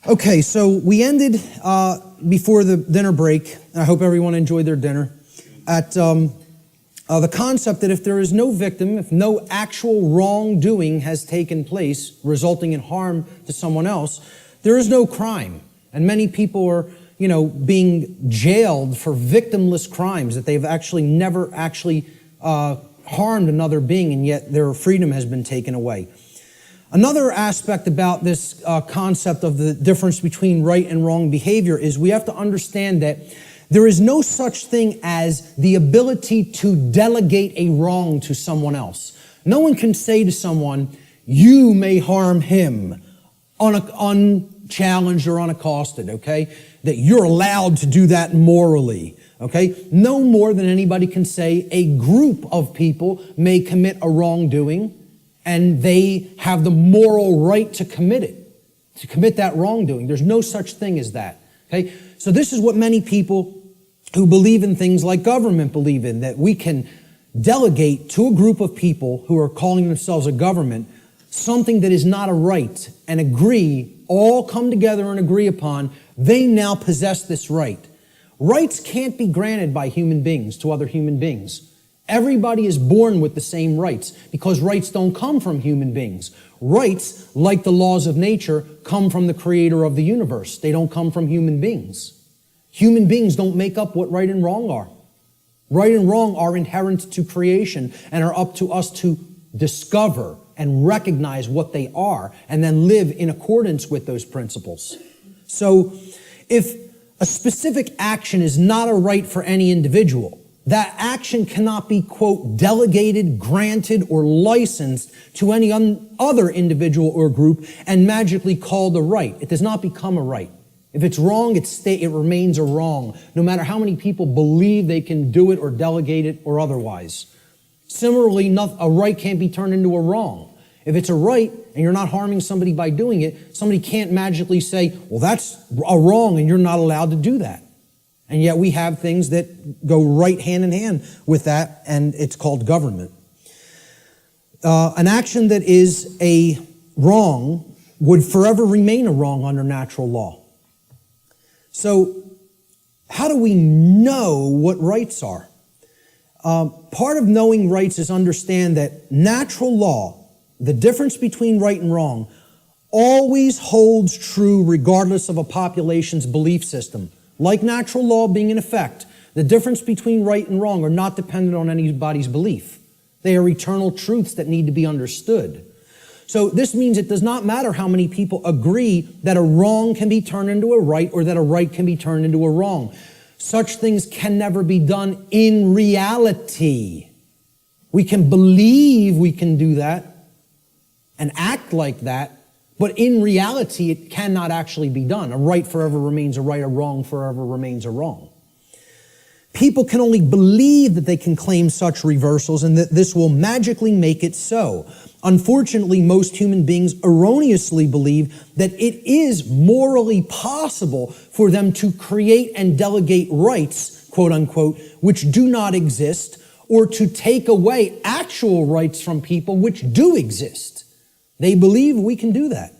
Okay, so we ended before the dinner break, and I hope everyone enjoyed their dinner, at the concept that if there is no victim, if no actual wrongdoing has taken place resulting in harm to someone else, there is no crime. And many people are, being jailed for victimless crimes that they've actually never harmed another being, and yet their freedom has been taken away. Another aspect about this concept of the difference between right and wrong behavior is we have to understand that there is no such thing as the ability to delegate a wrong to someone else. No one can say to someone, you may harm him, unchallenged or unaccosted, okay? That you're allowed to do that morally, okay? No more than anybody can say a group of people may commit a wrongdoing, and they have the moral right to commit that wrongdoing. There's no such thing as that. Okay? So this is what many people who believe in things like government believe in, that we can delegate to a group of people who are calling themselves a government something that is not a right, and all come together and agree upon, they now possess this right. Rights can't be granted by human beings to other human beings. Everybody is born with the same rights because rights don't come from human beings. Rights, like the laws of nature, come from the creator of the universe. They don't come from human beings. Human beings don't make up what right and wrong are. Right and wrong are inherent to creation and are up to us to discover and recognize what they are and then live in accordance with those principles. So if a specific action is not a right for any individual, that action cannot be, quote, delegated, granted, or licensed to any other individual or group and magically called a right. It does not become a right. If it's wrong, it remains a wrong, no matter how many people believe they can do it or delegate it or otherwise. Similarly, a right can't be turned into a wrong. If it's a right and you're not harming somebody by doing it, somebody can't magically say, well, that's a wrong and you're not allowed to do that. And yet we have things that go right hand in hand with that, and it's called government. An action that is a wrong would forever remain a wrong under natural law. So how do we know what rights are? Part of knowing rights is understand that natural law, the difference between right and wrong, always holds true regardless of a population's belief system. Like natural law being in effect, the difference between right and wrong are not dependent on anybody's belief. They are eternal truths that need to be understood. So this means it does not matter how many people agree that a wrong can be turned into a right or that a right can be turned into a wrong. Such things can never be done in reality. We can believe we can do that and act like that, but in reality, it cannot actually be done. A right forever remains a right, a wrong forever remains a wrong. People can only believe that they can claim such reversals and that this will magically make it so. Unfortunately, most human beings erroneously believe that it is morally possible for them to create and delegate rights, quote unquote, which do not exist, or to take away actual rights from people which do exist. They believe we can do that.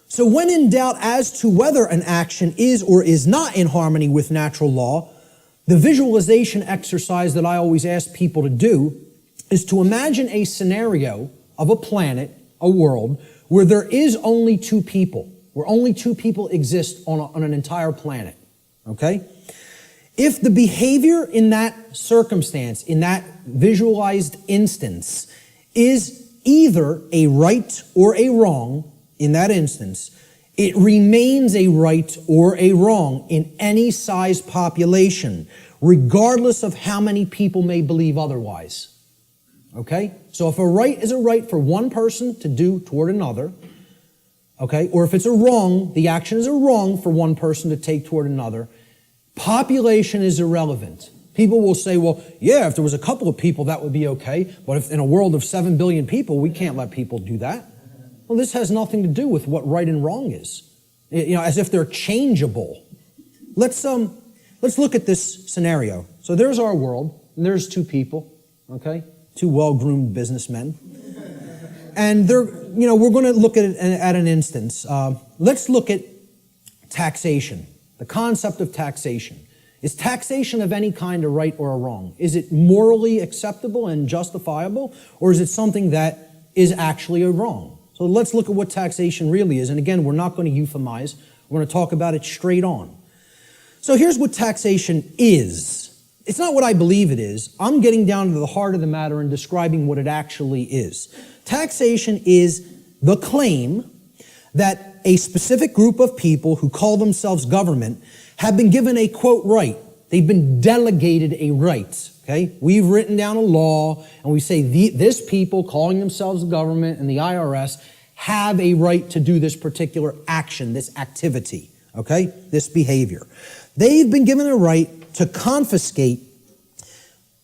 So when in doubt as to whether an action is or is not in harmony with natural law, the visualization exercise that I always ask people to do is to imagine a scenario of a planet, a world, where there is only two people, where only two people exist on an entire planet, okay? If the behavior in that circumstance, in that visualized instance, is either a right or a wrong in that instance, it remains a right or a wrong in any size population, regardless of how many people may believe otherwise. Okay? So if a right is a right for one person to do toward another, okay, or if it's a wrong, the action is a wrong for one person to take toward another, population is irrelevant. People will say, well, yeah, if there was a couple of people, that would be okay. But if in a world of 7 billion people, we can't let people do that. Well, this has nothing to do with what right and wrong is. As if they're changeable. Let's look at this scenario. So there's our world, and there's two people, okay? Two well-groomed businessmen. And we're going to look at an instance. Let's look at taxation, the concept of taxation. Is taxation of any kind a right or a wrong? Is it morally acceptable and justifiable, or is it something that is actually a wrong? So let's look at what taxation really is. And again, we're not going to euphemize. We're going to talk about it straight on. So here's what taxation is. It's not what I believe it is. I'm getting down to the heart of the matter and describing what it actually is. Taxation is the claim that a specific group of people who call themselves government have been given a, quote, right. They've been delegated a right, okay? We've written down a law, and we say this people calling themselves the government and the IRS have a right to do this particular action, this activity, okay? This behavior. They've been given a right to confiscate,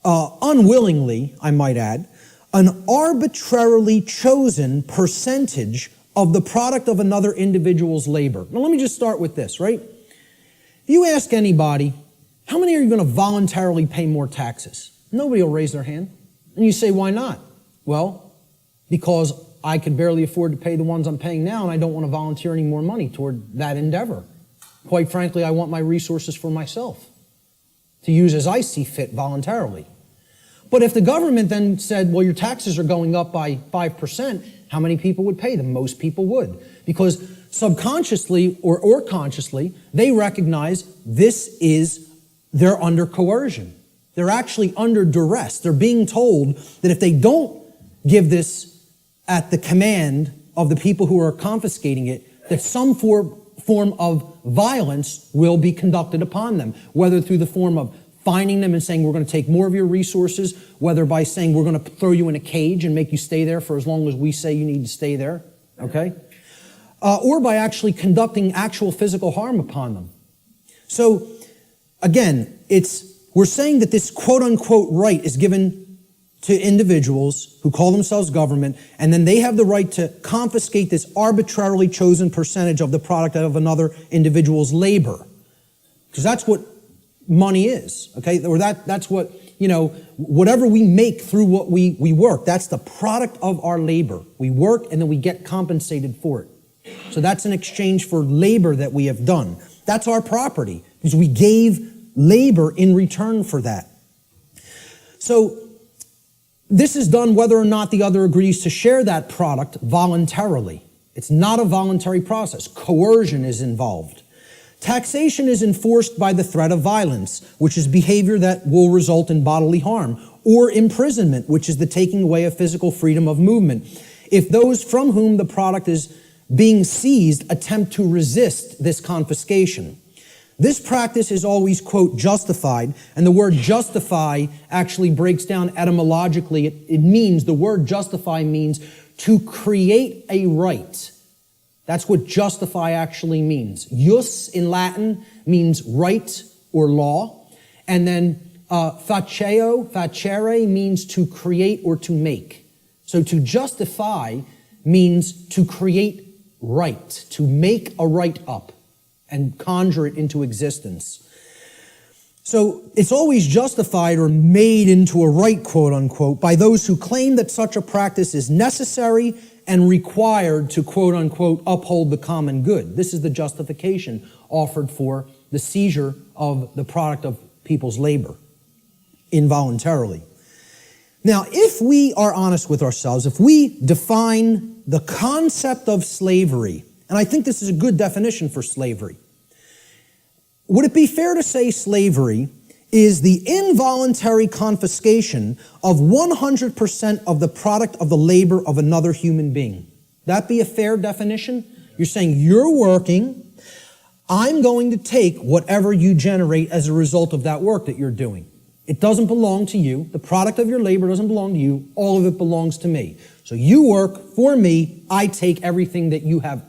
unwillingly, I might add, an arbitrarily chosen percentage of the product of another individual's labor. Now let me just start with this, right? If you ask anybody, how many are you going to voluntarily pay more taxes? Nobody will raise their hand. And you say, why not? Well, because I could barely afford to pay the ones I'm paying now, and I don't want to volunteer any more money toward that endeavor. Quite frankly, I want my resources for myself to use as I see fit voluntarily. But if the government then said, well, your taxes are going up by 5%, how many people would pay them? Most people would. Because subconsciously or consciously, they recognize they're under coercion. They're actually under duress. They're being told that if they don't give this at the command of the people who are confiscating it, that some form of violence will be conducted upon them, whether through the form of fining them and saying, we're going to take more of your resources, whether by saying, we're going to throw you in a cage and make you stay there for as long as we say you need to stay there, okay? Or by actually conducting actual physical harm upon them. So, again, we're saying that this quote-unquote right is given to individuals who call themselves government, and then they have the right to confiscate this arbitrarily chosen percentage of the product of another individual's labor. Because that's what money is, okay? Or that's what, whatever we make through what we work, that's the product of our labor. We work and then we get compensated for it. So that's an exchange for labor that we have done. That's our property, because we gave labor in return for that. So this is done whether or not the other agrees to share that product voluntarily. It's not a voluntary process. Coercion is involved. Taxation is enforced by the threat of violence, which is behavior that will result in bodily harm, or imprisonment, which is the taking away of physical freedom of movement, if those from whom the product is being seized attempt to resist this confiscation. This practice is always, quote, justified, and the word justify actually breaks down etymologically. The word justify means to create a right. That's what justify actually means. Jus in Latin means right or law. And then facere means to create or to make. So to justify means to create right, to make a right up and conjure it into existence. So it's always justified or made into a right, quote unquote, by those who claim that such a practice is necessary and required to, quote unquote, uphold the common good. This is the justification offered for the seizure of the product of people's labor involuntarily. Now, if we are honest with ourselves, if we define the concept of slavery, and I think this is a good definition for slavery, would it be fair to say slavery is the involuntary confiscation of 100% of the product of the labor of another human being? That be a fair definition? You're saying you're working, I'm going to take whatever you generate as a result of that work that you're doing. It doesn't belong to you. The product of your labor doesn't belong to you. All of it belongs to me. So you work for me. I take everything that you have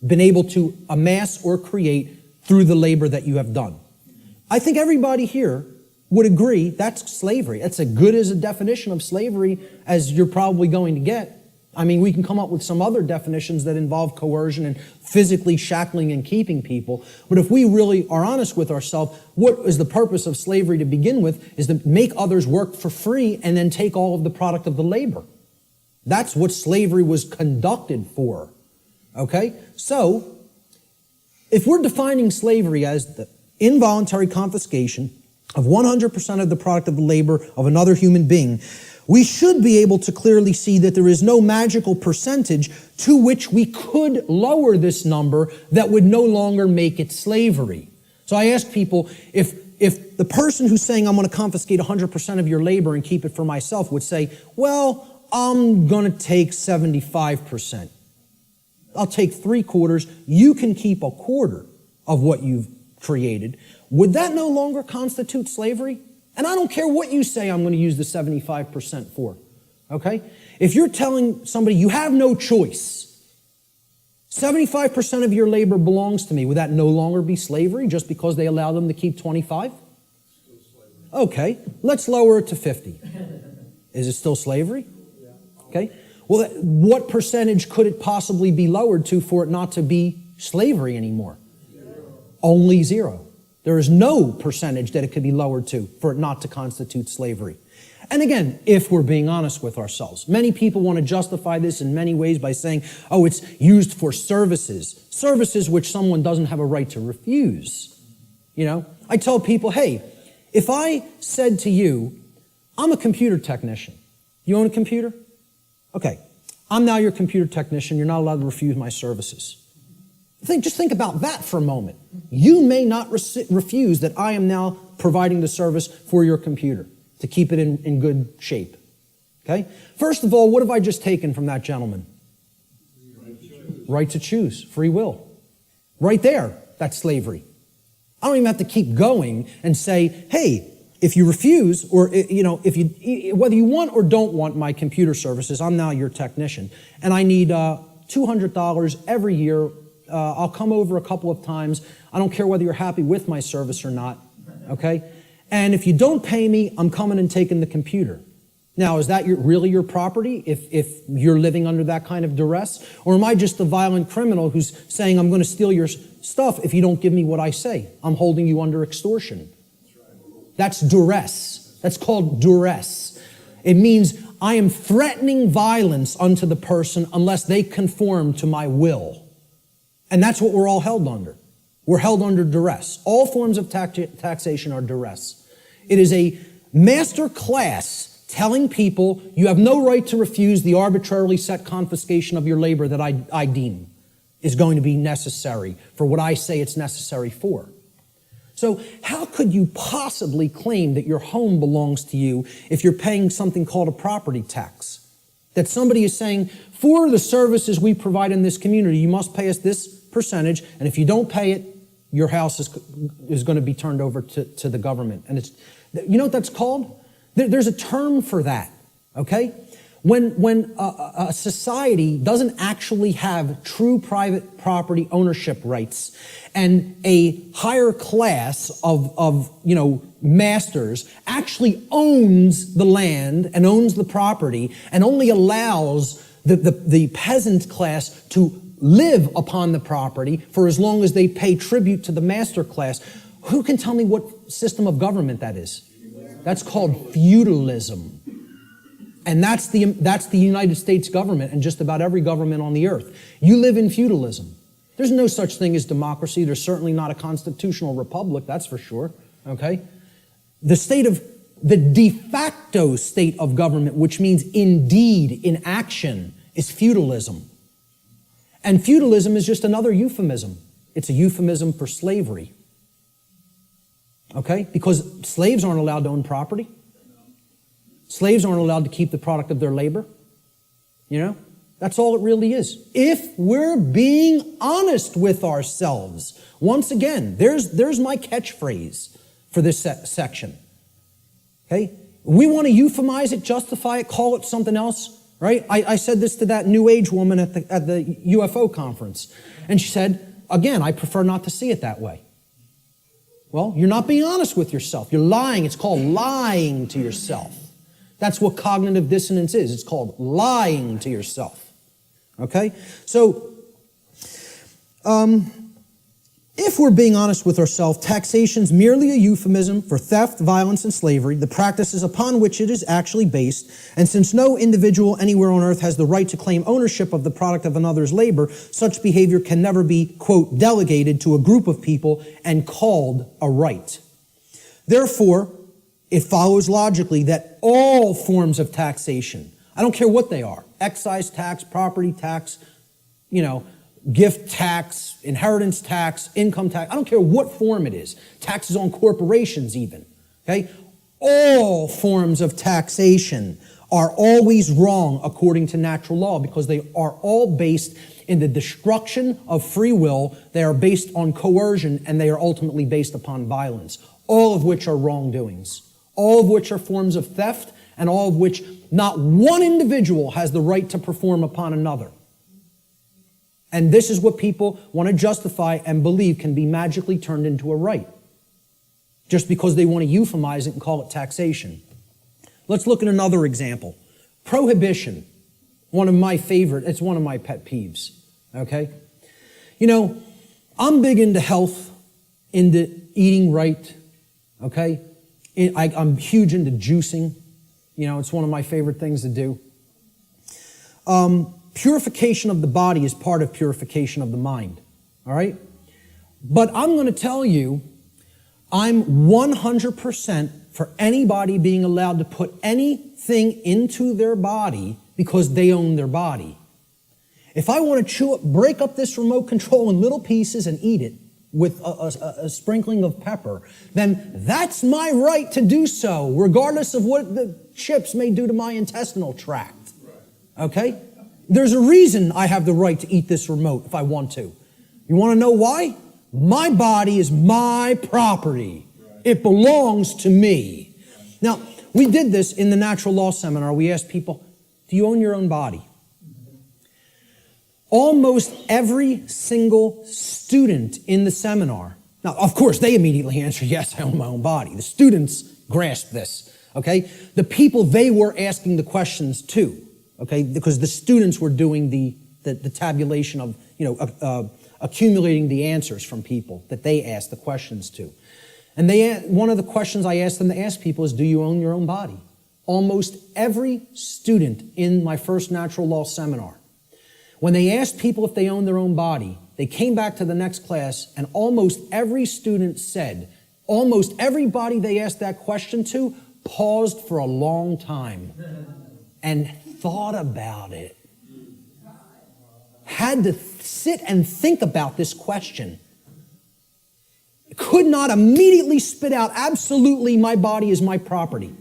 been able to amass or create through the labor that you have done. I think everybody here would agree that's slavery. That's as good as a definition of slavery as you're probably going to get. I mean, we can come up with some other definitions that involve coercion and physically shackling and keeping people. But if we really are honest with ourselves, what is the purpose of slavery to begin with is to make others work for free and then take all of the product of the labor. That's what slavery was conducted for. Okay? So, if we're defining slavery as the involuntary confiscation of 100% of the product of the labor of another human being, we should be able to clearly see that there is no magical percentage to which we could lower this number that would no longer make it slavery. So I ask people, if the person who's saying I'm going to confiscate 100% of your labor and keep it for myself would say, well, I'm going to take 75%. I'll take 3/4. You can keep 1/4 of what you've created. Would that no longer constitute slavery? And I don't care what you say I'm going to use the 75% for. Okay? If you're telling somebody you have no choice, 75% of your labor belongs to me, would that no longer be slavery just because they allow them to keep 25? Okay, let's lower it to 50. Is it still slavery? Okay. Well, what percentage could it possibly be lowered to for it not to be slavery anymore? Only 0. There is no percentage that it could be lowered to for it not to constitute slavery. And again, if we're being honest with ourselves, many people want to justify this in many ways by saying, oh, it's used for services which someone doesn't have a right to refuse. You know, I tell people, hey, if I said to you, I'm a computer technician. You own a computer? Okay, I'm now your computer technician. You're not allowed to refuse my services. Just think about that for a moment. You may not refuse that I am now providing the service for your computer to keep it in good shape. Okay? First of all, what have I just taken from that gentleman? Right to choose. Free will. Right there, that's slavery. I don't even have to keep going and say, hey, if you refuse, or if you, whether you want or don't want my computer services, I'm now your technician, and I need $200 every year. I'll come over a couple of times. I don't care whether you're happy with my service or not, okay? And if you don't pay me, I'm coming and taking the computer. Now, is that really your property if you're living under that kind of duress? Or am I just a violent criminal who's saying I'm going to steal your stuff if you don't give me what I say? I'm holding you under extortion. That's duress. That's called duress. It means I am threatening violence unto the person unless they conform to my will. And that's what we're all held under. We're held under duress. All forms of taxation are duress. It is a master class telling people you have no right to refuse the arbitrarily set confiscation of your labor that I deem is going to be necessary for what I say it's necessary for. So how could you possibly claim that your home belongs to you if you're paying something called a property tax? That somebody is saying, for the services we provide in this community, you must pay us this percentage, and if you don't pay it, your house is going to be turned over to the government. And it's, you know what that's called? There's a term for that, okay? When a society doesn't actually have true private property ownership rights, and a higher class of masters actually owns the land and owns the property and only allows the peasant class to live upon the property for as long as they pay tribute to the master class, who can tell me what system of government that is? That's called feudalism. And that's the United States government and just about every government on the earth. You live in feudalism. There's no such thing as democracy. There's certainly not a constitutional republic, that's for sure, okay? The de facto state of government, which means indeed, in action, is feudalism. And feudalism is just another euphemism. It's a euphemism for slavery. Okay? Because slaves aren't allowed to own property. Slaves aren't allowed to keep the product of their labor. You know? That's all it really is. If we're being honest with ourselves. Once again, there's my catchphrase for this section. Okay? We want to euphemize it, justify it, call it something else. Right? I said this to that New Age woman at the UFO conference. And she said, again, I prefer not to see it that way. Well, you're not being honest with yourself. You're lying. It's called lying to yourself. That's what cognitive dissonance is. It's called lying to yourself. Okay? So, If we're being honest with ourselves, taxation's merely a euphemism for theft, violence, and slavery, the practices upon which it is actually based. And since no individual anywhere on earth has the right to claim ownership of the product of another's labor, such behavior can never be, quote, delegated to a group of people and called a right. Therefore, it follows logically that all forms of taxation, I don't care what they are, excise tax, property tax, gift tax, inheritance tax, income tax, I don't care what form it is, taxes on corporations even, okay? All forms of taxation are always wrong according to natural law because they are all based in the destruction of free will, they are based on coercion, and they are ultimately based upon violence, all of which are wrongdoings, all of which are forms of theft, and all of which not one individual has the right to perform upon another. And this is what people want to justify and believe can be magically turned into a right, just because they want to euphemize it and call it taxation. Let's look at another example. Prohibition, one of my favorite, it's one of my pet peeves, okay? I'm big into health, into eating right, okay? I'm huge into juicing. It's one of my favorite things to do. Purification of the body is part of purification of the mind, all right? But I'm going to tell you, I'm 100% for anybody being allowed to put anything into their body because they own their body. If I want to break up this remote control in little pieces and eat it with a sprinkling of pepper, then that's my right to do so, regardless of what the chips may do to my intestinal tract, okay? There's a reason I have the right to eat this remote if I want to. You want to know why? My body is my property. It belongs to me. Now, we did this in the natural law seminar. We asked people, do you own your own body? Almost every single student in the seminar, now, of course, they immediately answered, yes, I own my own body. The students grasped this, okay? The people they were asking the questions to, okay, because the students were doing the tabulation of, accumulating the answers from people that they asked the questions to. And one of the questions I asked them to ask people is, do you own your own body? Almost every student in my first natural law seminar, when they asked people if they own their own body, they came back to the next class and almost every student said, almost everybody they asked that question to paused for a long time and thought about it. Had to sit and think about this question. Could not immediately spit out, absolutely, my body is my property.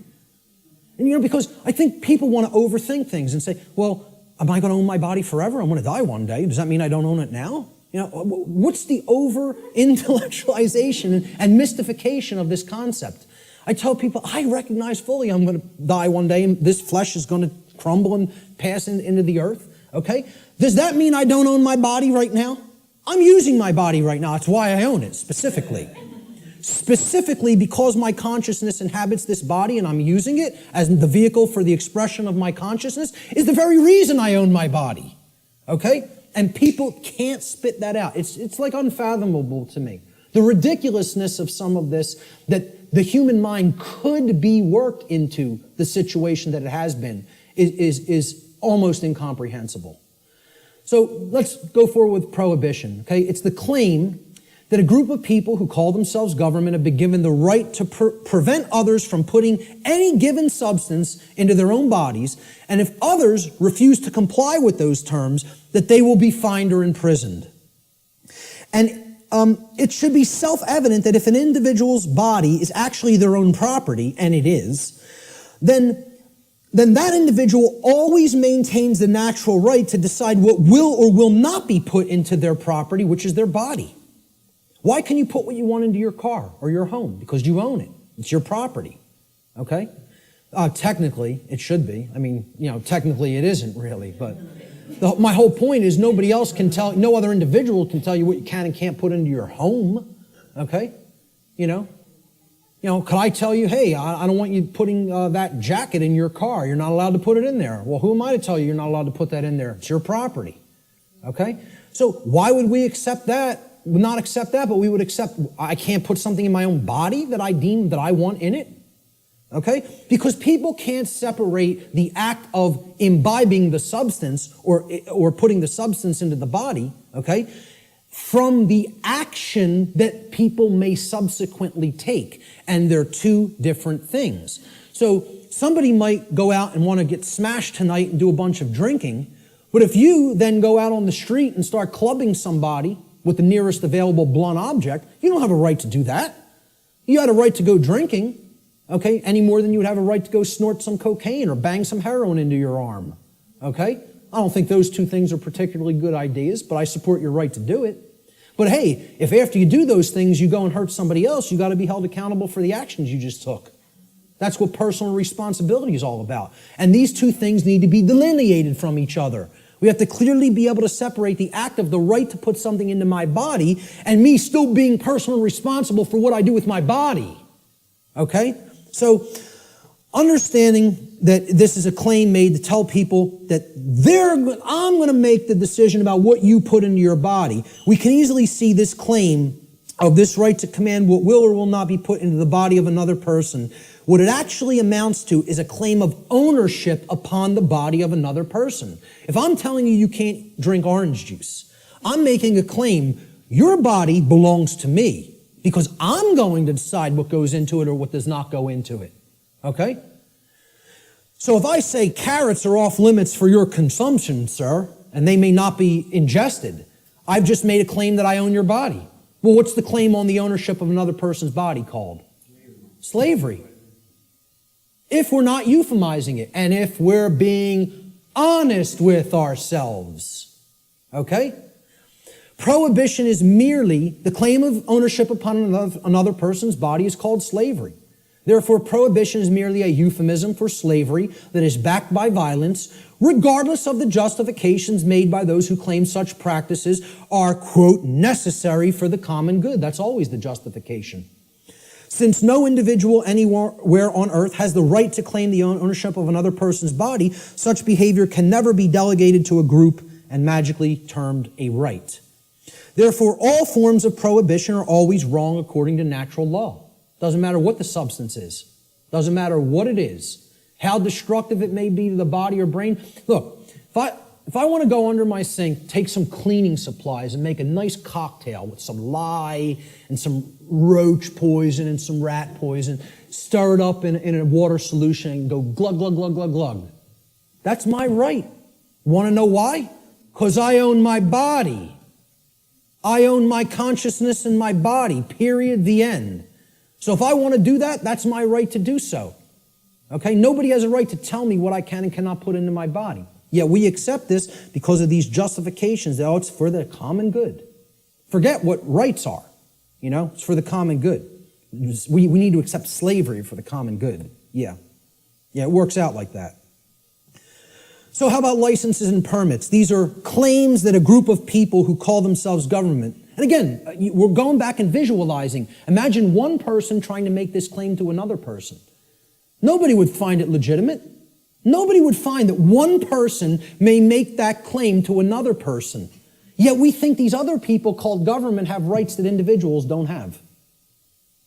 And because I think people want to overthink things and say, well, am I going to own my body forever? I'm going to die one day. Does that mean I don't own it now? What's the over-intellectualization and mystification of this concept? I tell people, I recognize fully I'm going to die one day and this flesh is going to crumble and pass into the earth, okay? Does that mean I don't own my body right now? I'm using my body right now. That's why I own it, specifically. Specifically because my consciousness inhabits this body and I'm using it as the vehicle for the expression of my consciousness is the very reason I own my body, okay? And people can't spit that out. It's like unfathomable to me. The ridiculousness of some of this, that the human mind could be worked into the situation that it has been, is almost incomprehensible. So let's go forward with prohibition, okay? It's the claim that a group of people who call themselves government have been given the right to prevent others from putting any given substance into their own bodies, and if others refuse to comply with those terms, that they will be fined or imprisoned. And it should be self-evident that if an individual's body is actually their own property, and it is, then that individual always maintains the natural right to decide what will or will not be put into their property, which is their body. Why can you put what you want into your car or your home? Because you own it. It's your property, okay? Technically, it should be. I mean, technically it isn't really, but my whole point is nobody else can tell, no other individual can tell you what you can and can't put into your home, okay? Could I tell you, hey, I don't want you putting that jacket in your car. You're not allowed to put it in there. Well, who am I to tell you you're not allowed to put that in there? It's your property, okay? So why would we accept that not accept that, but we would accept I can't put something in my own body that I deem that I want in it. Okay? Because people can't separate the act of imbibing the substance or putting the substance into the body, okay, from the action that people may subsequently take. And they're two different things. So somebody might go out and want to get smashed tonight and do a bunch of drinking, but if you then go out on the street and start clubbing somebody with the nearest available blunt object, you don't have a right to do that. You had a right to go drinking, okay, any more than you would have a right to go snort some cocaine or bang some heroin into your arm, okay? I don't think those two things are particularly good ideas, but I support your right to do it. But hey, if after you do those things you go and hurt somebody else, you got to be held accountable for the actions you just took. That's what personal responsibility is all about. And these two things need to be delineated from each other. We have to clearly be able to separate the act of the right to put something into my body and me still being personally responsible for what I do with my body. Okay? So, understanding that this is a claim made to tell people that I'm going to make the decision about what you put into your body, we can easily see this claim of this right to command what will or will not be put into the body of another person. What it actually amounts to is a claim of ownership upon the body of another person. If I'm telling you you can't drink orange juice, I'm making a claim, your body belongs to me because I'm going to decide what goes into it or what does not go into it. Okay? So if I say carrots are off limits for your consumption, sir, and they may not be ingested, I've just made a claim that I own your body. Well, what's the claim on the ownership of another person's body called? Slavery. If we're not euphemizing it, and if we're being honest with ourselves. Okay? Prohibition is merely, the claim of ownership upon another person's body is called slavery. Therefore, prohibition is merely a euphemism for slavery that is backed by violence, regardless of the justifications made by those who claim such practices are, quote, necessary for the common good. That's always the justification. Since no individual anywhere on earth has the right to claim the ownership of another person's body, such behavior can never be delegated to a group and magically termed a right. Therefore, all forms of prohibition are always wrong according to natural law. Doesn't matter what the substance is. Doesn't matter what it is. How destructive it may be to the body or brain. Look, if I want to go under my sink, take some cleaning supplies and make a nice cocktail with some lye and some roach poison and some rat poison, stir it up in a water solution and go glug, glug, glug, glug, glug. That's my right. Want to know why? Because I own my body. I own my consciousness and my body, period, the end. So if I want to do that, that's my right to do so. Okay? Nobody has a right to tell me what I can and cannot put into my body. Yet we accept this because of these justifications that, it's for the common good. Forget what rights are. You know, it's for the common good. We need to accept slavery for the common good. Yeah, it works out like that. So how about licenses and permits? These are claims that a group of people who call themselves government. And again, we're going back and visualizing. Imagine one person trying to make this claim to another person. Nobody would find it legitimate. Nobody would find that one person may make that claim to another person. Yet we think these other people called government have rights that individuals don't have.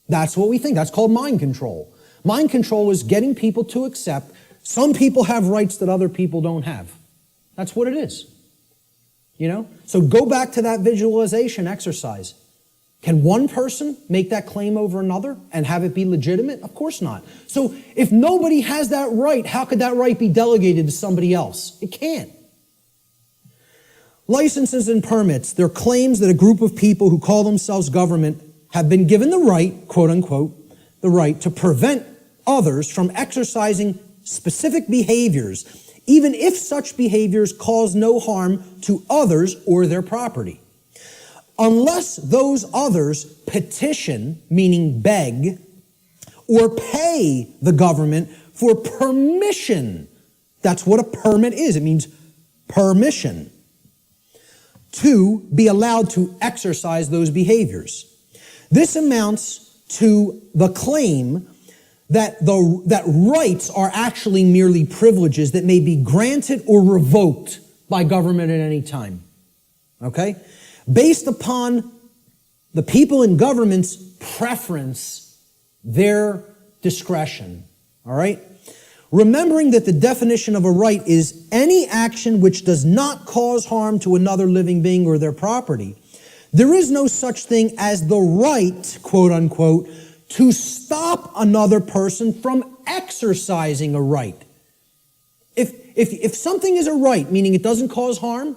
That's what we think. That's called mind control. Mind control is getting people to accept some people have rights that other people don't have. That's what it is. You know? So go back to that visualization exercise. Can one person make that claim over another and have it be legitimate? Of course not. So if nobody has that right, how could that right be delegated to somebody else? It can't. Licenses and permits, they're claims that a group of people who call themselves government have been given the right, quote unquote, the right to prevent others from exercising specific behaviors, even if such behaviors cause no harm to others or their property. Unless those others petition, meaning beg, or pay the government for permission. That's what a permit is. It means permission to be allowed to exercise those behaviors. This amounts to the claim that rights are actually merely privileges that may be granted or revoked by government at any time. Okay? Based upon The people in governments preference their discretion. All right? Remembering that the definition of a right is any action which does not cause harm to another living being or their property, there is no such thing as the right, quote unquote, to stop another person from exercising a right. If something is a right, meaning it doesn't cause harm,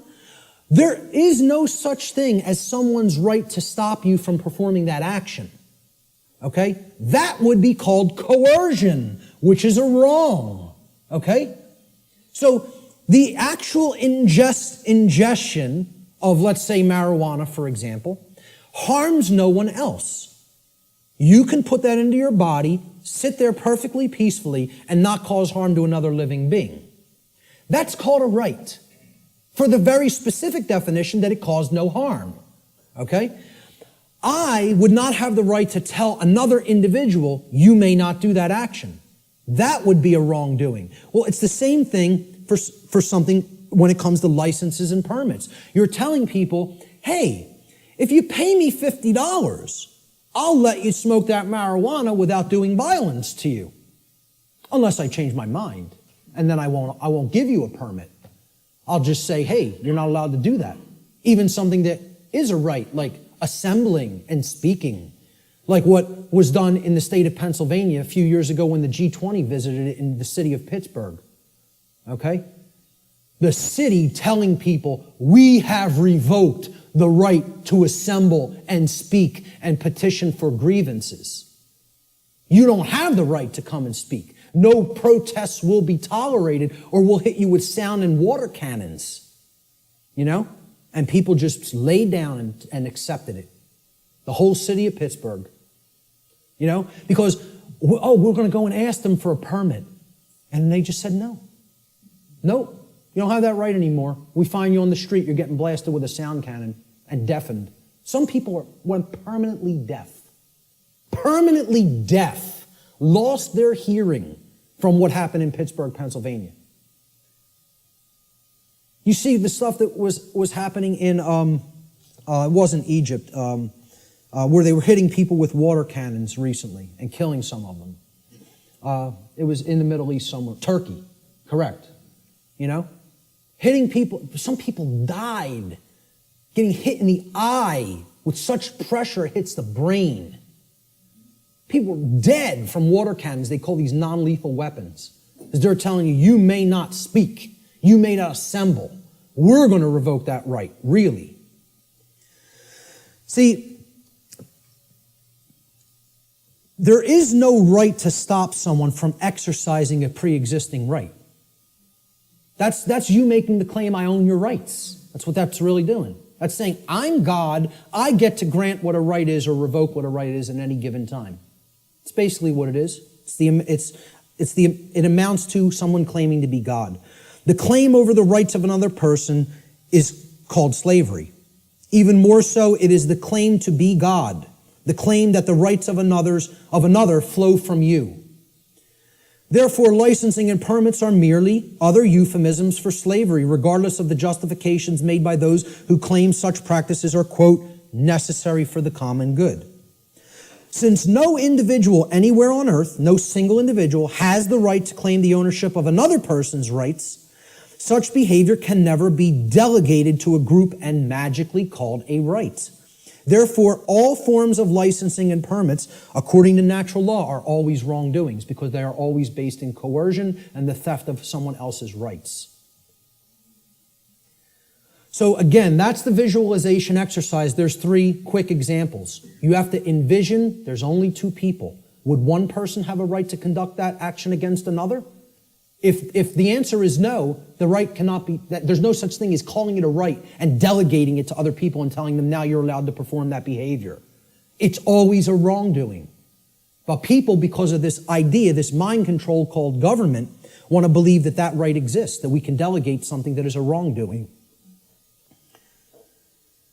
there is no such thing as someone's right to stop you from performing that action. Okay? That would be called coercion, which is a wrong. Okay? So the actual ingestion of, let's say, marijuana, for example, harms no one else. You can put that into your body, sit there perfectly peacefully, and not cause harm to another living being. That's called a right, for the very specific definition that it caused no harm. Okay? I would not have the right to tell another individual, you may not do that action. That would be a wrongdoing. Well, it's the same thing for something when it comes to licenses and permits. You're telling people, hey, if you pay me $50, I'll let you smoke that marijuana without doing violence to you. Unless I change my mind. And then I won't give you a permit. I'll just say, hey, you're not allowed to do that. Even something that is a right, like assembling and speaking. Like what was done in the state of Pennsylvania a few years ago when the G20 visited it in the city of Pittsburgh. Okay? The city telling people, we have revoked the right to assemble and speak and petition for grievances. You don't have the right to come and speak. No protests will be tolerated or we'll hit you with sound and water cannons. You know? And people just laid down and accepted it. The whole city of Pittsburgh. You know? Because, we're going to go and ask them for a permit. And they just said no. Nope. You don't have that right anymore. We find you on the street, you're getting blasted with a sound cannon and deafened. Some people went permanently deaf. Permanently deaf. Lost their hearing from what happened in Pittsburgh, Pennsylvania. You see the stuff that was happening in, it wasn't Egypt, where they were hitting people with water cannons recently and killing some of them. It was in the Middle East somewhere. Turkey, correct. You know? Hitting people, some people died getting hit in the eye with such pressure it hits the brain. People were dead from water cannons. They call these non-lethal weapons. Because they're telling you, you may not speak. You may not assemble. We're going to revoke that right, really. See, there is no right to stop someone from exercising a pre-existing right. That's you making the claim, I own your rights. That's what that's really doing. That's saying, I'm God, I get to grant what a right is or revoke what a right is at any given time. It's basically what it is. It amounts to someone claiming to be God. The claim over the rights of another person is called slavery. Even more so, it is the claim to be God. The claim that the rights of another flow from you. Therefore, licensing and permits are merely other euphemisms for slavery, regardless of the justifications made by those who claim such practices are, quote, necessary for the common good. Since no individual anywhere on earth, no single individual, has the right to claim the ownership of another person's rights, such behavior can never be delegated to a group and magically called a right. Therefore, all forms of licensing and permits, according to natural law, are always wrongdoings because they are always based in coercion and the theft of someone else's rights. So again, that's the visualization exercise. There's 3 quick examples. You have to envision there's only 2 people. Would one person have a right to conduct that action against another? If the answer is no, the right cannot be, there's no such thing as calling it a right and delegating it to other people and telling them now you're allowed to perform that behavior. It's always a wrongdoing. But people, because of this idea, this mind control called government, want to believe that that right exists, that we can delegate something that is a wrongdoing.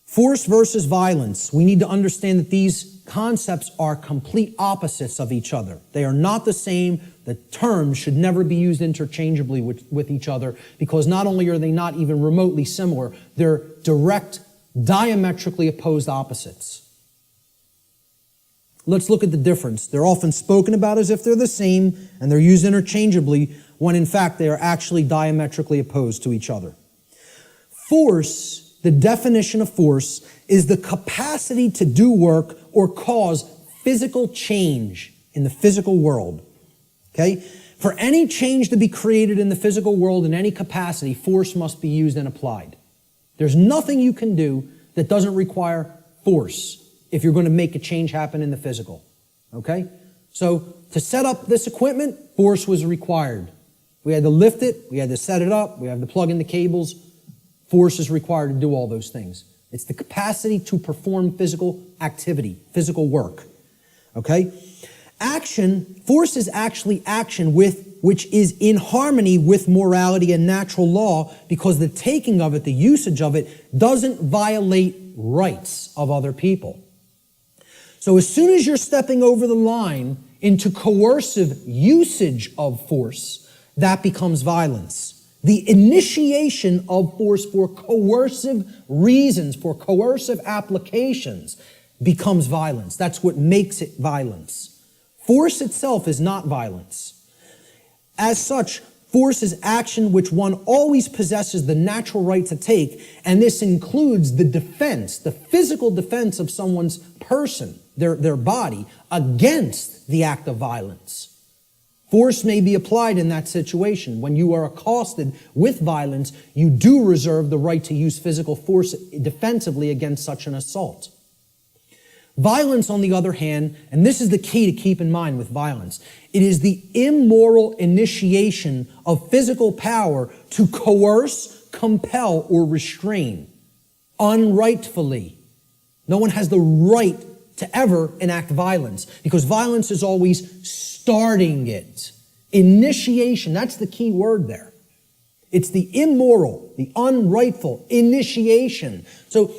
Force versus violence. We need to understand that these concepts are complete opposites of each other. They are not the same. The terms should never be used interchangeably with each other because not only are they not even remotely similar, they're direct, diametrically opposed opposites. Let's look at the difference. They're often spoken about as if they're the same, and they're used interchangeably, when in fact they are actually diametrically opposed to each other. Force, the definition of force, is the capacity to do work or cause physical change in the physical world. Okay? For any change to be created in the physical world in any capacity, force must be used and applied. There's nothing you can do that doesn't require force if you're going to make a change happen in the physical. Okay? So, to set up this equipment, force was required. We had to lift it, we had to set it up, we had to plug in the cables. Force is required to do all those things. It's the capacity to perform physical activity, physical work. Okay? Action, force is actually action which is in harmony with morality and natural law, because the taking of it, the usage of it, doesn't violate rights of other people. So as soon as you're stepping over the line into coercive usage of force, that becomes violence. The initiation of force for coercive reasons, for coercive applications, becomes violence. That's what makes it violence. Force itself is not violence. As such, force is action which one always possesses the natural right to take, and this includes the defense, the physical defense of someone's person, their body, against the act of violence. Force may be applied in that situation. When you are accosted with violence, you do reserve the right to use physical force defensively against such an assault. Violence, on the other hand, and this is the key to keep in mind with violence, it is the immoral initiation of physical power to coerce, compel, or restrain unrightfully. No one has the right to ever enact violence, because violence is always starting it. Initiation, that's the key word there. It's the immoral, the unrightful initiation. So,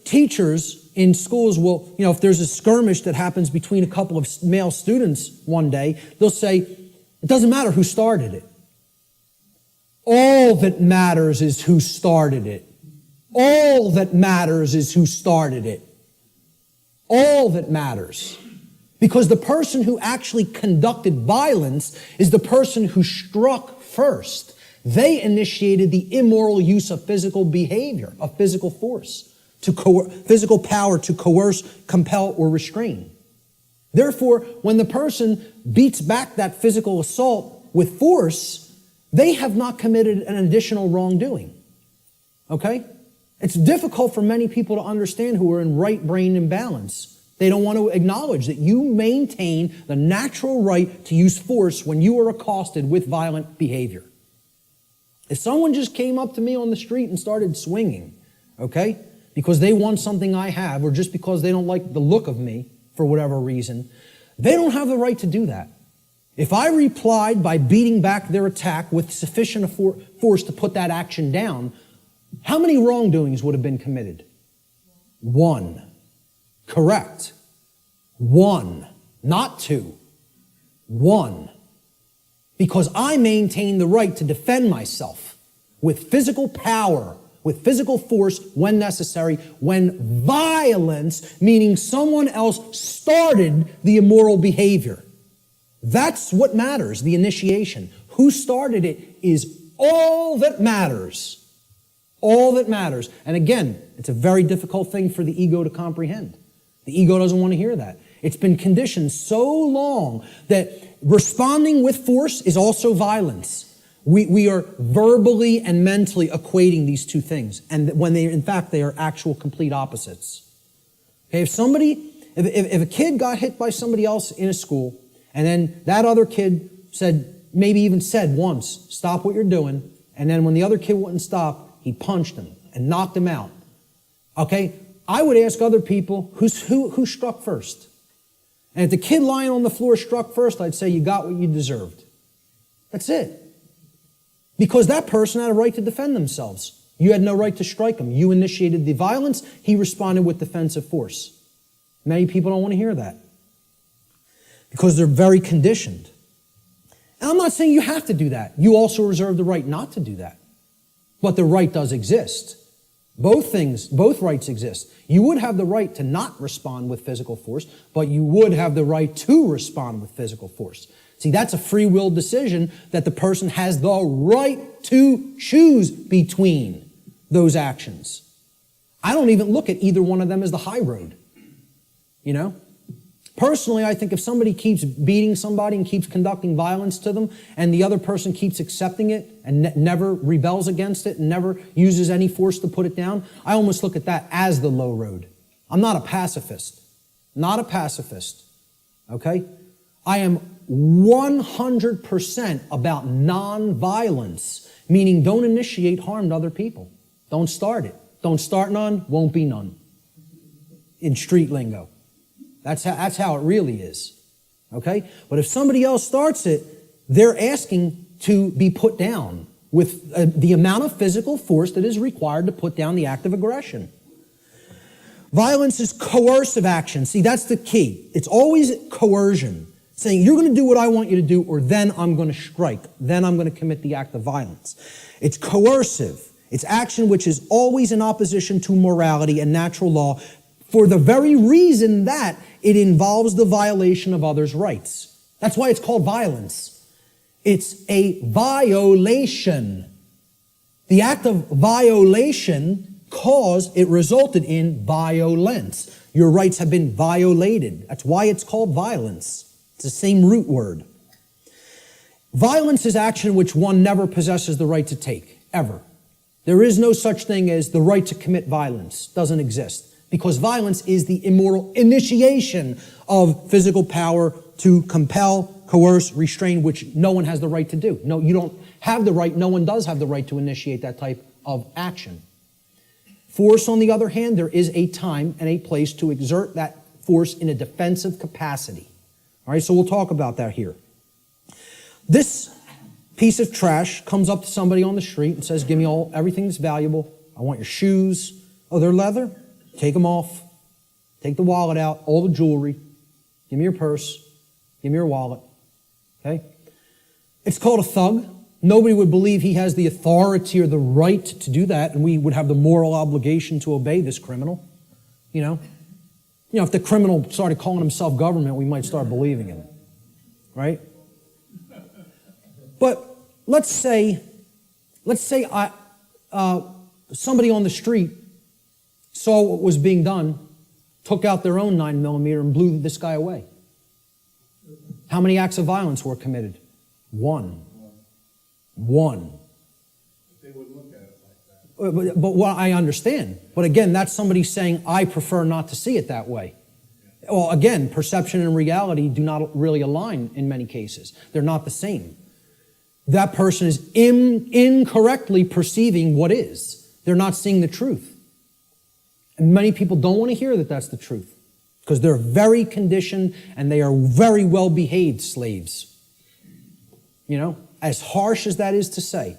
teachers in schools will, if there's a skirmish that happens between a couple of male students one day, they'll say, it doesn't matter who started it. All that matters is who started it. All that matters is who started it. All that matters. Because the person who actually conducted violence is the person who struck first. They initiated the immoral use of physical behavior, of physical force, physical power to coerce, compel, or restrain. Therefore, when the person beats back that physical assault with force, they have not committed an additional wrongdoing. Okay? It's difficult for many people to understand who are in right brain imbalance. They don't want to acknowledge that you maintain the natural right to use force when you are accosted with violent behavior. If someone just came up to me on the street and started swinging, okay, because they want something I have, or just because they don't like the look of me for whatever reason, they don't have the right to do that. If I replied by beating back their attack with sufficient force to put that action down, how many wrongdoings would have been committed? One. Correct. One. Not two. One. Because I maintain the right to defend myself with physical power, with physical force when necessary, when violence, meaning someone else started the immoral behavior. That's what matters, the initiation. Who started it is all that matters. All that matters. And again, it's a very difficult thing for the ego to comprehend. The ego doesn't want to hear that. It's been conditioned so long that responding with force is also violence. We are verbally and mentally equating these two things, and when in fact they are actual complete opposites. Okay, if a kid got hit by somebody else in a school, and then that other kid maybe said once, stop what you're doing, and then when the other kid wouldn't stop, he punched him and knocked him out. Okay, I would ask other people, who struck first? And if the kid lying on the floor struck first, I'd say you got what you deserved. That's it. Because that person had a right to defend themselves. You had no right to strike him. You initiated the violence. He responded with defensive force. Many people don't want to hear that because they're very conditioned. And I'm not saying you have to do that. You also reserve the right not to do that. But the right does exist. Both things, both rights exist. You would have the right to not respond with physical force, but you would have the right to respond with physical force. See, that's a free will decision that the person has the right to choose between those actions. I don't even look at either one of them as the high road. You know? Personally, I think if somebody keeps beating somebody and keeps conducting violence to them, and the other person keeps accepting it and never rebels against it and never uses any force to put it down, I almost look at that as the low road. I'm not a pacifist. Not a pacifist. Okay? I am 100% about non-violence, meaning don't initiate harm to other people. Don't start it. Don't start none, won't be none. In street lingo. That's how it really is. Okay? But if somebody else starts it, they're asking to be put down with the amount of physical force that is required to put down the act of aggression. Violence is coercive action. See, that's the key. It's always coercion. Saying, you're going to do what I want you to do, or then I'm going to strike. Then I'm going to commit the act of violence. It's coercive. It's action which is always in opposition to morality and natural law for the very reason that it involves the violation of others' rights. That's why it's called violence. It's a violation. The act of violation it resulted in violence. Your rights have been violated. That's why it's called violence. It's the same root word. Violence is action which one never possesses the right to take, ever. There is no such thing as the right to commit violence. Doesn't exist. Because violence is the immoral initiation of physical power to compel, coerce, restrain, which no one has the right to do. No, you don't have the right, no one does have the right to initiate that type of action. Force, on the other hand, there is a time and a place to exert that force in a defensive capacity. All right, so we'll talk about that here. This piece of trash comes up to somebody on the street and says, give me everything that's valuable. I want your shoes. Oh, they're leather? Take them off. Take the wallet out, all the jewelry. Give me your purse. Give me your wallet. Okay? It's called a thug. Nobody would believe he has the authority or the right to do that, and we would have the moral obligation to obey this criminal. You know, if the criminal started calling himself government, we might start believing him. Right? But let's say somebody on the street saw what was being done, took out their own 9mm and blew this guy away. How many acts of violence were committed? One. They would look at it like that. But what I understand. But again, that's somebody saying, I prefer not to see it that way. Well, again, perception and reality do not really align in many cases. They're not the same. That person is incorrectly perceiving what is. They're not seeing the truth. And many people don't want to hear that that's the truth because they're very conditioned and they are very well-behaved slaves. You know, as harsh as that is to say.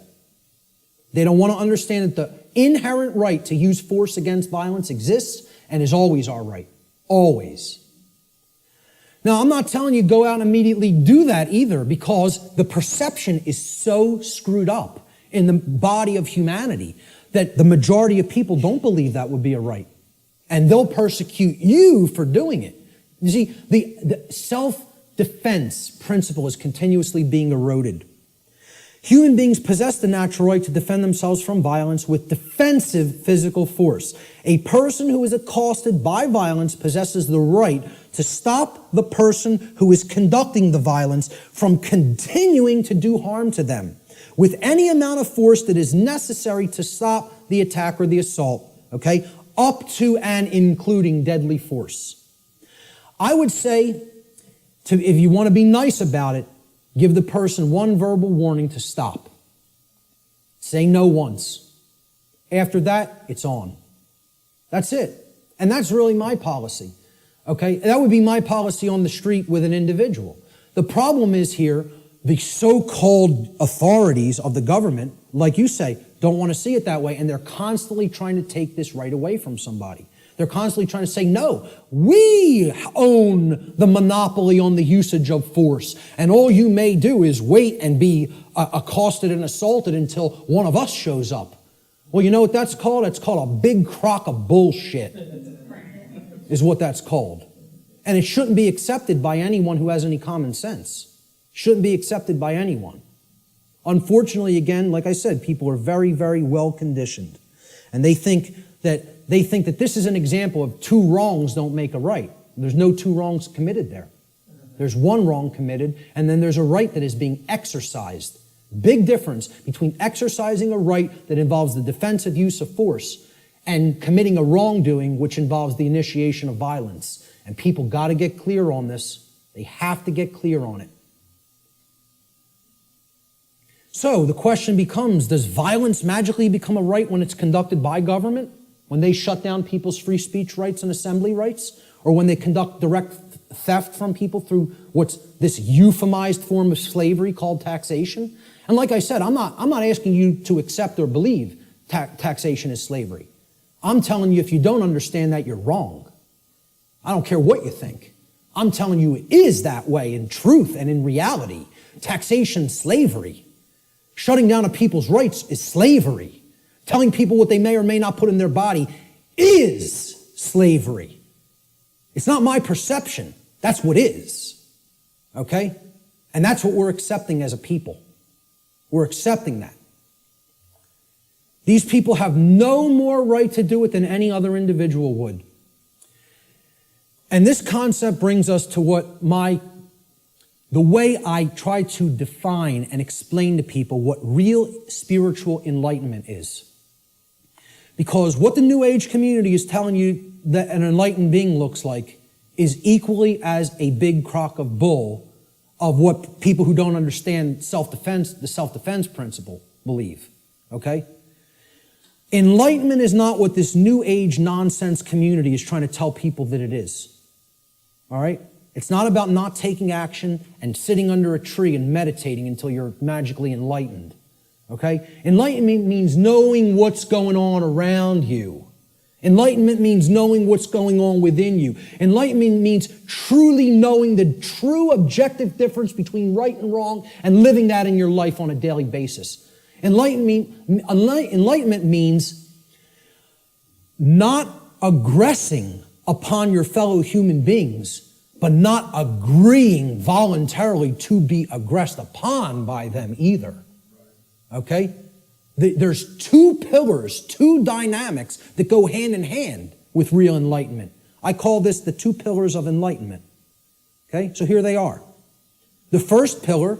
They don't want to understand that the inherent right to use force against violence exists and is always our right. Always. Now, I'm not telling you go out and immediately do that either because the perception is so screwed up in the body of humanity that the majority of people don't believe that would be a right. And they'll persecute you for doing it. You see, the self-defense principle is continuously being eroded. Human beings possess the natural right to defend themselves from violence with defensive physical force. A person who is accosted by violence possesses the right to stop the person who is conducting the violence from continuing to do harm to them with any amount of force that is necessary to stop the attack or the assault, okay, up to and including deadly force. I would say, if you want to be nice about it, give the person one verbal warning to stop. Say no once. After that, it's on. That's it. And that's really my policy. Okay? That would be my policy on the street with an individual. The problem is here, the so-called authorities of the government, like you say, don't want to see it that way, and they're constantly trying to take this right away from somebody. They're constantly trying to say, no, we own the monopoly on the usage of force, and all you may do is wait and be accosted and assaulted until one of us shows up. Well, you know what that's called? It's called a big crock of bullshit, is what that's called. And it shouldn't be accepted by anyone who has any common sense. Shouldn't be accepted by anyone. Unfortunately, again, like I said, people are very, very well conditioned. And they think that this is an example of two wrongs don't make a right. There's no two wrongs committed there. There's one wrong committed, and then there's a right that is being exercised. Big difference between exercising a right that involves the defensive use of force and committing a wrongdoing which involves the initiation of violence. And people got to get clear on this. They have to get clear on it. So the question becomes, does violence magically become a right when it's conducted by government? When they shut down people's free speech rights and assembly rights? Or when they conduct direct theft from people through what's this euphemized form of slavery called taxation? And like I said, I'm not asking you to accept or believe taxation is slavery. I'm telling you, if you don't understand that, you're wrong. I don't care what you think. I'm telling you it is that way in truth and in reality. Taxation, slavery. Shutting down of people's rights is slavery. Telling people what they may or may not put in their body is slavery. It's not my perception. That's what is. Okay? And that's what we're accepting as a people. We're accepting that. These people have no more right to do it than any other individual would. And this concept brings us to the way I try to define and explain to people what real spiritual enlightenment is. Because what the New Age community is telling you that an enlightened being looks like is equally as a big crock of bull of what people who don't understand the self-defense principle believe. Okay? Enlightenment is not what this New Age nonsense community is trying to tell people that it is. All right? It's not about not taking action and sitting under a tree and meditating until you're magically enlightened. Okay? Enlightenment means knowing what's going on around you. Enlightenment means knowing what's going on within you. Enlightenment means truly knowing the true objective difference between right and wrong and living that in your life on a daily basis. Enlightenment means not aggressing upon your fellow human beings, but not agreeing voluntarily to be aggressed upon by them either. Okay? There's two pillars, two dynamics that go hand in hand with real enlightenment. I call this the two pillars of enlightenment. Okay? So here they are. The first pillar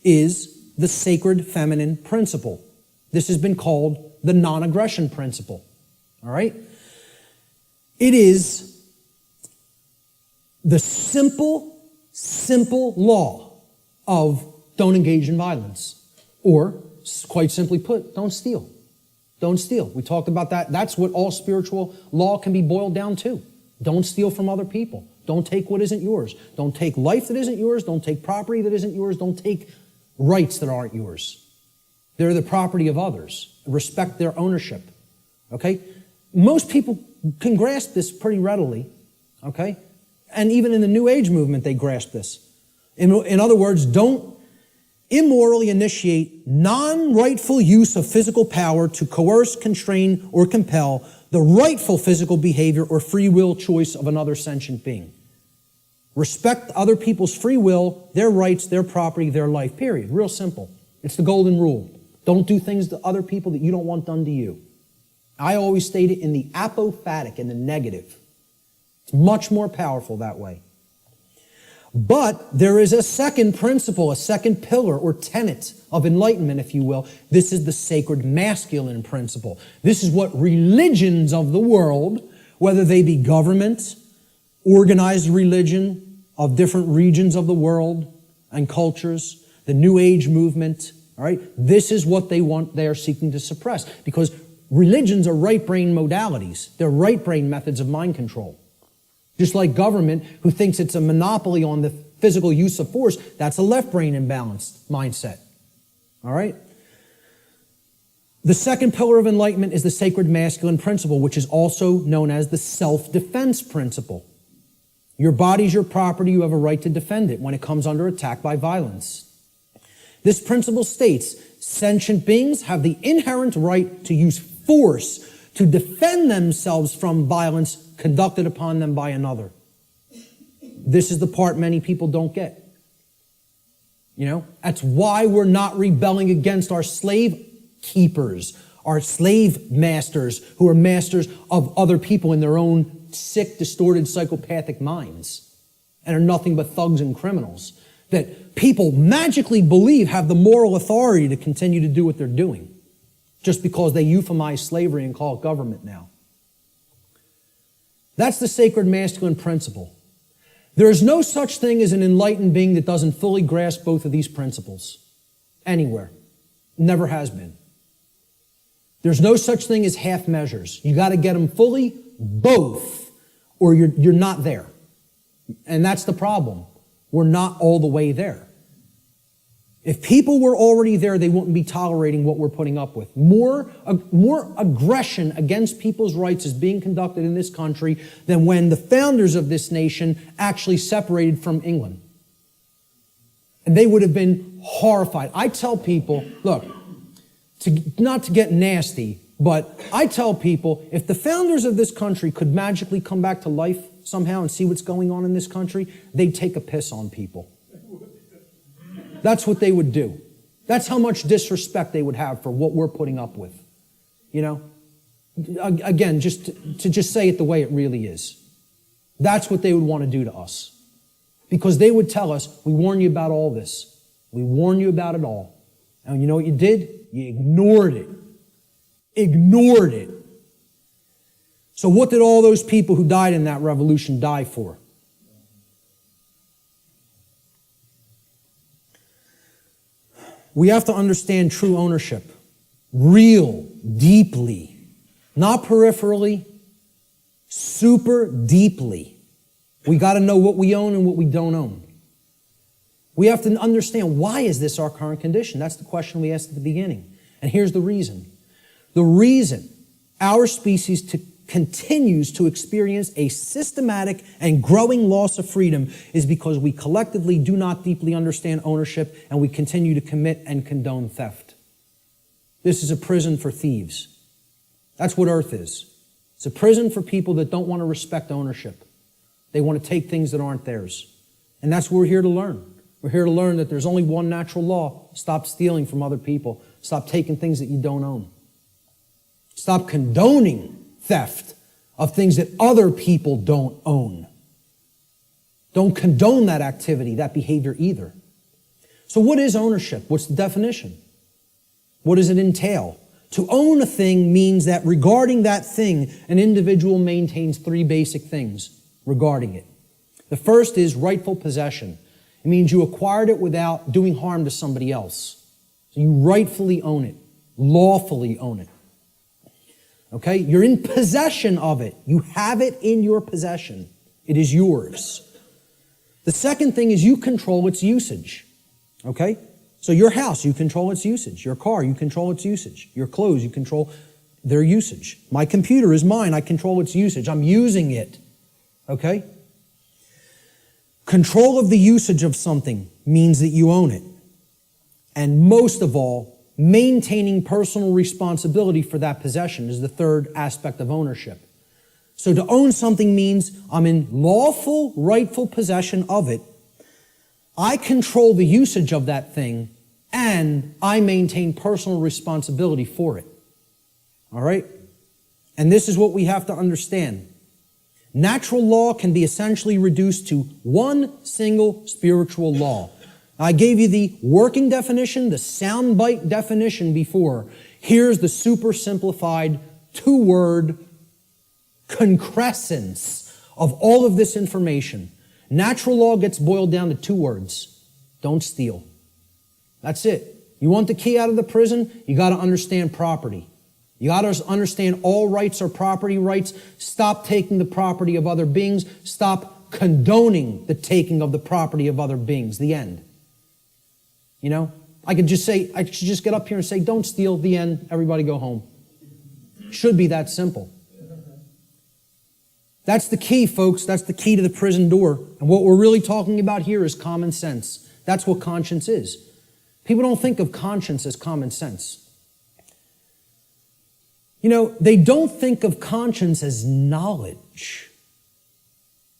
is the sacred feminine principle. This has been called the non-aggression principle. All right? It is the simple law of don't engage in violence. Or, quite simply put, don't steal. Don't steal. We talked about that. That's what all spiritual law can be boiled down to. Don't steal from other people. Don't take what isn't yours. Don't take life that isn't yours. Don't take property that isn't yours. Don't take rights that aren't yours. They're the property of others. Respect their ownership. Okay? Most people can grasp this pretty readily. Okay? And even in the New Age movement, they grasp this. In other words, don't immorally initiate non-rightful use of physical power to coerce, constrain, or compel the rightful physical behavior or free will choice of another sentient being. Respect other people's free will, their rights, their property, their life, period. Real simple. It's the golden rule. Don't do things to other people that you don't want done to you. I always state it in the apophatic, in the negative. It's much more powerful that way. But there is a second principle, a second pillar or tenet of enlightenment, if you will. This is the sacred masculine principle. This is what religions of the world, whether they be government, organized religion of different regions of the world and cultures, the New Age movement, all right, this is what they are seeking to suppress. Because religions are right brain modalities. They're right brain methods of mind control. Just like government, who thinks it's a monopoly on the physical use of force, that's a left brain imbalanced mindset. All right? The second pillar of enlightenment is the sacred masculine principle, which is also known as the self-defense principle. Your body's your property, you have a right to defend it when it comes under attack by violence. This principle states, sentient beings have the inherent right to use force to defend themselves from violence conducted upon them by another. This is the part many people don't get. That's why we're not rebelling against our slave keepers, our slave masters who are masters of other people in their own sick, distorted, psychopathic minds and are nothing but thugs and criminals that people magically believe have the moral authority to continue to do what they're doing just because they euphemize slavery and call it government now. That's the sacred masculine principle. There is no such thing as an enlightened being that doesn't fully grasp both of these principles. Anywhere. Never has been. There's no such thing as half measures. You got to get them fully, both, or you're not there. And that's the problem. We're not all the way there. If people were already there, they wouldn't be tolerating what we're putting up with. More aggression against people's rights is being conducted in this country than when the founders of this nation actually separated from England. And they would have been horrified. I tell people, look, not to get nasty, but I tell people, if the founders of this country could magically come back to life somehow and see what's going on in this country, they'd take a piss on people. That's what they would do. That's how much disrespect they would have for what we're putting up with. Again, just to say it the way it really is. That's what they would want to do to us. Because they would tell us, we warn you about all this. We warn you about it all. And you know what you did? You ignored it. Ignored it. So what did all those people who died in that revolution die for? We have to understand true ownership. Real, deeply. Not peripherally. Super deeply. We got to know what we own and what we don't own. We have to understand, why is this our current condition? That's the question we asked at the beginning. And here's the reason. The reason our species continues to experience a systematic and growing loss of freedom is because we collectively do not deeply understand ownership and we continue to commit and condone theft. This is a prison for thieves. That's what Earth is. It's a prison for people that don't want to respect ownership. They want to take things that aren't theirs. And that's what we're here to learn. We're here to learn that there's only one natural law. Stop stealing from other people. Stop taking things that you don't own. Stop condoning theft of things that other people don't own. Don't condone that activity, that behavior either. So what is ownership? What's the definition? What does it entail? To own a thing means that regarding that thing, an individual maintains three basic things regarding it. The first is rightful possession. It means you acquired it without doing harm to somebody else. So you rightfully own it, lawfully own it. Okay? You're in possession of it. You have it in your possession. It is yours. The second thing is you control its usage. Okay? So your house, you control its usage. Your car, you control its usage. Your clothes, you control their usage. My computer is mine. I control its usage. I'm using it. Okay? Control of the usage of something means that you own it. And most of all, maintaining personal responsibility for that possession is the third aspect of ownership. So to own something means I'm in lawful, rightful possession of it. I control the usage of that thing, and I maintain personal responsibility for it. All right? And this is what we have to understand. Natural law can be essentially reduced to one single spiritual law. I gave you the working definition, the soundbite definition before. Here's the super simplified two-word concrescence of all of this information. Natural law gets boiled down to two words. Don't steal. That's it. You want the key out of the prison? You got to understand property. You got to understand all rights are property rights. Stop taking the property of other beings. Stop condoning the taking of the property of other beings. The end. You know, I should just get up here and say, don't steal, the end, everybody go home. Should be that simple. That's the key, folks. That's the key to the prison door. And what we're really talking about here is common sense. That's what conscience is. People don't think of conscience as common sense. You know, they don't think of conscience as knowledge.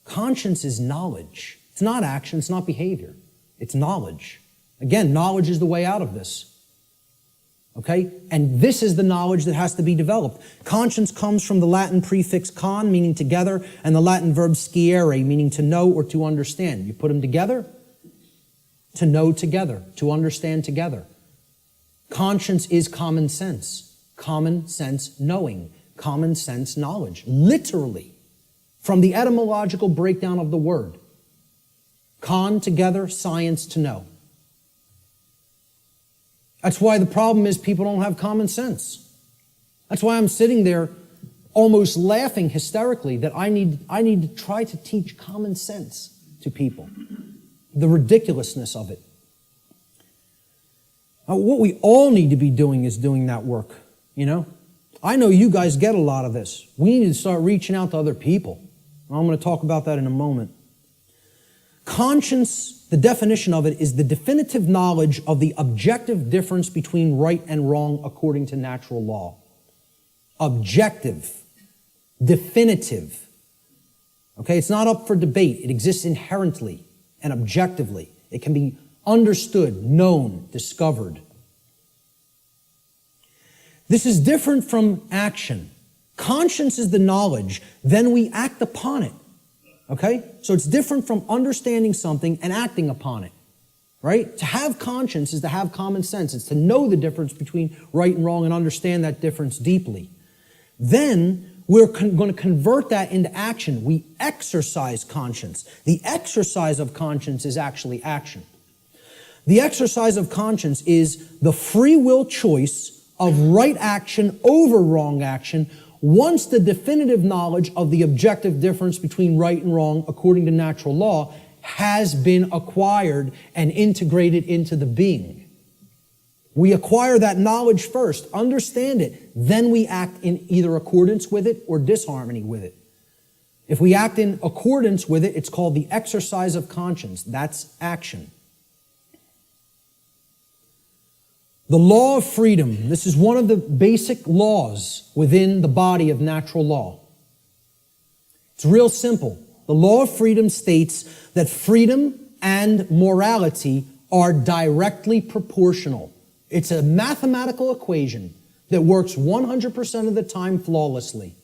Conscience is knowledge. It's not action, it's not behavior. It's knowledge. Again, knowledge is the way out of this. Okay? And this is the knowledge that has to be developed. Conscience comes from the Latin prefix con, meaning together, and the Latin verb sciere, meaning to know or to understand. You put them together, to know together, to understand together. Conscience is common sense. Common sense knowing. Common sense knowledge. Literally. From the etymological breakdown of the word. Con, together, science, to know. That's why the problem is people don't have common sense. That's why I'm sitting there almost laughing hysterically that I need to try to teach common sense to people. The ridiculousness of it. What we all need to be doing is doing that work, you know? I know you guys get a lot of this. We need to start reaching out to other people. I'm going to talk about that in a moment. Conscience, the definition of it, is the definitive knowledge of the objective difference between right and wrong according to natural law. Objective. Definitive. Okay, it's not up for debate. It exists inherently and objectively. It can be understood, known, discovered. This is different from action. Conscience is the knowledge, then we act upon it. Okay? So it's different from understanding something and acting upon it. Right? To have conscience is to have common sense. It's to know the difference between right and wrong and understand that difference deeply. Then we're going to convert that into action. We exercise conscience. The exercise of conscience is actually action. The exercise of conscience is the free will choice of right action over wrong action once the definitive knowledge of the objective difference between right and wrong according to natural law has been acquired and integrated into the being. We acquire that knowledge first, understand it, then we act in either accordance with it or disharmony with it. If we act in accordance with it, it's called the exercise of conscience. That's action. The law of freedom. This is one of the basic laws within the body of natural law. It's real simple. The law of freedom states that freedom and morality are directly proportional. It's a mathematical equation that works 100% of the time flawlessly.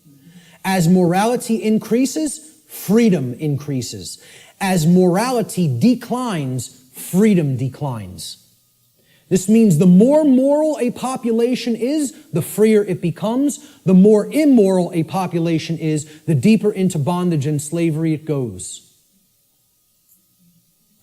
As morality increases, freedom increases. As morality declines, freedom declines. This means the more moral a population is, the freer it becomes. The more immoral a population is, the deeper into bondage and slavery it goes.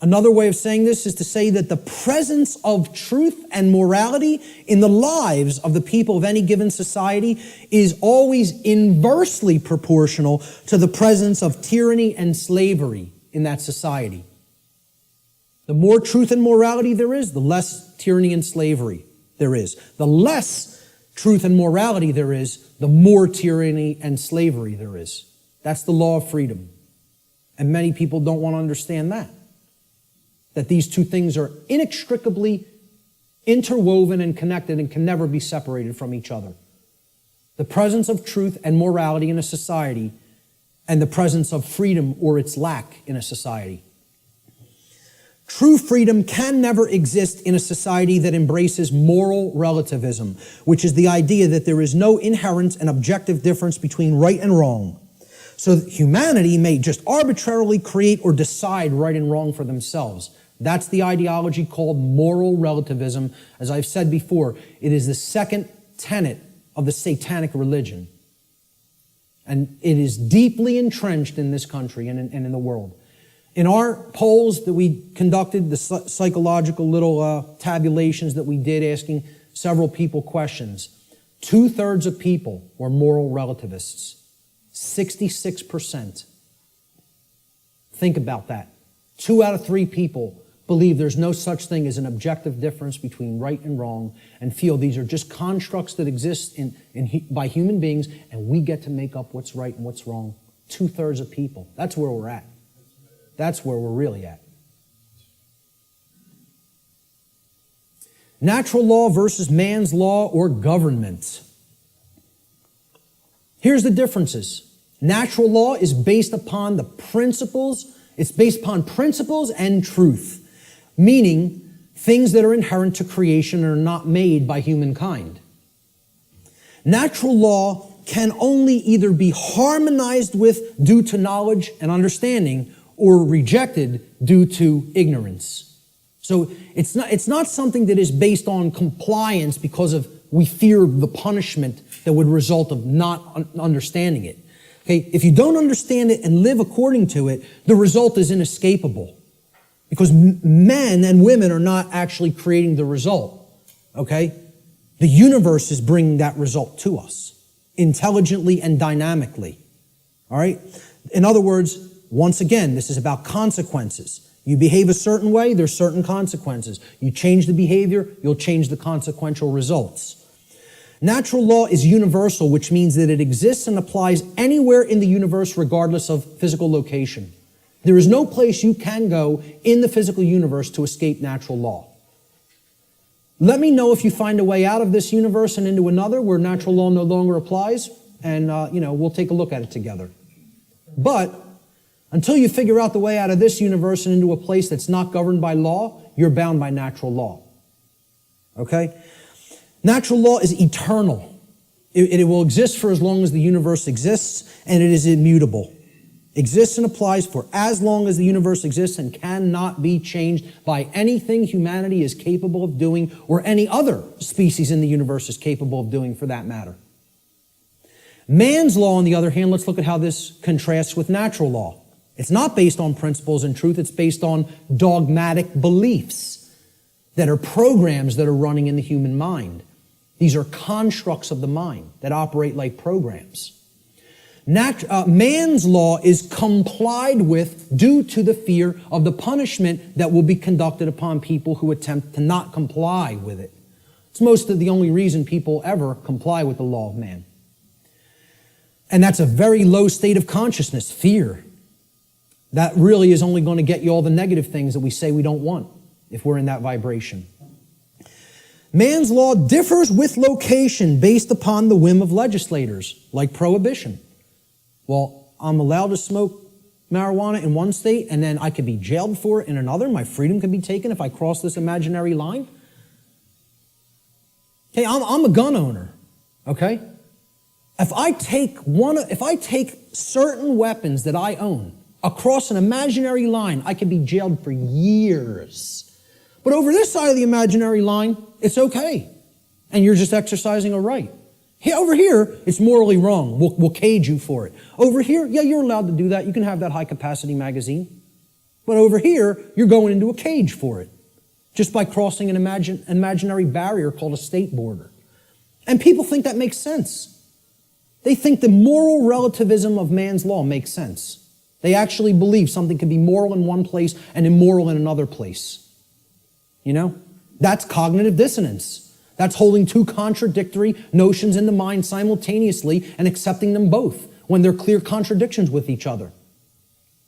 Another way of saying this is to say that the presence of truth and morality in the lives of the people of any given society is always inversely proportional to the presence of tyranny and slavery in that society. The more truth and morality there is, the less tyranny and slavery there is. The less truth and morality there is, the more tyranny and slavery there is. That's the law of freedom. And many people don't want to understand that. That these two things are inextricably interwoven and connected and can never be separated from each other. The presence of truth and morality in a society and the presence of freedom or its lack in a society. True freedom can never exist in a society that embraces moral relativism, which is the idea that there is no inherent and objective difference between right and wrong. So that humanity may just arbitrarily create or decide right and wrong for themselves. That's the ideology called moral relativism. As I've said before, it is the second tenet of the satanic religion. And it is deeply entrenched in this country and in the world. In our polls that we conducted, the psychological little tabulations that we did asking several people questions, 2/3 of people were moral relativists. 66%. Think about that. 2 out of 3 people believe there's no such thing as an objective difference between right and wrong and feel these are just constructs that exist by human beings and we get to make up what's right and what's wrong. 2/3 of people. That's where we're at. That's where we're really at. Natural law versus man's law or government. Here's the differences. Natural law is based upon the principles, it's based upon principles and truth, meaning things that are inherent to creation and are not made by humankind. Natural law can only either be harmonized with due to knowledge and understanding or rejected due to ignorance. So it's not something that is based on compliance because of we fear the punishment that would result of not understanding it. Okay, if you don't understand it and live according to it, the result is inescapable. Because men and women are not actually creating the result. Okay? The universe is bringing that result to us, intelligently and dynamically. All right? In other words, once again, this is about consequences. You behave a certain way, there's certain consequences. You change the behavior, you'll change the consequential results. Natural law is universal, which means that it exists and applies anywhere in the universe regardless of physical location. There is no place you can go in the physical universe to escape natural law. Let me know if you find a way out of this universe and into another where natural law no longer applies, and we'll take a look at it together. But until you figure out the way out of this universe and into a place that's not governed by law, you're bound by natural law. Okay? Natural law is eternal. It will exist for as long as the universe exists, and it is immutable. Exists and applies for as long as the universe exists and cannot be changed by anything humanity is capable of doing or any other species in the universe is capable of doing for that matter. Man's law, on the other hand, let's look at how this contrasts with natural law. It's not based on principles and truth, it's based on dogmatic beliefs that are programs that are running in the human mind. These are constructs of the mind that operate like programs. Man's law is complied with due to the fear of the punishment that will be conducted upon people who attempt to not comply with it. It's most of the only reason people ever comply with the law of man. And that's a very low state of consciousness, fear. That really is only going to get you all the negative things that we say we don't want if we're in that vibration. Man's law differs with location based upon the whim of legislators, like prohibition. Well, I'm allowed to smoke marijuana in one state, and then I could be jailed for it in another. My freedom could be taken if I cross this imaginary line. Okay, I'm a gun owner, okay? If I take certain weapons that I own across an imaginary line, I could be jailed for years. But over this side of the imaginary line, it's okay. And you're just exercising a right. Hey, over here, it's morally wrong. We'll cage you for it. Over here, yeah, you're allowed to do that. You can have that high-capacity magazine. But over here, you're going into a cage for it, just by crossing an imaginary barrier called a state border. And people think that makes sense. They think the moral relativism of man's law makes sense. They actually believe something can be moral in one place and immoral in another place. You know? That's cognitive dissonance. That's holding two contradictory notions in the mind simultaneously and accepting them both when they're clear contradictions with each other.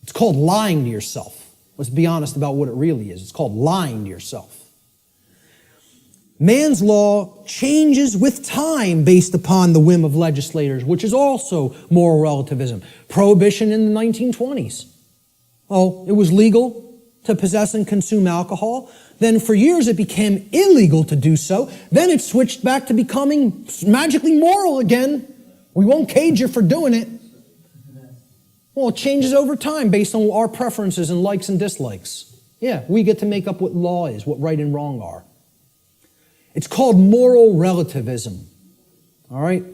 It's called lying to yourself. Let's be honest about what it really is. It's called lying to yourself. Man's law changes with time based upon the whim of legislators, which is also moral relativism. Prohibition in the 1920s. Oh, it was legal to possess and consume alcohol. Then for years it became illegal to do so. Then it switched back to becoming magically moral again. We won't cage you for doing it. Well, it changes over time based on our preferences and likes and dislikes. Yeah, we get to make up what law is, what right and wrong are. It's called moral relativism. All right?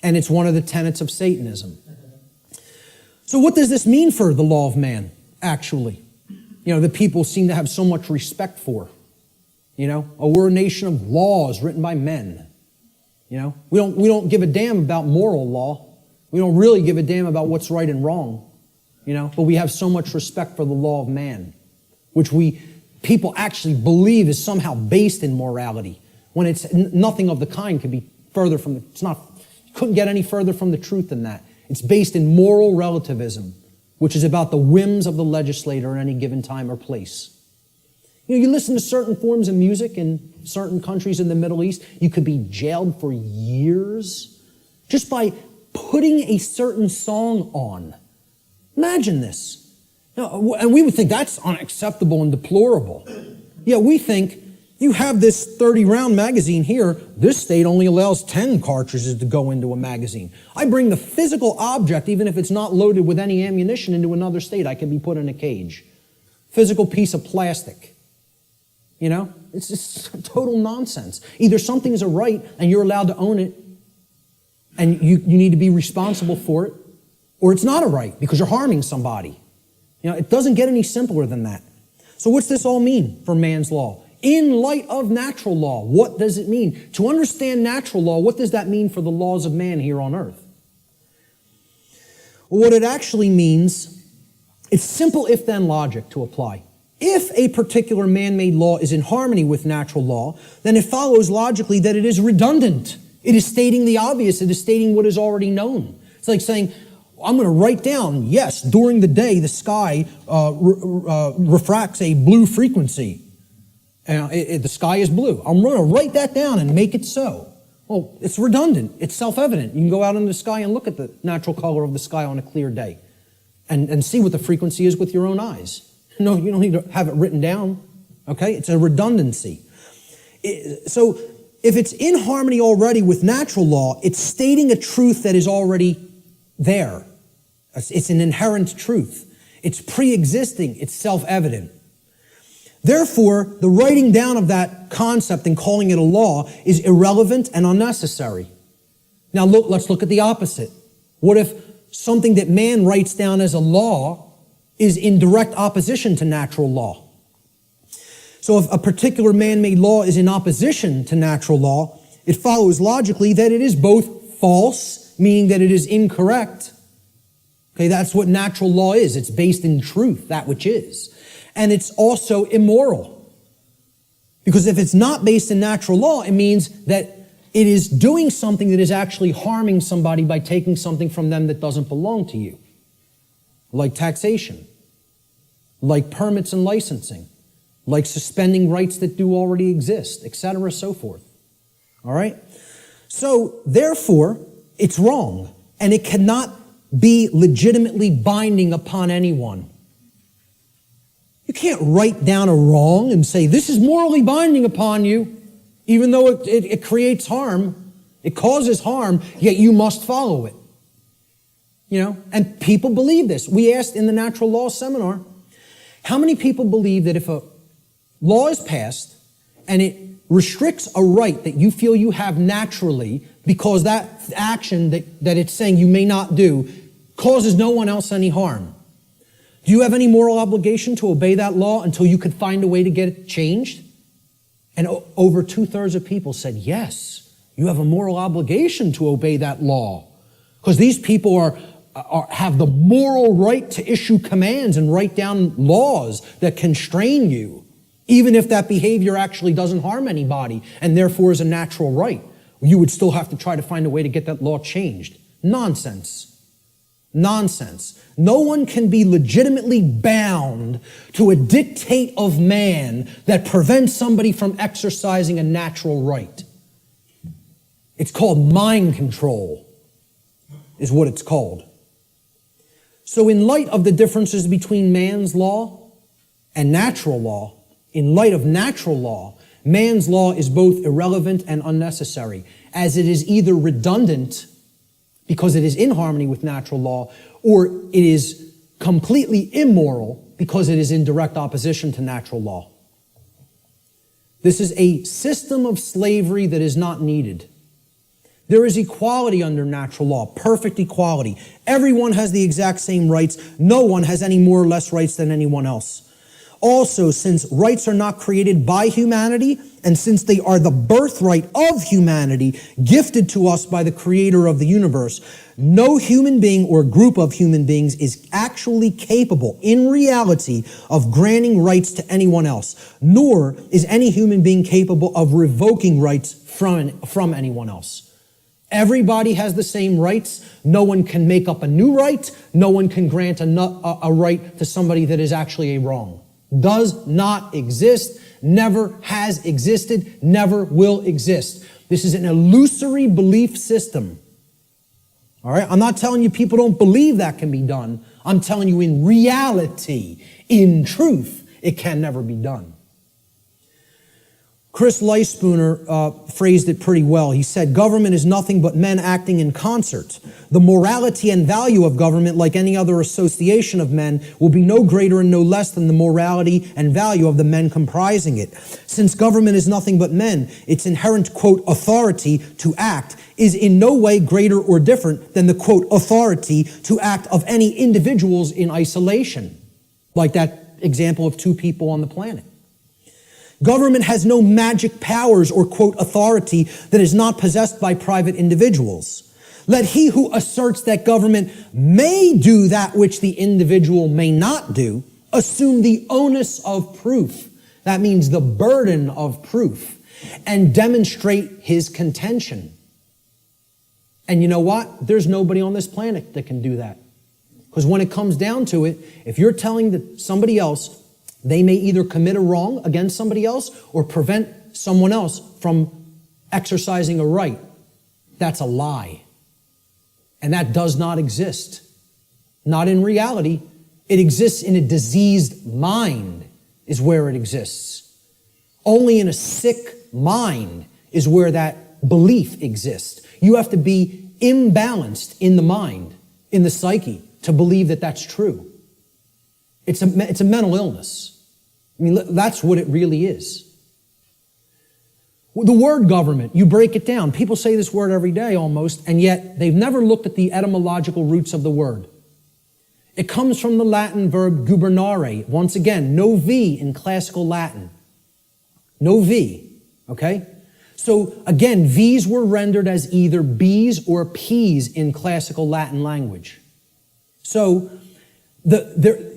And it's one of the tenets of Satanism. So what does this mean for the law of man, actually? You know, that people seem to have so much respect for. You know, oh, we're a nation of laws written by men. You know, we don't give a damn about moral law. We don't really give a damn about what's right and wrong. You know, but we have so much respect for the law of man, which people actually believe is somehow based in morality, when it's nothing of the kind could be further from couldn't get any further from the truth than that. It's based in moral relativism, which is about the whims of the legislator at any given time or place. You know, you listen to certain forms of music in certain countries in the Middle East, you could be jailed for years just by putting a certain song on. Imagine this. And we would think that's unacceptable and deplorable. Yet we think, you have this 30-round magazine here. This state only allows 10 cartridges to go into a magazine. I bring the physical object, even if it's not loaded with any ammunition, into another state. I can be put in a cage. Physical piece of plastic. You know, it's just total nonsense. Either something is a right and you're allowed to own it and you need to be responsible for it, or it's not a right because you're harming somebody. You know, it doesn't get any simpler than that. So what's this all mean for man's law? In light of natural law, what does it mean? To understand natural law, what does that mean for the laws of man here on earth? What it actually means, it's simple if-then logic to apply. If a particular man-made law is in harmony with natural law, then it follows logically that it is redundant. It is stating the obvious. It is stating what is already known. It's like saying, I'm going to write down, yes, during the day the sky refracts a blue frequency. The sky is blue. I'm going to write that down and make it so. Well, it's redundant. It's self-evident. You can go out in the sky and look at the natural color of the sky on a clear day and see what the frequency is with your own eyes. No, you don't need to have it written down. Okay? It's a redundancy. So if it's in harmony already with natural law, it's stating a truth that is already there. It's an inherent truth. It's pre-existing. It's self-evident. Therefore, the writing down of that concept and calling it a law is irrelevant and unnecessary. Now let's look at the opposite. What if something that man writes down as a law is in direct opposition to natural law? So if a particular man-made law is in opposition to natural law, it follows logically that it is both false, meaning that it is incorrect. Okay, that's what natural law is. It's based in truth, that which is. And it's also immoral. Because if it's not based in natural law, it means that it is doing something that is actually harming somebody by taking something from them that doesn't belong to you. Like taxation, like permits and licensing, like suspending rights that do already exist, etc., so forth. All right? So, therefore, it's wrong, and it cannot be legitimately binding upon anyone. You can't write down a wrong and say, this is morally binding upon you, even though it creates harm, it causes harm, yet you must follow it. You know, and people believe this. We asked in the natural law seminar, how many people believe that if a law is passed and it restricts a right that you feel you have naturally because that action that it's saying you may not do causes no one else any harm? Do you have any moral obligation to obey that law until you could find a way to get it changed? And over 2/3 of people said, yes, you have a moral obligation to obey that law. Because these people have the moral right to issue commands and write down laws that constrain you, even if that behavior actually doesn't harm anybody and therefore is a natural right. You would still have to try to find a way to get that law changed. Nonsense. Nonsense. No one can be legitimately bound to a dictate of man that prevents somebody from exercising a natural right. It's called mind control, is what it's called. So in light of the differences between man's law and natural law, in light of natural law, man's law is both irrelevant and unnecessary, as it is either redundant because it is in harmony with natural law, or it is completely immoral because it is in direct opposition to natural law. This is a system of slavery that is not needed. There is equality under natural law, perfect equality. Everyone has the exact same rights. No one has any more or less rights than anyone else. Also, since rights are not created by humanity, and since they are the birthright of humanity, gifted to us by the creator of the universe, no human being or group of human beings is actually capable, in reality, of granting rights to anyone else, nor is any human being capable of revoking rights from anyone else. Everybody has the same rights. No one can make up a new right. No one can grant a right to somebody that is actually a wrong. Does not exist, never has existed, never will exist. This is an illusory belief system. All right? I'm not telling you people don't believe that can be done. I'm telling you in reality, in truth, it can never be done. Chris Leispooner phrased it pretty well. He said, government is nothing but men acting in concert. The morality and value of government, like any other association of men, will be no greater and no less than the morality and value of the men comprising it. Since government is nothing but men, its inherent, quote, authority to act is in no way greater or different than the, quote, authority to act of any individuals in isolation, like that example of two people on the planet. Government has no magic powers or, quote, authority that is not possessed by private individuals. Let he who asserts that government may do that which the individual may not do assume the onus of proof. That means the burden of proof, and demonstrate his contention. And you know what? There's nobody on this planet that can do that. Because when it comes down to it, if you're telling somebody else they may either commit a wrong against somebody else or prevent someone else from exercising a right, that's a lie. And that does not exist. Not in reality. It exists in a diseased mind is where it exists. Only in a sick mind is where that belief exists. You have to be imbalanced in the mind, in the psyche, to believe that that's true. It's a mental illness. I mean, that's what it really is. The word government, you break it down. People say this word every day almost, and yet they've never looked at the etymological roots of the word. It comes from the Latin verb gubernare. Once again, no V in classical Latin. No V, okay? So again, V's were rendered as either B's or P's in classical Latin language. So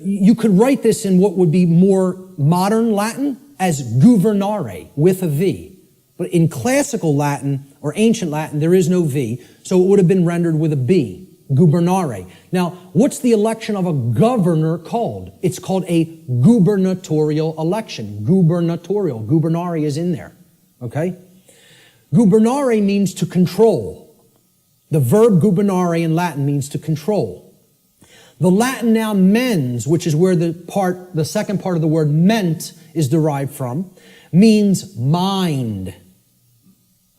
you could write this in what would be more modern Latin as gubernare with a V. But in classical Latin or ancient Latin, there is no V, so it would have been rendered with a B, gubernare. Now, what's the election of a governor called? It's called a gubernatorial election. Gubernatorial. Gubernare is in there, okay? Gubernare means to control. The verb gubernare in Latin means to control. The Latin noun mens, which is where the second part of the word ment is derived from, means mind.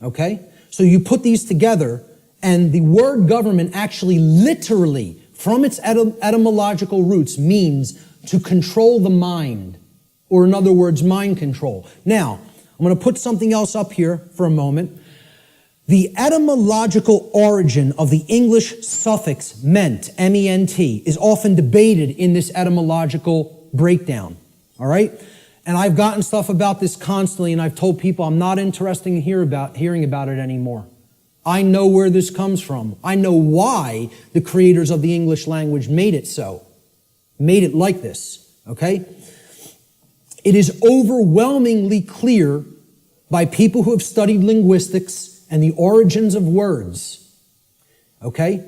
Okay? So you put these together, and the word government actually literally, from its etymological roots, means to control the mind, or in other words, mind control. Now, I'm going to put something else up here for a moment. The etymological origin of the English suffix ment, M-E-N-T, is often debated in this etymological breakdown, all right? And I've gotten stuff about this constantly, and I've told people I'm not interested in hearing about it anymore. I know where this comes from. I know why the creators of the English language made it so, made it like this, okay? It is overwhelmingly clear by people who have studied linguistics and the origins of words, okay,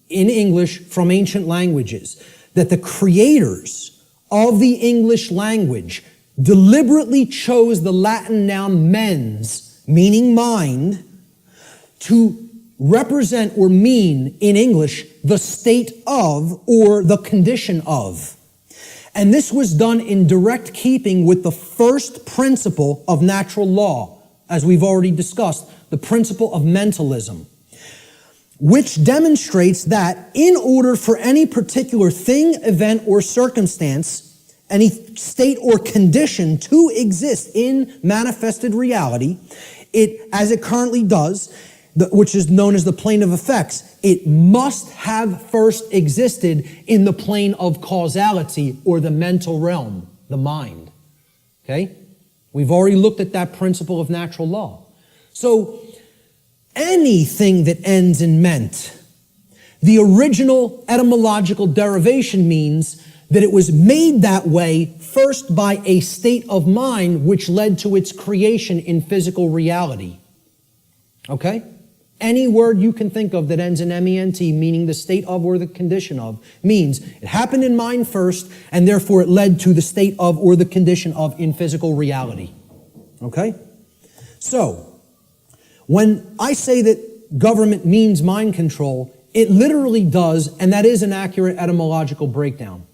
in English from ancient languages, that the creators of the English language deliberately chose the Latin noun mens, meaning mind, to represent or mean in English the state of or the condition of. And this was done in direct keeping with the first principle of natural law, as we've already discussed, the principle of mentalism, which demonstrates that in order for any particular thing, event, or circumstance, any state or condition to exist in manifested reality, as it currently does, which is known as the plane of effects, it must have first existed in the plane of causality or the mental realm, the mind. Okay? We've already looked at that principle of natural law. So, anything that ends in ment, the original etymological derivation means that it was made that way first by a state of mind which led to its creation in physical reality. Okay? Any word you can think of that ends in M-E-N-T, meaning the state of or the condition of, means it happened in mind first, and therefore it led to the state of or the condition of in physical reality. Okay? So, when I say that government means mind control, It literally does, and that is an accurate etymological breakdown.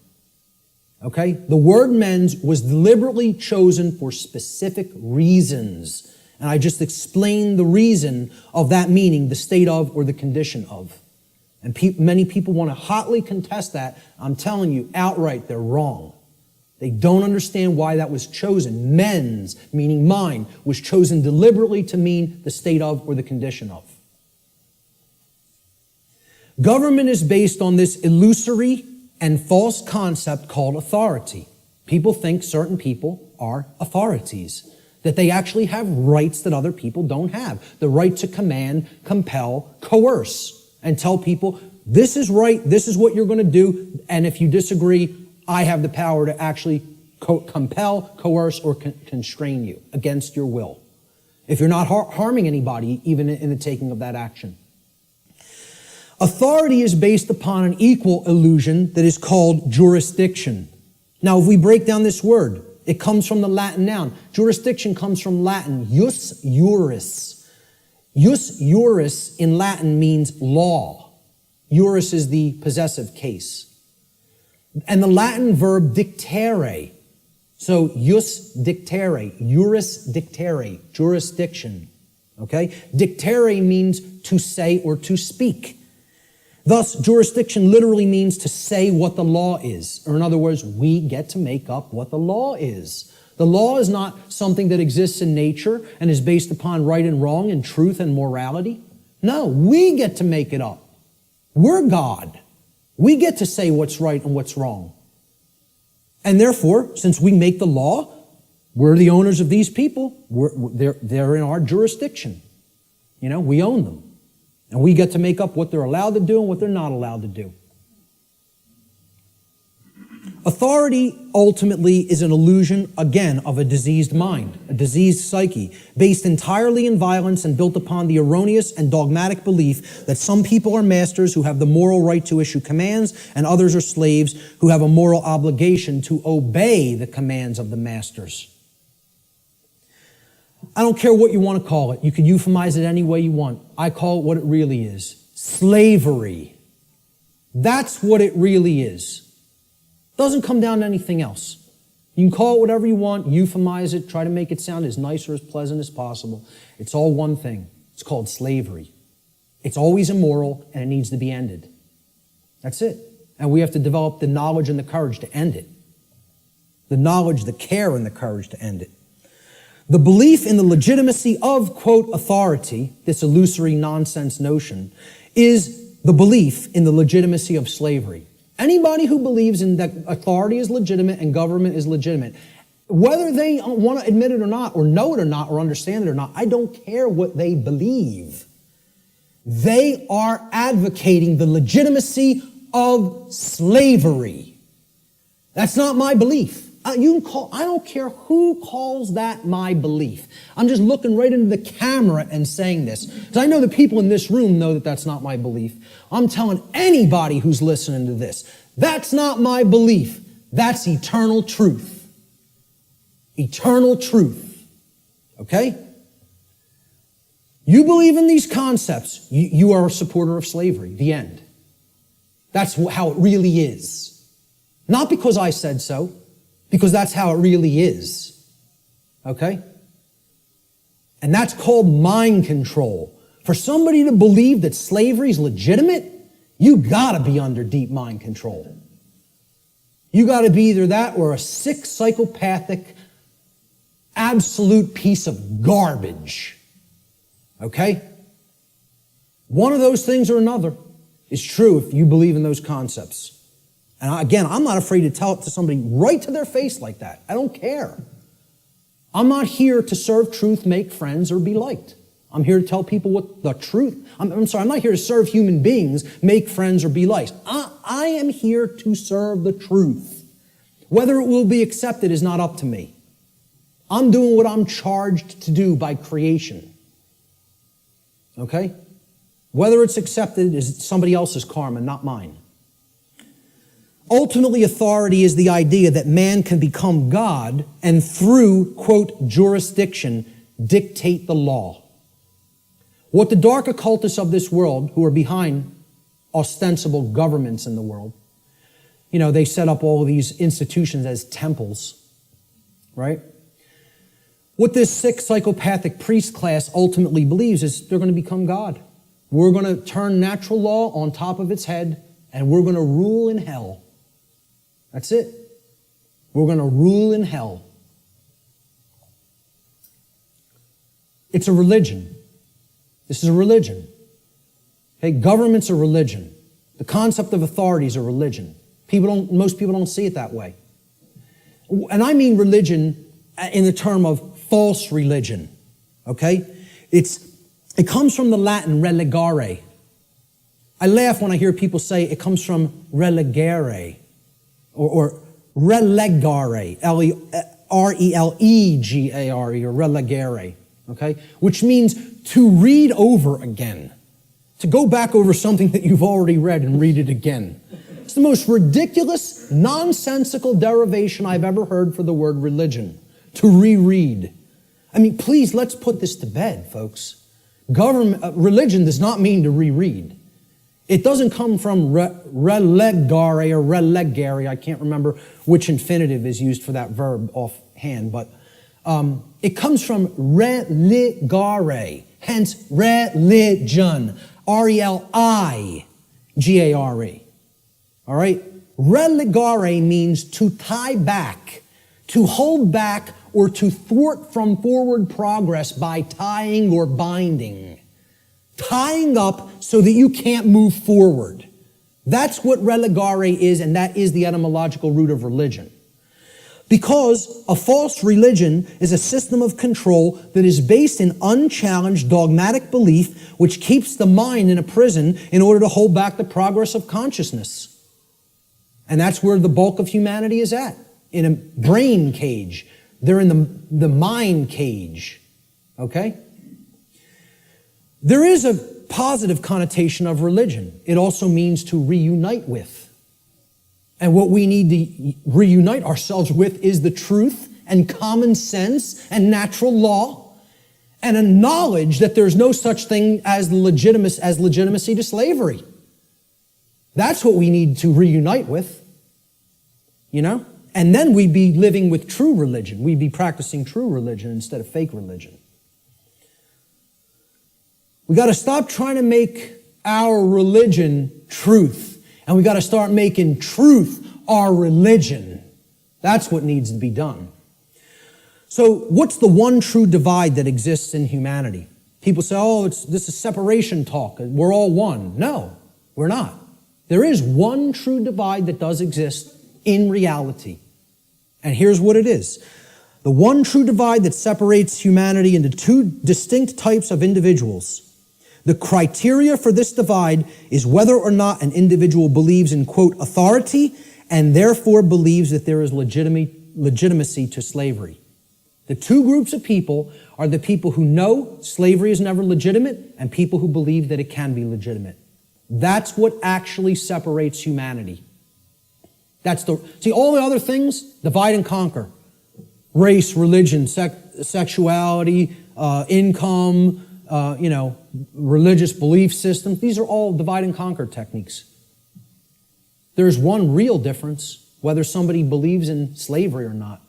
Okay? The word mens was deliberately chosen for specific reasons. And I just explained the reason of that meaning, the state of or the condition of. And many people want to hotly contest that. I'm telling you outright, they're wrong. They don't understand why that was chosen. Mens, meaning mind, was chosen deliberately to mean the state of or the condition of. Government is based on this illusory and false concept called authority. People think certain people are authorities, that they actually have rights that other people don't have. The right to command, compel, coerce, and tell people, this is right, this is what you're going to do, and if you disagree, I have the power to actually compel, coerce, or constrain you against your will. If you're not harming anybody, even in the taking of that action. Authority is based upon an equal illusion that is called jurisdiction. Now, if we break down this word, it comes from the Latin noun. Jurisdiction comes from Latin, jus juris. Jus juris in Latin means law. Juris is the possessive case. And the Latin verb dictere. So, jus dictere, juris dictere, jurisdiction. Okay? Dictere means to say or to speak. Thus, jurisdiction literally means to say what the law is. Or in other words, we get to make up what the law is. The law is not something that exists in nature and is based upon right and wrong and truth and morality. No, we get to make it up. We're God. We get to say what's right and what's wrong. And therefore, since we make the law, we're the owners of these people. They're in our jurisdiction. You know, we own them. And we get to make up what they're allowed to do and what they're not allowed to do. Authority ultimately is an illusion, again, of a diseased mind, a diseased psyche, based entirely in violence and built upon the erroneous and dogmatic belief that some people are masters who have the moral right to issue commands and others are slaves who have a moral obligation to obey the commands of the masters. I don't care what you want to call it. You can euphemize it any way you want. I call it what it really is. Slavery. That's what it really is. Doesn't come down to anything else. You can call it whatever you want, euphemize it, try to make it sound as nice or as pleasant as possible. It's all one thing. It's called slavery. It's always immoral and it needs to be ended. That's it. And we have to develop the knowledge and the courage to end it. The knowledge, the care, and the courage to end it. The belief in the legitimacy of, quote, authority, this illusory nonsense notion, is the belief in the legitimacy of slavery. Anybody who believes in that authority is legitimate and government is legitimate, whether they want to admit it or not, or know it or not, or understand it or not, I don't care what they believe. They are advocating the legitimacy of slavery. That's not my belief. I don't care who calls that my belief. I'm just looking right into the camera and saying this. Because I know the people in this room know that that's not my belief. I'm telling anybody who's listening to this, that's not my belief. That's eternal truth. Eternal truth. Okay? You believe in these concepts, you are a supporter of slavery. The end. That's how it really is. Not because I said so. Because that's how it really is. Okay? And that's called mind control. For somebody to believe that slavery is legitimate, you gotta be under deep mind control. You gotta be either that or a sick, psychopathic, absolute piece of garbage. Okay? One of those things or another is true if you believe in those concepts. And again, I'm not afraid to tell it to somebody right to their face like that. I don't care. I'm not here to serve truth, make friends, or be liked. I'm here to tell people what the truth. I'm not here to serve human beings, make friends, or be liked. I am here to serve the truth. Whether it will be accepted is not up to me. I'm doing what I'm charged to do by creation. Okay? Whether it's accepted is somebody else's karma, not mine. Ultimately, authority is the idea that man can become God and through, quote, jurisdiction, dictate the law. What the dark occultists of this world, who are behind ostensible governments in the world. You know, they set up all these institutions as temples, right? What this sick psychopathic priest class ultimately believes is they're going to become God. We're going to turn natural law on top of its head, and we're going to rule in hell. That's it. We're going to rule in hell. It's a religion. This is a religion. Okay, government's a religion. The concept of authority is a religion. Most people don't see it that way. And I mean religion in the term of false religion. Okay? It comes from the Latin religare. I laugh when I hear people say it comes from relegare or relegare, R-E-L-E-G-A-R-E, or relegare, okay? Which means to read over again, to go back over something that you've already read and read it again. It's the most ridiculous, nonsensical derivation I've ever heard for the word religion, to reread. I mean, please, let's put this to bed, folks. Religion does not mean to reread. It doesn't come from relegare or relegare. I can't remember which infinitive is used for that verb offhand, but it comes from religare, hence religion, R-E-L-I-G-A-R-E. All right? Relegare means to tie back, to hold back, or to thwart from forward progress by tying or binding. Tying up so that you can't move forward. That's what relegare is, and that is the etymological root of religion. Because a false religion is a system of control that is based in unchallenged dogmatic belief which keeps the mind in a prison in order to hold back the progress of consciousness. And that's where the bulk of humanity is at, in a brain cage. They're in the mind cage, okay? There is a positive connotation of religion. It also means to reunite with. And what we need to reunite ourselves with is the truth and common sense and natural law and a knowledge that there's no such thing as legitimacy to slavery. That's what we need to reunite with, you know? And then we'd be living with true religion. We'd be practicing true religion instead of fake religion. We got to stop trying to make our religion truth. And we got to start making truth our religion. That's what needs to be done. So what's the one true divide that exists in humanity? People say, oh, this is separation talk. We're all one. No, we're not. There is one true divide that does exist in reality. And here's what it is. The one true divide that separates humanity into two distinct types of individuals. The criteria for this divide is whether or not an individual believes in, quote, authority, and therefore believes that there is legitimacy to slavery. The two groups of people are the people who know slavery is never legitimate and people who believe that it can be legitimate. That's what actually separates humanity. See, all the other things, divide and conquer. Race, religion, sexuality, income, religious belief systems. These are all divide and conquer techniques. There's one real difference, whether somebody believes in slavery or not.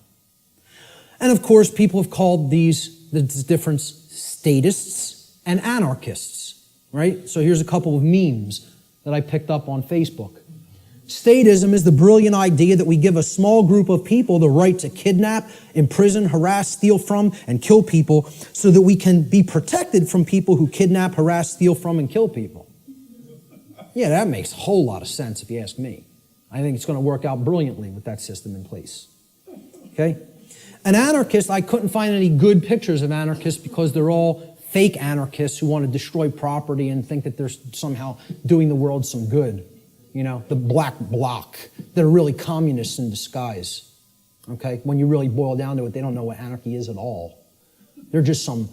And of course, people have called this difference statists and anarchists, right? So here's a couple of memes that I picked up on Facebook. Statism is the brilliant idea that we give a small group of people the right to kidnap, imprison, harass, steal from, and kill people so that we can be protected from people who kidnap, harass, steal from, and kill people. Yeah, that makes a whole lot of sense if you ask me. I think it's going to work out brilliantly with that system in place. Okay? An anarchist, I couldn't find any good pictures of anarchists because they're all fake anarchists who want to destroy property and think that they're somehow doing the world some good. You know, the black bloc. They're really communists in disguise. Okay? When you really boil down to it, they don't know what anarchy is at all. They're just some,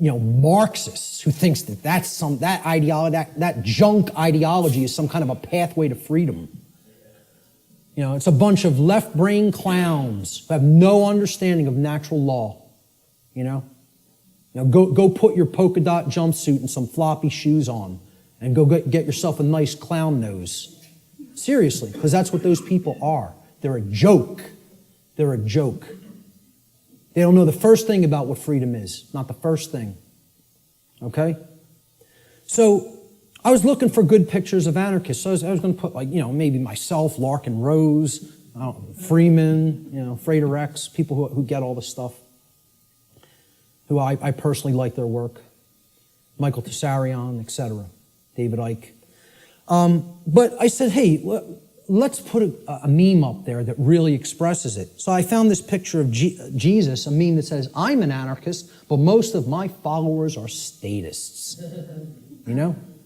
Marxists who thinks that that ideology, that junk ideology is some kind of a pathway to freedom. It's a bunch of left-brain clowns who have no understanding of natural law. Go put your polka dot jumpsuit and some floppy shoes on and go get yourself a nice clown nose. Seriously, because that's what those people are. They're a joke. They're a joke. They don't know the first thing about what freedom is. Not the first thing. Okay? So I was looking for good pictures of anarchists. So I was going to put, like, maybe myself, Larkin Rose, Freeman, Frater Rex, people who get all this stuff, who I personally like their work. Michael Tessarion, etc. David Icke. But I said, hey, let's put a meme up there that really expresses it. So I found this picture of Jesus, a meme that says, I'm an anarchist, but most of my followers are statists.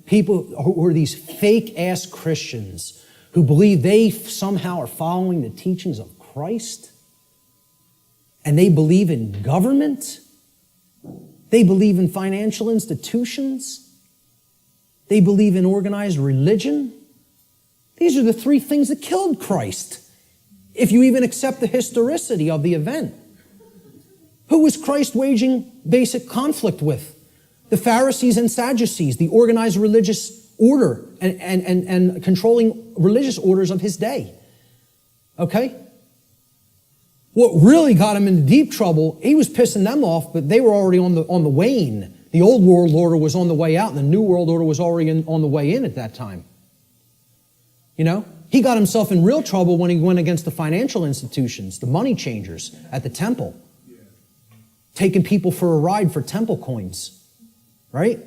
People who are these fake-ass Christians who believe they somehow are following the teachings of Christ, and they believe in government, they believe in financial institutions, they believe in organized religion. These are the three things that killed Christ, if you even accept the historicity of the event. Who was Christ waging basic conflict with? The Pharisees and Sadducees, the organized religious order and controlling religious orders of his day. Okay? What really got him into deep trouble, he was pissing them off, but they were already on the wane. The old world order was on the way out, and the new world order was already on the way in at that time. He got himself in real trouble when he went against the financial institutions, the money changers at the temple, taking people for a ride for temple coins. Right?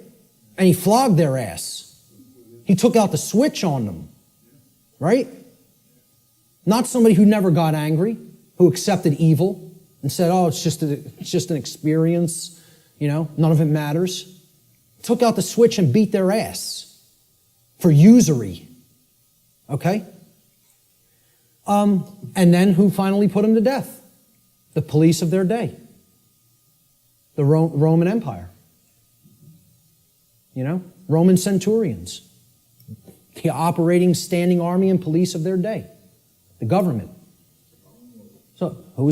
And he flogged their ass. He took out the switch on them. Right? Not somebody who never got angry, who accepted evil and said, oh, it's just an experience, none of it matters. Took out the switch and beat their ass for usury. Okay? And then who finally put him to death? The police of their day. The Roman Empire. Roman centurions, the operating standing army and police of their day, the government. So who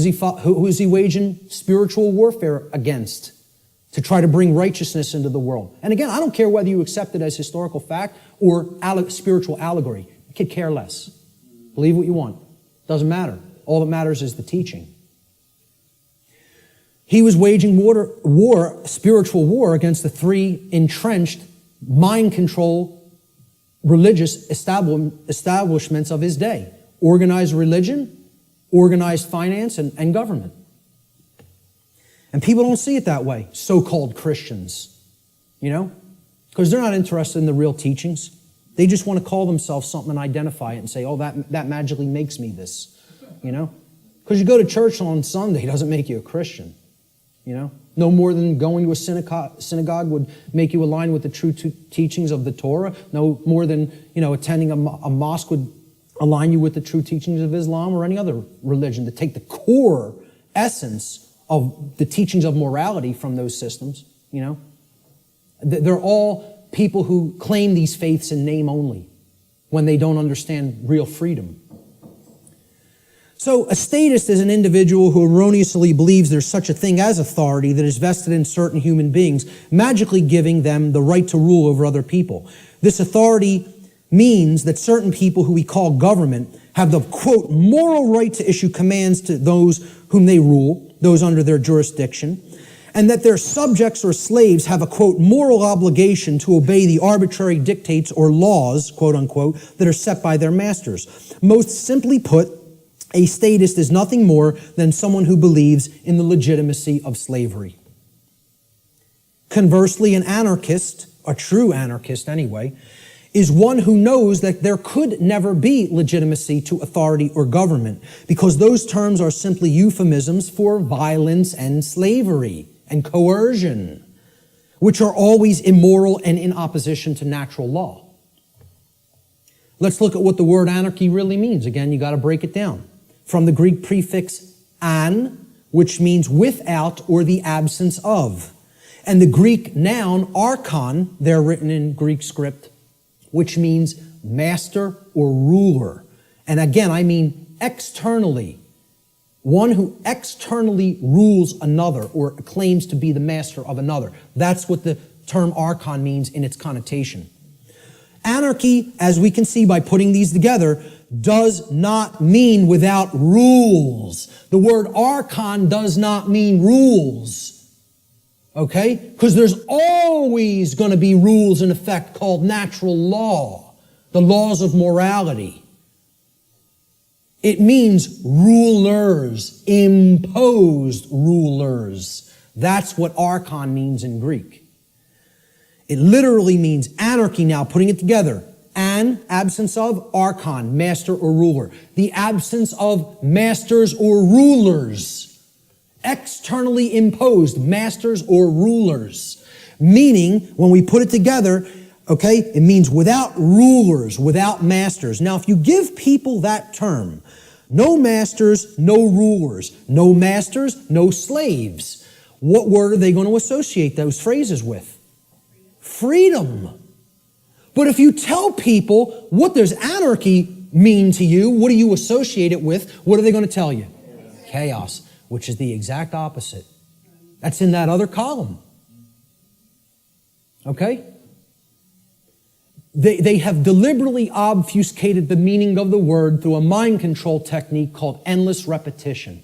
is he waging spiritual warfare against to try to bring righteousness into the world? And again, I don't care whether you accept it as historical fact or spiritual allegory. I could care less. Believe what you want. Doesn't matter. All that matters is the teaching. He was waging spiritual war against the three entrenched, mind control, religious establishments of his day. Organized religion, organized finance, and government. And people don't see it that way, so-called Christians. Because they're not interested in the real teachings. They just want to call themselves something and identify it and say, oh, that magically makes me this. Because you go to church on Sunday doesn't make you a Christian. No more than going to a synagogue would make you align with the true teachings of the Torah. No more than, attending a mosque would align you with the true teachings of Islam or any other religion, to take the core essence of the teachings of morality from those systems. They're all people who claim these faiths in name only when they don't understand real freedom. So a statist is an individual who erroneously believes there's such a thing as authority that is vested in certain human beings, magically giving them the right to rule over other people. This authority means that certain people who we call government have the, quote, moral right to issue commands to those whom they rule, those under their jurisdiction, and that their subjects or slaves have a, quote, moral obligation to obey the arbitrary dictates or laws, quote unquote, that are set by their masters. Most simply put, a statist is nothing more than someone who believes in the legitimacy of slavery. Conversely, an anarchist, a true anarchist anyway, is one who knows that there could never be legitimacy to authority or government, because those terms are simply euphemisms for violence and slavery and coercion, which are always immoral and in opposition to natural law. Let's look at what the word anarchy really means. Again, you got to break it down. From the Greek prefix an, which means without or the absence of. And the Greek noun archon, there written in Greek script, which means master or ruler. And again, I mean externally. One who externally rules another or claims to be the master of another. That's what the term archon means in its connotation. Anarchy, as we can see by putting these together, does not mean without rules. The word archon does not mean rules. Okay? Because there's always going to be rules in effect called natural law, the laws of morality. It means rulers, imposed rulers. That's what archon means in Greek. It literally means anarchy now, putting it together. An, absence of, archon, master or ruler. The absence of masters or rulers. Externally imposed masters or rulers. Meaning, when we put it together, okay, it means without rulers, without masters. Now, if you give people that term, no masters, no rulers, no masters, no slaves, what word are they going to associate those phrases with? Freedom. But if you tell people what does anarchy mean to you, what do you associate it with, what are they going to tell you? Chaos, which is the exact opposite. That's in that other column. Okay? They have deliberately obfuscated the meaning of the word through a mind control technique called endless repetition.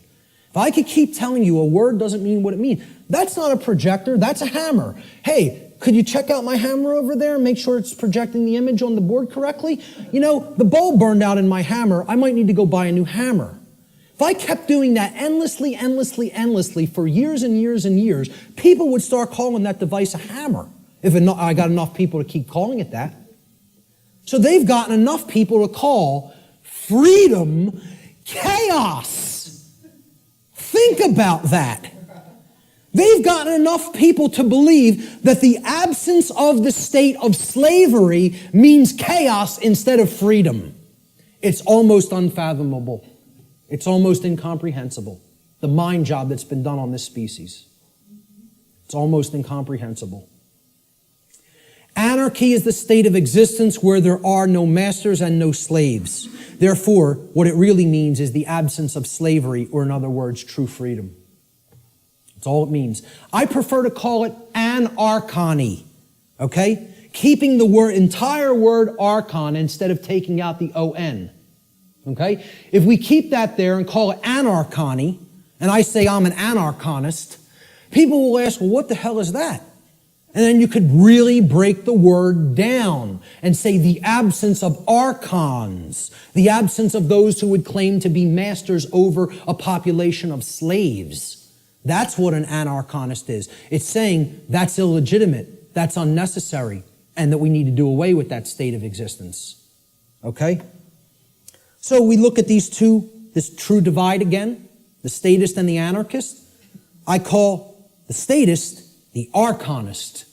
If I could keep telling you a word doesn't mean what it means, that's not a projector, that's a hammer. Hey, could you check out my hammer over there and make sure it's projecting the image on the board correctly? You know, the bulb burned out in my hammer. I might need to go buy a new hammer. If I kept doing that endlessly for years and years and years, people would start calling that device a hammer. If I got enough people to keep calling it that. So they've gotten enough people to call freedom chaos. Think about that. They've gotten enough people to believe that the absence of the state of slavery means chaos instead of freedom. It's almost unfathomable. It's almost incomprehensible. The mind job that's been done on this species. It's almost incomprehensible. Anarchy is the state of existence where there are no masters and no slaves. Therefore, what it really means is the absence of slavery, or in other words, true freedom. That's all it means. I prefer to call it anarchony, okay? Keeping the entire word archon instead of taking out the O-N, okay? If we keep that there and call it anarchony, and I say I'm an anarchonist, people will ask, well, what the hell is that? And then you could really break the word down and say the absence of archons, the absence of those who would claim to be masters over a population of slaves. That's what an anarchonist is. It's saying that's illegitimate, that's unnecessary, and that we need to do away with that state of existence. Okay? So we look at this true divide again, the statist and the anarchist. I call the statist the archonist.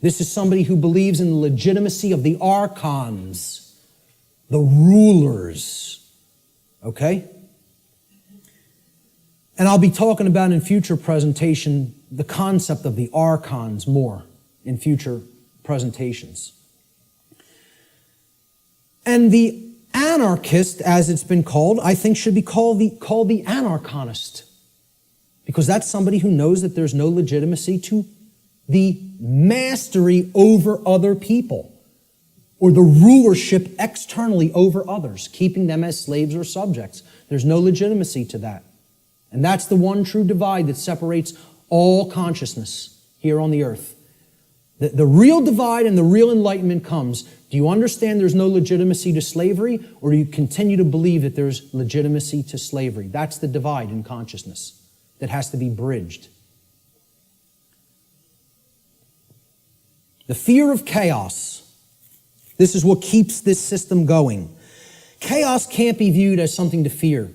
This is somebody who believes in the legitimacy of the archons, the rulers. Okay? And I'll be talking about in future presentation the concept of the archons more in future presentations. And the anarchist, as it's been called, I think should be called the anarchonist. Because that's somebody who knows that there's no legitimacy to the mastery over other people, or the rulership externally over others, keeping them as slaves or subjects. There's no legitimacy to that. And that's the one true divide that separates all consciousness here on the earth. The real divide and the real enlightenment comes. Do you understand there's no legitimacy to slavery, or do you continue to believe that there's legitimacy to slavery? That's the divide in consciousness that has to be bridged. The fear of chaos. This is what keeps this system going. Chaos can't be viewed as something to fear.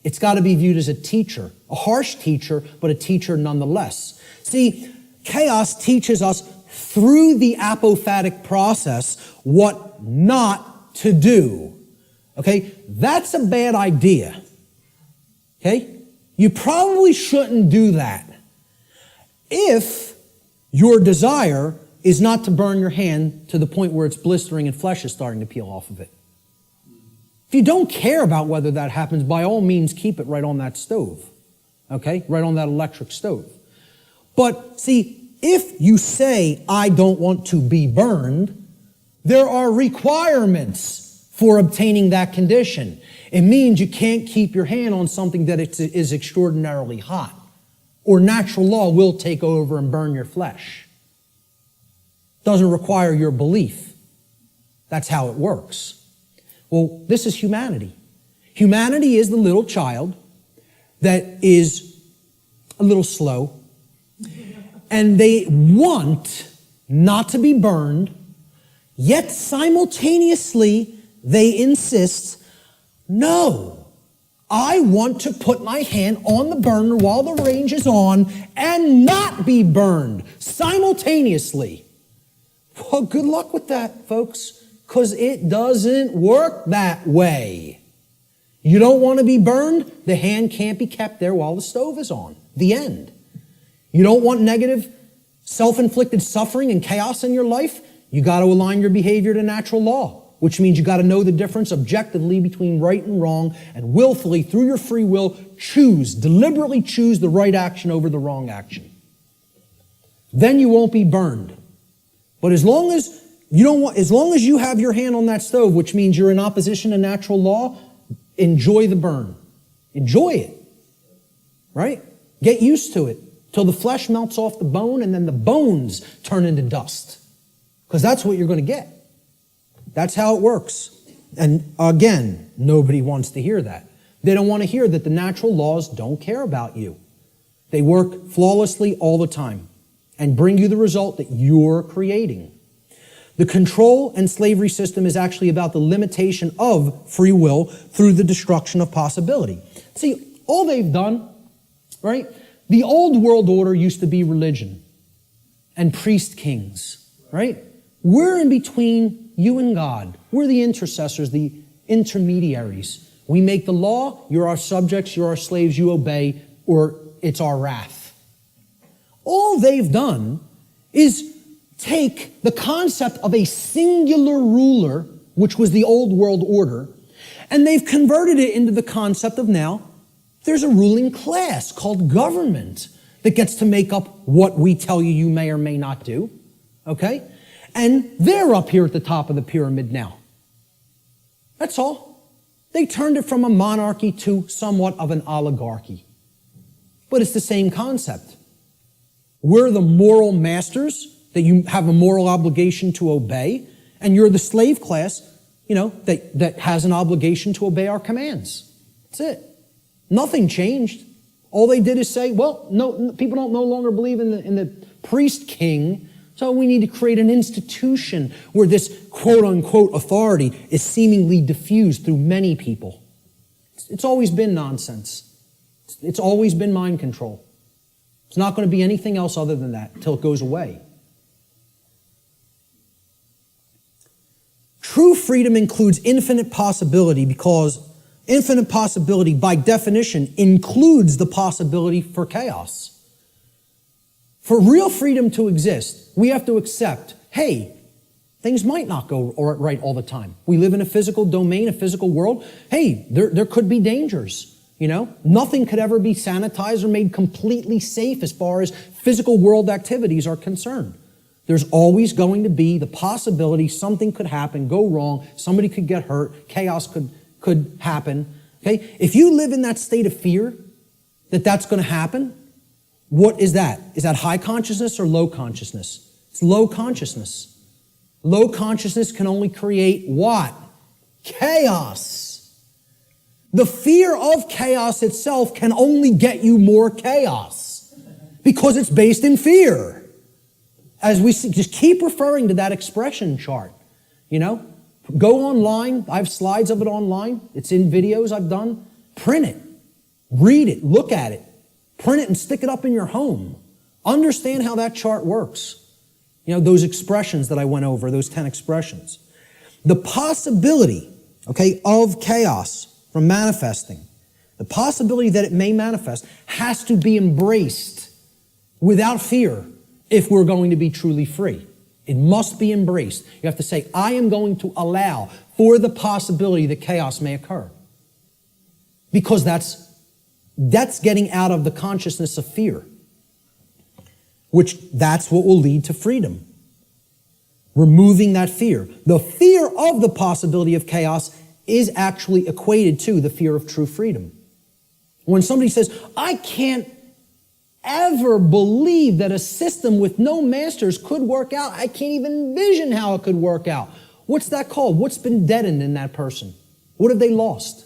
It's got to be viewed as a teacher, a harsh teacher, but a teacher nonetheless. See, chaos teaches us through the apophatic process what not to do. Okay? That's a bad idea. Okay? You probably shouldn't do that. If your desire is not to burn your hand to the point where it's blistering and flesh is starting to peel off of it. If you don't care about whether that happens, by all means, keep it right on that stove. Okay? Right on that electric stove. But see, if you say, I don't want to be burned, There are requirements for obtaining that condition. It means you can't keep your hand on something that is extraordinarily hot, or natural law will take over and burn your flesh. Doesn't require your belief. That's how it works. Well, this is humanity. Humanity is the little child that is a little slow, and they want not to be burned, yet simultaneously they insist, no, I want to put my hand on the burner while the range is on and not be burned simultaneously. Well, good luck with that, folks, because it doesn't work that way. You don't want to be burned, the hand can't be kept there while the stove is on. The end. You don't want negative, self-inflicted suffering and chaos in your life? You got to align your behavior to natural law, which means you got to know the difference objectively between right and wrong, and willfully, through your free will, deliberately choose the right action over the wrong action. Then you won't be burned. But as long as you have your hand on that stove, which means you're in opposition to natural law, enjoy the burn. Enjoy it. Right? Get used to it till the flesh melts off the bone and then the bones turn into dust. Because that's what you're going to get. That's how it works. And again, nobody wants to hear that. They don't want to hear that the natural laws don't care about you. They work flawlessly all the time and bring you the result that you're creating. The control and slavery system is actually about the limitation of free will through the destruction of possibility. See, all they've done, right? The old world order used to be religion and priest kings, right? We're in between you and God. We're the intercessors, the intermediaries. We make the law, you're our subjects, you're our slaves, you obey, or it's our wrath. All they've done is take the concept of a singular ruler, which was the old world order, and they've converted it into the concept of now there's a ruling class called government that gets to make up what we tell you you may or may not do, okay? And they're up here at the top of the pyramid now. That's all. They turned it from a monarchy to somewhat of an oligarchy. But it's the same concept. We're the moral masters that you have a moral obligation to obey, and you're the slave class, that has an obligation to obey our commands. That's it. Nothing changed. All they did is say, well, no, people don't no longer believe in the priest king, so we need to create an institution where this quote-unquote authority is seemingly diffused through many people. It's always been nonsense. It's always been mind control. It's not going to be anything else other than that until it goes away. True freedom includes infinite possibility because infinite possibility, by definition, includes the possibility for chaos. For real freedom to exist, we have to accept, hey, things might not go right all the time. We live in a physical domain, a physical world. Hey, there could be dangers. Nothing could ever be sanitized or made completely safe as far as physical world activities are concerned. There's always going to be the possibility something could happen, go wrong, somebody could get hurt, chaos could happen. Okay? If you live in that state of fear that that's going to happen, what is that? Is that high consciousness or low consciousness? It's low consciousness. Low consciousness can only create what? Chaos. The fear of chaos itself can only get you more chaos because it's based in fear. As we see, just keep referring to that expression chart. Go online. I have slides of it online. It's in videos I've done. Print it. Read it. Look at it. Print it and stick it up in your home. Understand how that chart works. Those expressions that I went over, those 10 expressions. The possibility, of chaos from manifesting, the possibility that it may manifest has to be embraced without fear if we're going to be truly free. It must be embraced. You have to say, I am going to allow for the possibility that chaos may occur. Because that's getting out of the consciousness of fear, which that's what will lead to freedom. Removing that fear. The fear of the possibility of chaos is actually equated to the fear of true freedom. When somebody says, I can't ever believe that a system with no masters could work out, I can't even envision how it could work out. What's that called? What's been deadened in that person? What have they lost?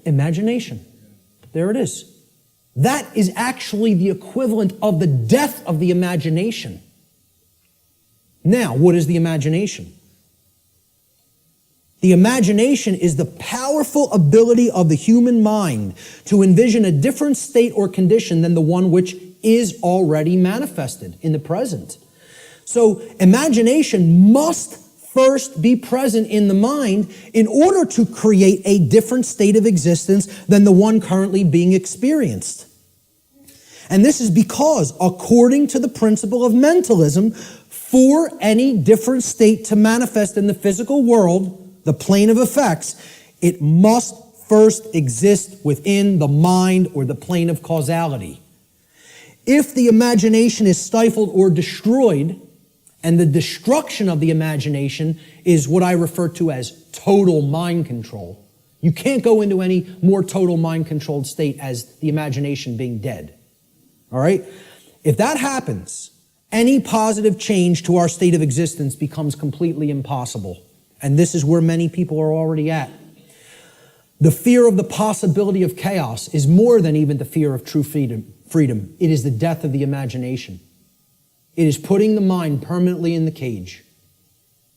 Imagination. There it is. That is actually the equivalent of the death of the imagination. Now, what is the imagination? The imagination is the powerful ability of the human mind to envision a different state or condition than the one which is already manifested in the present. So, imagination must first be present in the mind in order to create a different state of existence than the one currently being experienced. And this is because, according to the principle of mentalism, for any different state to manifest in the physical world, the plane of effects, it must first exist within the mind or the plane of causality. If the imagination is stifled or destroyed, and the destruction of the imagination is what I refer to as total mind control. You can't go into any more total mind controlled state as the imagination being dead. All right? If that happens, any positive change to our state of existence becomes completely impossible. And this is where many people are already at. The fear of the possibility of chaos is more than even the fear of true freedom. It is the death of the imagination. It is putting the mind permanently in the cage.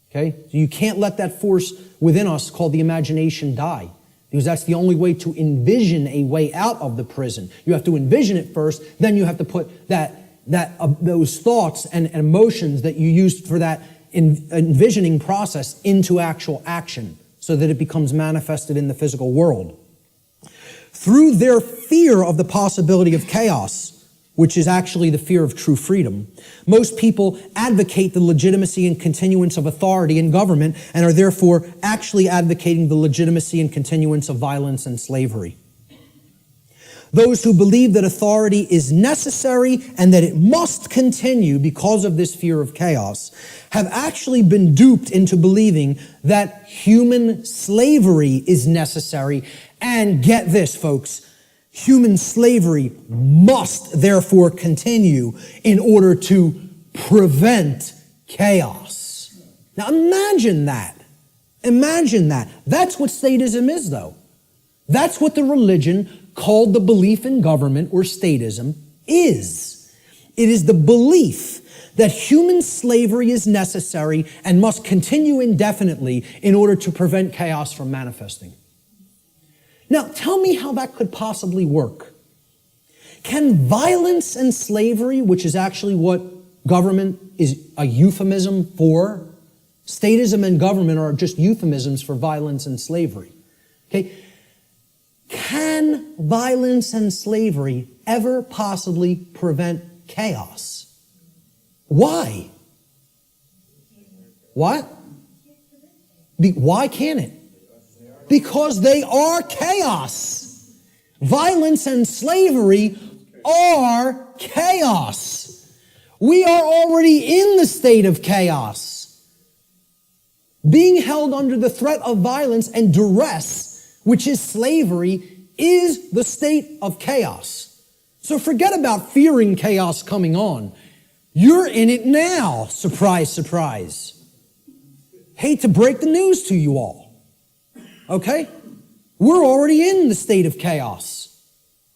Okay? So you can't let that force within us called the imagination die, because that's the only way to envision a way out of the prison. You have to envision it first, then you have to put those thoughts and emotions that you used for that envisioning process into actual action so that it becomes manifested in the physical world. Through their fear of the possibility of chaos, which is actually the fear of true freedom, most people advocate the legitimacy and continuance of authority in government and are therefore actually advocating the legitimacy and continuance of violence and slavery. Those who believe that authority is necessary and that it must continue because of this fear of chaos have actually been duped into believing that human slavery is necessary. And get this, folks, human slavery must therefore continue in order to prevent chaos. Now imagine that. Imagine that. That's what statism is, though. That's what the religion called the belief in government or statism is. It is the belief that human slavery is necessary and must continue indefinitely in order to prevent chaos from manifesting. Now, tell me how that could possibly work. Can violence and slavery, which is actually what government is a euphemism for, statism and government are just euphemisms for violence and slavery. Okay? Can violence and slavery ever possibly prevent chaos? Why? What? Why can't it? Because they are chaos. Violence and slavery are chaos. We are already in the state of chaos. Being held under the threat of violence and duress, which is slavery, is the state of chaos. So forget about fearing chaos coming on. You're in it now. Surprise, surprise. Hate to break the news to you all. Okay? We're already in the state of chaos.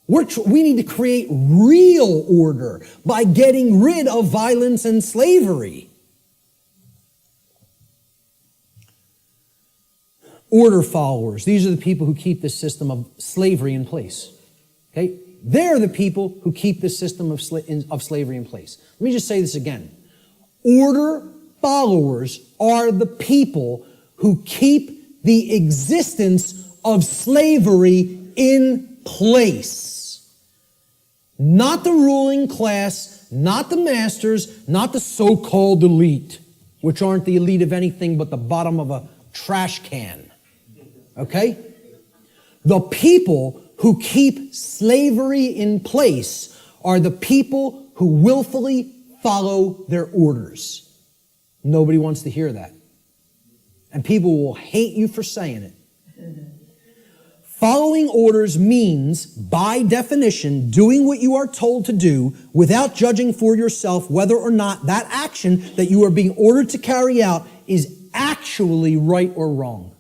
We need to create real order by getting rid of violence and slavery. Order followers. These are the people who keep this system of slavery in place. Okay? They're the people who keep this system of slavery in place. Let me just say this again. Order followers are the people who keep the existence of slavery in place. Not the ruling class, not the masters, not the so-called elite, which aren't the elite of anything but the bottom of a trash can. Okay? The people who keep slavery in place are the people who willfully follow their orders. Nobody wants to hear that. And people will hate you for saying it. Following orders means, by definition, doing what you are told to do without judging for yourself whether or not that action that you are being ordered to carry out is actually right or wrong.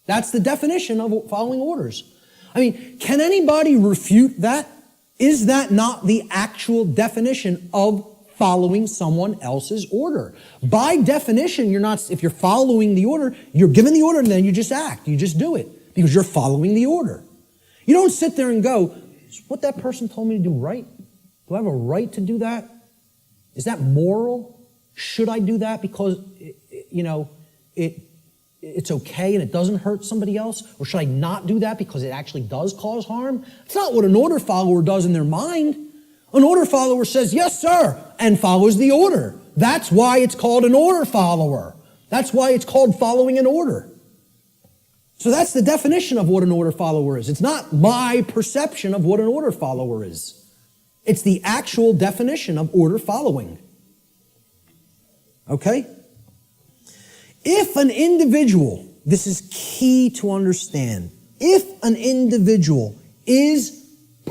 That's the definition of following orders. I mean, can anybody refute that? Is that not the actual definition of following someone else's order? By definition, if you're following the order, you're given the order and then you just act. You just do it because you're following the order. You don't sit there and go, is what that person told me to do right? Do I have a right to do that? Is that moral? Should I do that because, it's okay and it doesn't hurt somebody else? Or should I not do that because it actually does cause harm? It's not what an order follower does in their mind. An order follower says, yes, sir, and follows the order. That's why it's called an order follower. That's why it's called following an order. So that's the definition of what an order follower is. It's not my perception of what an order follower is. It's the actual definition of order following. Okay? If an individual, this is key to understand, if an individual is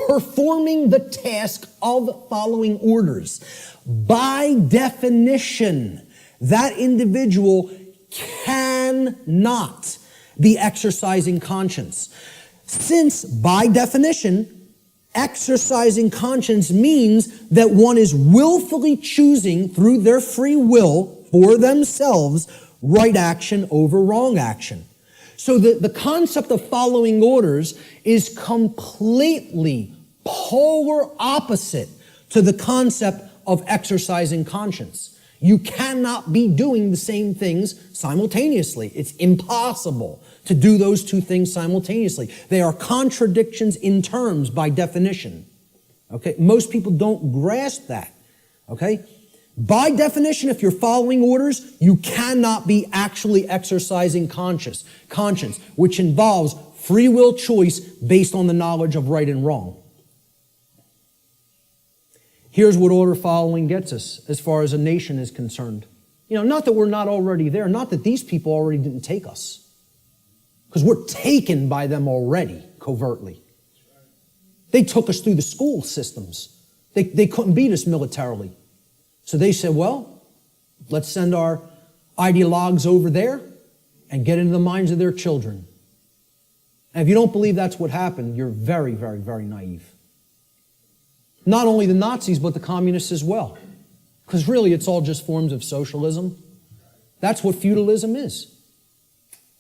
performing the task of following orders, by definition, that individual cannot be exercising conscience. Since, by definition, exercising conscience means that one is willfully choosing through their free will for themselves right action over wrong action. So the concept of following orders is completely polar opposite to the concept of exercising conscience. You cannot be doing the same things simultaneously. It's impossible to do those two things simultaneously. They are contradictions in terms by definition. Okay? Most people don't grasp that. Okay? By definition, if you're following orders, you cannot be actually exercising conscience, which involves free will choice based on the knowledge of right and wrong. Here's what order following gets us as far as a nation is concerned. Not that we're not already there, not that these people already didn't take us, because we're taken by them already, covertly. They took us through the school systems. They couldn't beat us militarily. So they said, well, let's send our ideologues over there and get into the minds of their children. And if you don't believe that's what happened, you're very, very, very naive. Not only the Nazis, but the communists as well. Because really, it's all just forms of socialism. That's what feudalism is.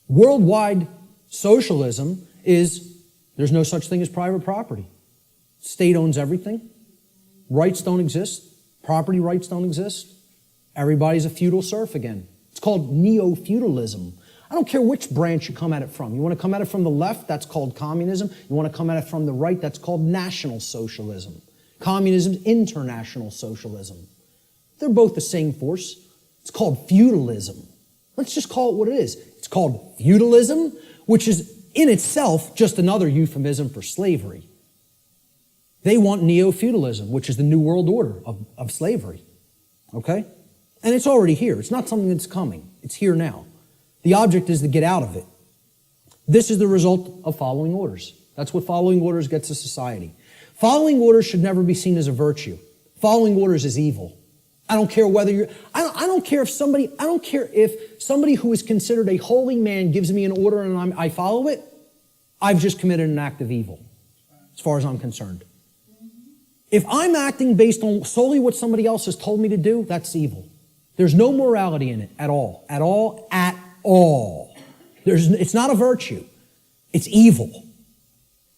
Worldwide socialism is, there's no such thing as private property. State owns everything. Rights don't exist. Property rights don't exist. Everybody's a feudal serf again. It's called neo-feudalism. I don't care which branch you come at it from. You want to come at it from the left, that's called communism. You want to come at it from the right, that's called National Socialism. Communism's international socialism. They're both the same force. It's called feudalism. Let's just call it what it is. It's called feudalism, which is in itself just another euphemism for slavery. They want neo-feudalism, which is the New World Order of slavery. Okay? And it's already here. It's not something that's coming. It's here now. The object is to get out of it. This is the result of following orders. That's what following orders gets a society. Following orders should never be seen as a virtue. Following orders is evil. I don't care whether you're, I don't care if somebody who is considered a holy man gives me an order and I follow it, I've just committed an act of evil, as far as I'm concerned. If I'm acting based on solely what somebody else has told me to do, that's evil. There's no morality in it at all. At all. At all. It's not a virtue. It's evil.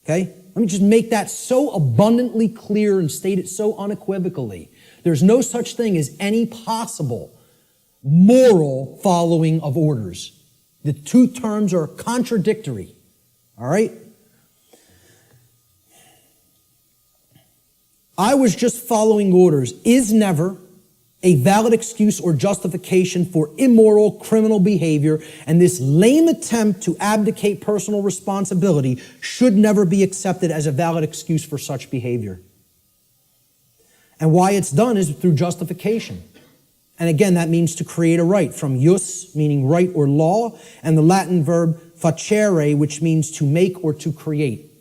Okay? Let me just make that so abundantly clear and state it so unequivocally. There's no such thing as any possible moral following of orders. The two terms are contradictory. All right? I was just following orders is never a valid excuse or justification for immoral criminal behavior, and this lame attempt to abdicate personal responsibility should never be accepted as a valid excuse for such behavior. And why it's done is through justification. And again, that means to create a right, from jus, meaning right or law, and the Latin verb facere, which means to make or to create.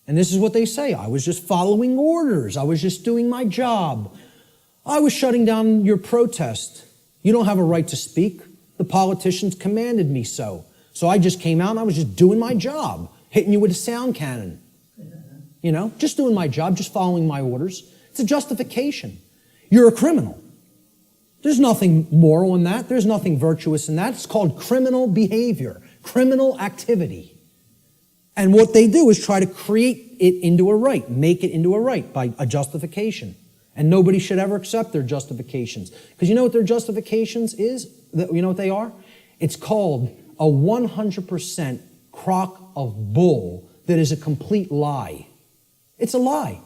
And this is what they say: I was just following orders. I was just doing my job. I was shutting down your protest. You don't have a right to speak. The politicians commanded me so. So I just came out and I was just doing my job, hitting you with a sound cannon. You know, just doing my job, just following my orders. It's a justification. You're a criminal. There's nothing moral in that. There's nothing virtuous in that. It's called criminal behavior, criminal activity. And what they do is try to create it into a right, make it into a right by a justification. And nobody should ever accept their justifications. Because you know what their justifications is? You know what they are? It's called a 100% crock of bull that is a complete lie. It's a lie.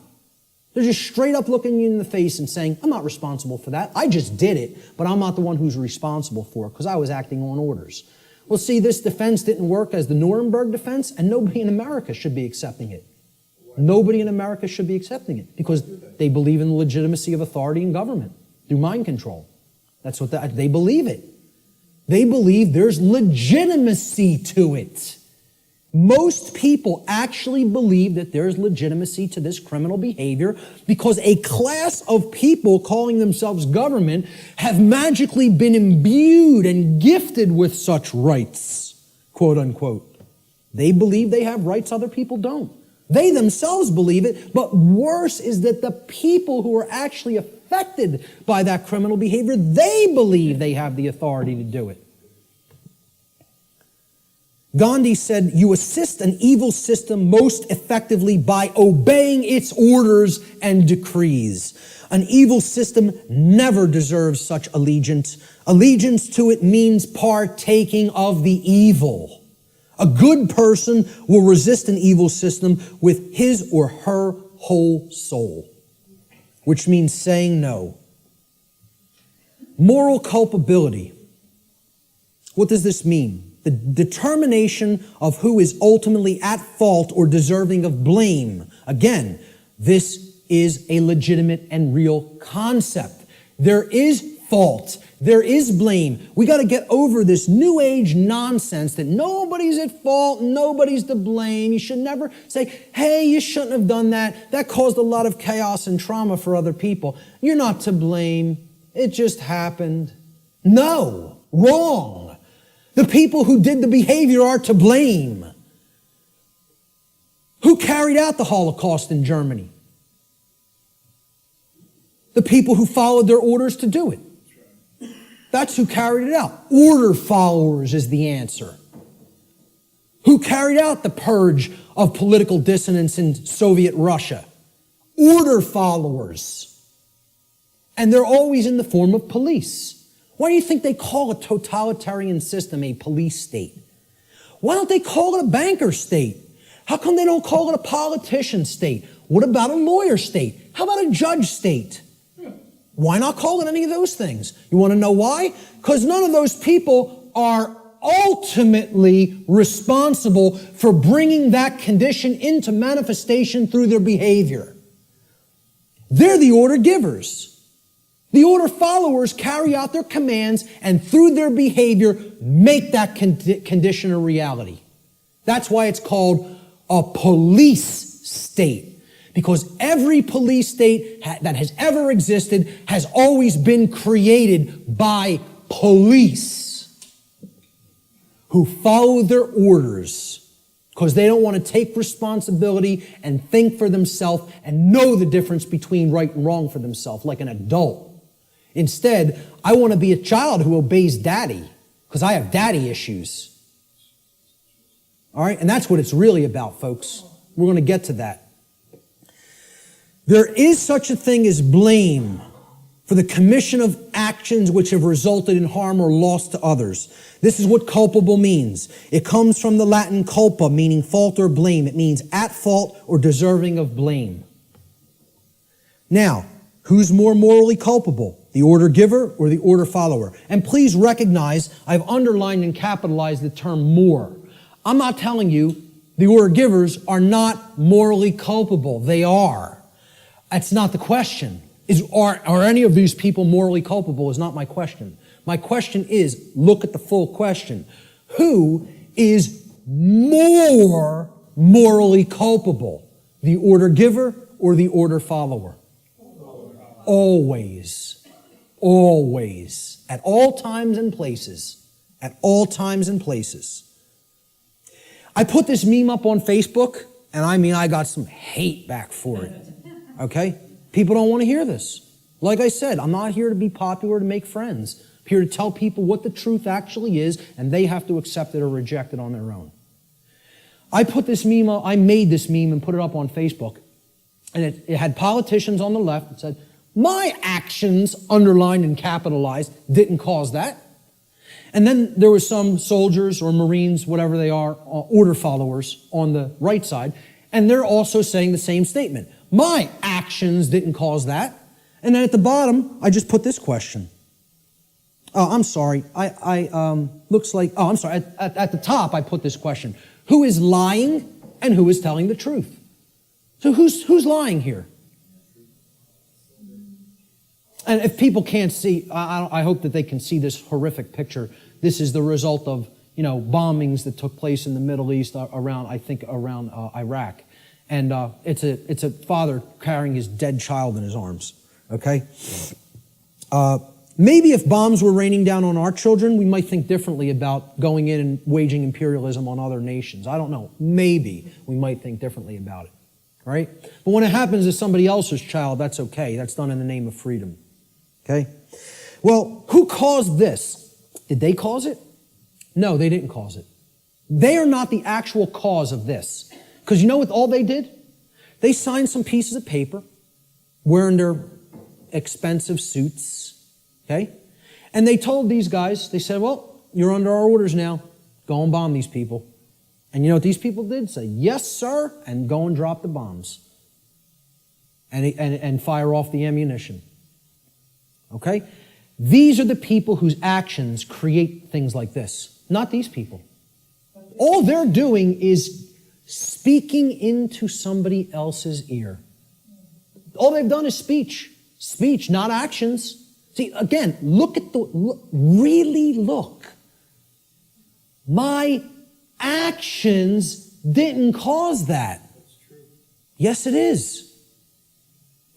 They're just straight up looking you in the face and saying, I'm not responsible for that. I just did it, but I'm not the one who's responsible for it because I was acting on orders. Well, see, this defense didn't work as the Nuremberg defense, and nobody in America should be accepting it. Nobody in America should be accepting it because they believe in the legitimacy of authority and government through mind control. That's what they believe it. They believe there's legitimacy to it. Most people actually believe that there's legitimacy to this criminal behavior because a class of people calling themselves government have magically been imbued and gifted with such rights, quote unquote. They believe they have rights other people don't. They themselves believe it, but worse is that the people who are actually affected by that criminal behavior, they believe they have the authority to do it. Gandhi said, you assist an evil system most effectively by obeying its orders and decrees. An evil system never deserves such allegiance. Allegiance to it means partaking of the evil. A good person will resist an evil system with his or her whole soul, which means saying no. Moral culpability. What does this mean? The determination of who is ultimately at fault or deserving of blame. Again, this is a legitimate and real concept. There is fault. There is blame. We got to get over this new age nonsense that nobody's at fault, nobody's to blame. You should never say, hey, you shouldn't have done that. That caused a lot of chaos and trauma for other people. You're not to blame. It just happened. No, wrong. The people who did the behavior are to blame. Who carried out the Holocaust in Germany? The people who followed their orders to do it. That's who carried it out. Order followers is the answer. Who carried out the purge of political dissonance in Soviet Russia? Order followers. And they're always in the form of police. Why do you think they call a totalitarian system a police state? Why don't they call it a banker state? How come they don't call it a politician state? What about a lawyer state? How about a judge state? Why not call it any of those things? You want to know why? Because none of those people are ultimately responsible for bringing that condition into manifestation through their behavior. They're the order givers. The order followers carry out their commands and through their behavior make that condition a reality. That's why it's called a police state. Because every police state that has ever existed has always been created by police who follow their orders because they don't want to take responsibility and think for themselves and know the difference between right and wrong for themselves like an adult. Instead, I want to be a child who obeys daddy because I have daddy issues. All right? And that's what it's really about, folks. We're going to get to that. There is such a thing as blame for the commission of actions which have resulted in harm or loss to others. This is what culpable means. It comes from the Latin culpa, meaning fault or blame. It means at fault or deserving of blame. Now, who's more morally culpable? The order giver or the order follower? And please recognize I've underlined and capitalized the term more. I'm not telling you the order givers are not morally culpable. They are. That's not the question. Are any of these people morally culpable is not my question. My question is, look at the full question. Who is more morally culpable? The order giver or the order follower? Always. Always. At all times and places. At all times and places. I put this meme up on Facebook, and I got some hate back for it. Okay? People don't want to hear this. Like I said, I'm not here to be popular, to make friends. I'm here to tell people what the truth actually is, and they have to accept it or reject it on their own. I made this meme and put it up on Facebook, and it had politicians on the left that said, my actions, underlined and capitalized, didn't cause that. And then there was some soldiers or Marines, whatever they are, order followers on the right side, and they're also saying the same statement. My actions didn't cause that. And then at the bottom, I just put this question. Oh, I'm sorry. Looks like, I'm sorry. At the top, I put this question. Who is lying and who is telling the truth? So who's lying here? And if people can't see, I hope that they can see this horrific picture. This is the result of, bombings that took place in the Middle East around Iraq. And it's a father carrying his dead child in his arms. Okay? Maybe if bombs were raining down on our children, we might think differently about going in and waging imperialism on other nations. I don't know. Maybe we might think differently about it. Right? But when it happens to somebody else's child, that's okay. That's done in the name of freedom. Okay? Well, who caused this? Did they cause it? No, they didn't cause it. They are not the actual cause of this. Because you know what all they did? They signed some pieces of paper, wearing their expensive suits, okay? And they told these guys, they said, well, you're under our orders now. Go and bomb these people. And you know what these people did? Say, yes, sir, and go and drop the bombs. And fire off the ammunition. Okay? These are the people whose actions create things like this. Not these people. All they're doing is speaking into somebody else's ear. All they've done is speech. Speech, not actions. See, again, really look. My actions didn't cause that. Yes, it is.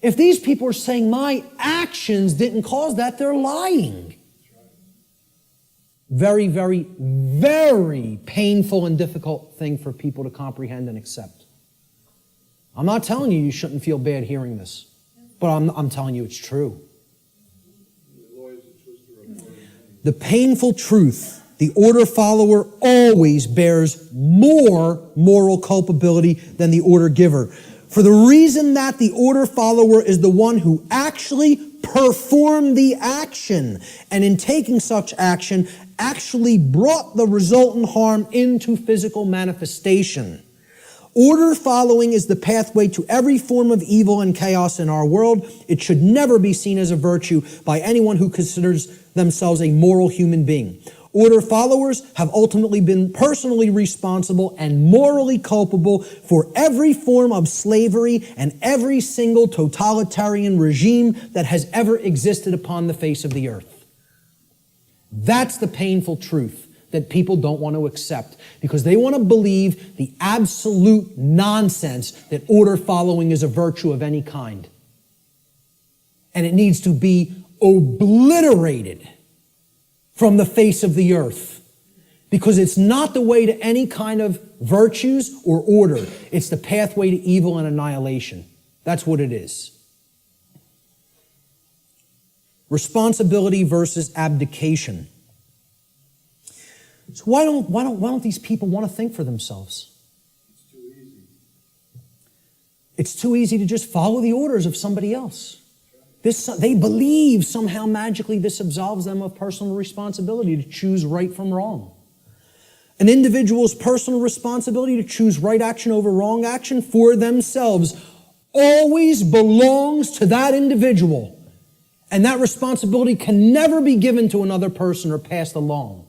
If these people are saying my actions didn't cause that, they're lying. Very, very, very painful and difficult thing for people to comprehend and accept. I'm not telling you shouldn't feel bad hearing this, but I'm telling you it's true. The painful truth, the order follower always bears more moral culpability than the order giver. For the reason that the order follower is the one who actually performed the action, and in taking such action, actually brought the resultant harm into physical manifestation. Order following is the pathway to every form of evil and chaos in our world. It should never be seen as a virtue by anyone who considers themselves a moral human being. Order followers have ultimately been personally responsible and morally culpable for every form of slavery and every single totalitarian regime that has ever existed upon the face of the earth. That's the painful truth that people don't want to accept because they want to believe the absolute nonsense that order following is a virtue of any kind. And it needs to be obliterated from the face of the earth because it's not the way to any kind of virtues or order. It's the pathway to evil and annihilation. That's what it is. Responsibility versus abdication. So why don't these people want to think for themselves? It's too easy. It's too easy to just follow the orders of somebody else. They believe somehow magically this absolves them of personal responsibility to choose right from wrong. An individual's personal responsibility to choose right action over wrong action for themselves always belongs to that individual. And that responsibility can never be given to another person or passed along.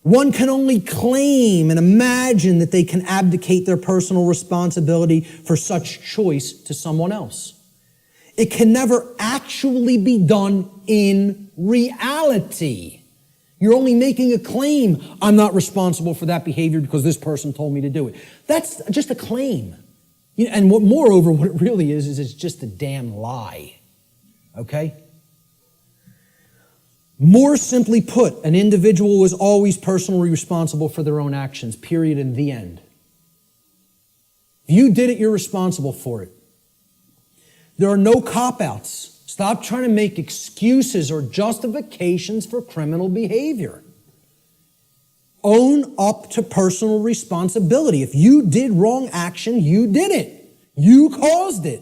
One can only claim and imagine that they can abdicate their personal responsibility for such choice to someone else. It can never actually be done in reality. You're only making a claim. I'm not responsible for that behavior because this person told me to do it. That's just a claim. And moreover, what it really is it's just a damn lie. Okay? More simply put, an individual is always personally responsible for their own actions, period, and the end. If you did it, you're responsible for it. There are no cop-outs. Stop trying to make excuses or justifications for criminal behavior. Own up to personal responsibility. If you did wrong action, you did it. You caused it.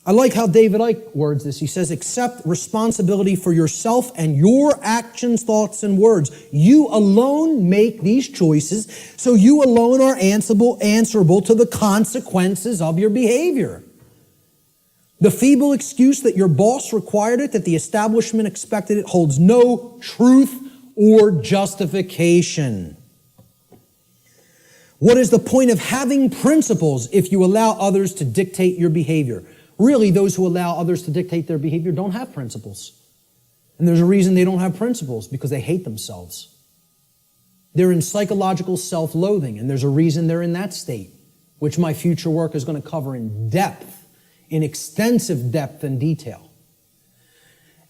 I like how David Icke words this. He says, accept responsibility for yourself and your actions, thoughts, and words. You alone make these choices, so you alone are answerable to the consequences of your behavior. The feeble excuse that your boss required it, that the establishment expected it, holds no truth or justification. What is the point of having principles if you allow others to dictate your behavior? Really, those who allow others to dictate their behavior don't have principles. And there's a reason they don't have principles, because they hate themselves. They're in psychological self-loathing, and there's a reason they're in that state, which my future work is going to cover in depth, in extensive depth and detail.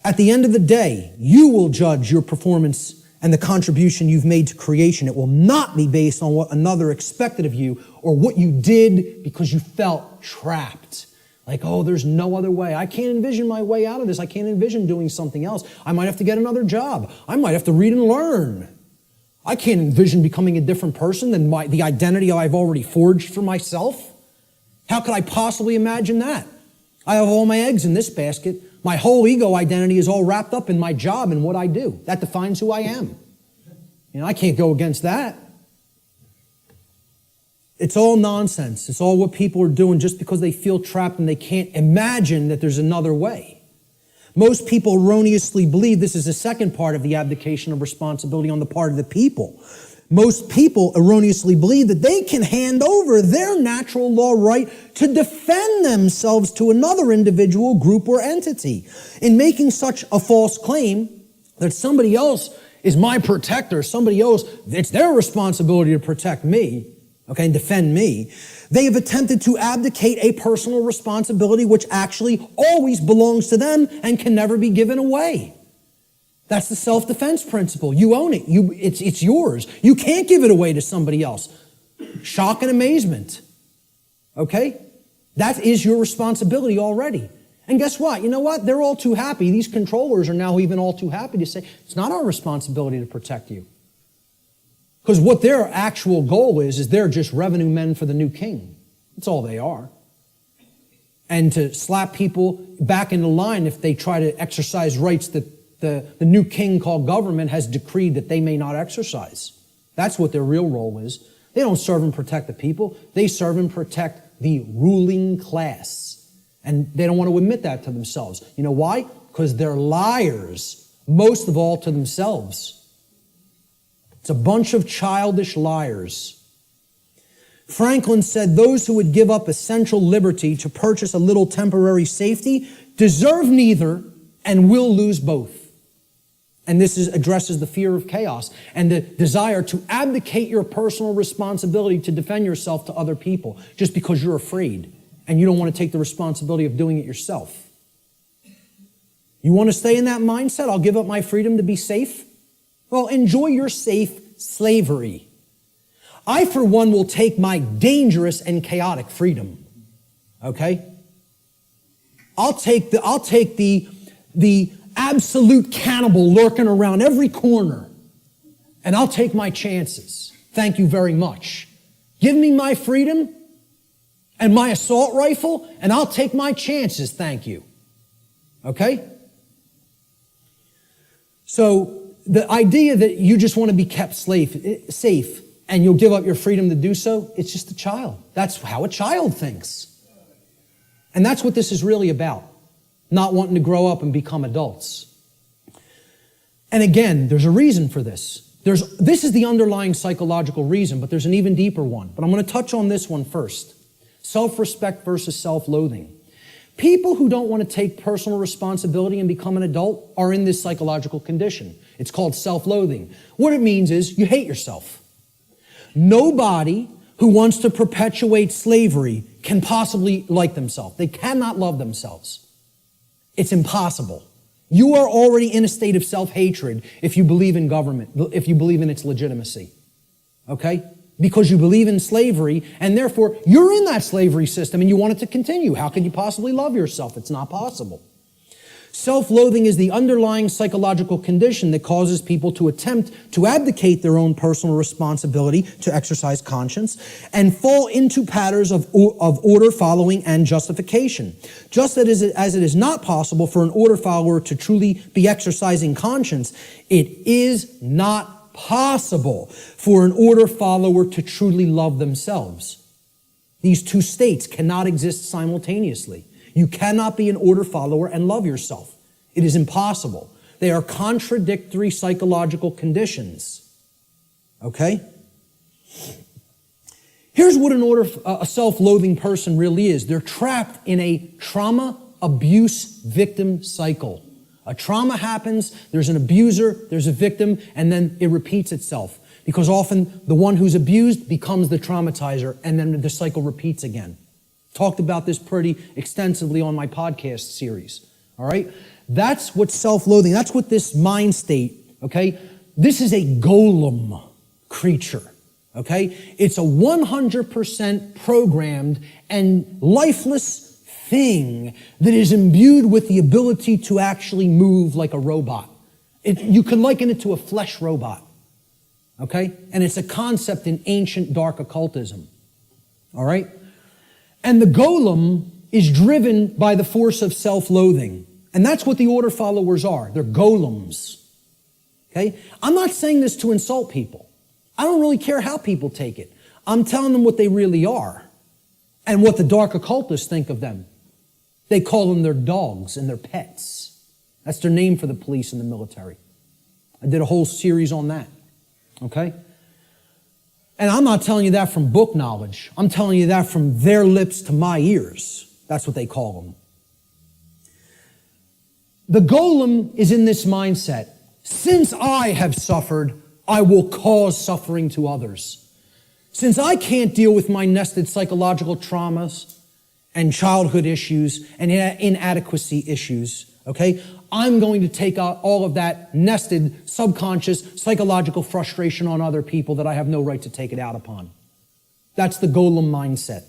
At the end of the day, you will judge your performance and the contribution you've made to creation. It will not be based on what another expected of you or what you did because you felt trapped. Like, oh, there's no other way. I can't envision my way out of this. I can't envision doing something else. I might have to get another job. I might have to read and learn. I can't envision becoming a different person than the identity I've already forged for myself. How could I possibly imagine that? I have all my eggs in this basket. My whole ego identity is all wrapped up in my job and what I do. That defines who I am. I can't go against that. It's all nonsense. It's all what people are doing just because they feel trapped and they can't imagine that there's another way. Most people erroneously believe this is the second part of the abdication of responsibility on the part of the people. Most people erroneously believe that they can hand over their natural law right to defend themselves to another individual, group, or entity. In making such a false claim that somebody else is my protector, somebody else, it's their responsibility to protect me, and defend me, they have attempted to abdicate a personal responsibility which actually always belongs to them and can never be given away. That's the self-defense principle. You own it. It's yours. You can't give it away to somebody else. Shock and amazement. Okay? That is your responsibility already. And guess what? You know what? They're all too happy. These controllers are now even all too happy to say, it's not our responsibility to protect you. Because what their actual goal is they're just revenue men for the new king. That's all they are. And to slap people back into line if they try to exercise rights that the new king called government has decreed that they may not exercise. That's what their real role is. They don't serve and protect the people. They serve and protect the ruling class. And they don't want to admit that to themselves. You know why? Because they're liars, most of all to themselves. It's a bunch of childish liars. Franklin said those who would give up essential liberty to purchase a little temporary safety deserve neither and will lose both. And this addresses the fear of chaos and the desire to abdicate your personal responsibility to defend yourself to other people just because you're afraid and you don't want to take the responsibility of doing it yourself. You want to stay in that mindset? I'll give up my freedom to be safe? Well, enjoy your safe slavery. I, for one, will take my dangerous and chaotic freedom. Okay? I'll take the absolute cannibal lurking around every corner, and I'll take my chances. Thank you very much. Give me my freedom and my assault rifle, and I'll take my chances. Thank you. Okay? So, the idea that you just want to be kept safe and you'll give up your freedom to do so, it's just a child. That's how a child thinks. And that's what this is really about, not wanting to grow up and become adults. And again, there's a reason for this. This is the underlying psychological reason, but there's an even deeper one. But I'm going to touch on this one first. Self-respect versus self-loathing. People who don't want to take personal responsibility and become an adult are in this psychological condition. It's called self-loathing. What it means is you hate yourself. Nobody who wants to perpetuate slavery can possibly like themselves. They cannot love themselves. It's impossible. You are already in a state of self-hatred if you believe in government, if you believe in its legitimacy. Okay? Because you believe in slavery, and therefore you're in that slavery system and you want it to continue. How can you possibly love yourself? It's not possible. Self-loathing is the underlying psychological condition that causes people to attempt to abdicate their own personal responsibility to exercise conscience and fall into patterns of order following and justification. Just as it is not possible for an order follower to truly be exercising conscience, it is not possible for an order follower to truly love themselves. These two states cannot exist simultaneously. You cannot be an order follower and love yourself. It is impossible. They are contradictory psychological conditions. Okay? Here's what a self-loathing person really is. They're trapped in a trauma abuse victim cycle. A trauma happens, there's an abuser, there's a victim, and then it repeats itself. Because often the one who's abused becomes the traumatizer, and then the cycle repeats again. Talked about this pretty extensively on my podcast series. All right? That's what self-loathing, that's what this mind state, okay? This is a golem creature, okay? It's a 100% programmed and lifeless thing that is imbued with the ability to actually move like a robot. You can liken it to a flesh robot, okay? And it's a concept in ancient dark occultism, all right? And the golem is driven by the force of self-loathing. And that's what the order followers are. They're golems. Okay? I'm not saying this to insult people. I don't really care how people take it. I'm telling them what they really are and what the dark occultists think of them. They call them their dogs and their pets. That's their name for the police and the military. I did a whole series on that. Okay? And I'm not telling you that from book knowledge. I'm telling you that from their lips to my ears. That's what they call them. The golem is in this mindset. Since I have suffered, I will cause suffering to others. Since I can't deal with my nested psychological traumas and childhood issues and inadequacy issues, okay, I'm going to take out all of that nested subconscious psychological frustration on other people that I have no right to take it out upon. That's the golem mindset.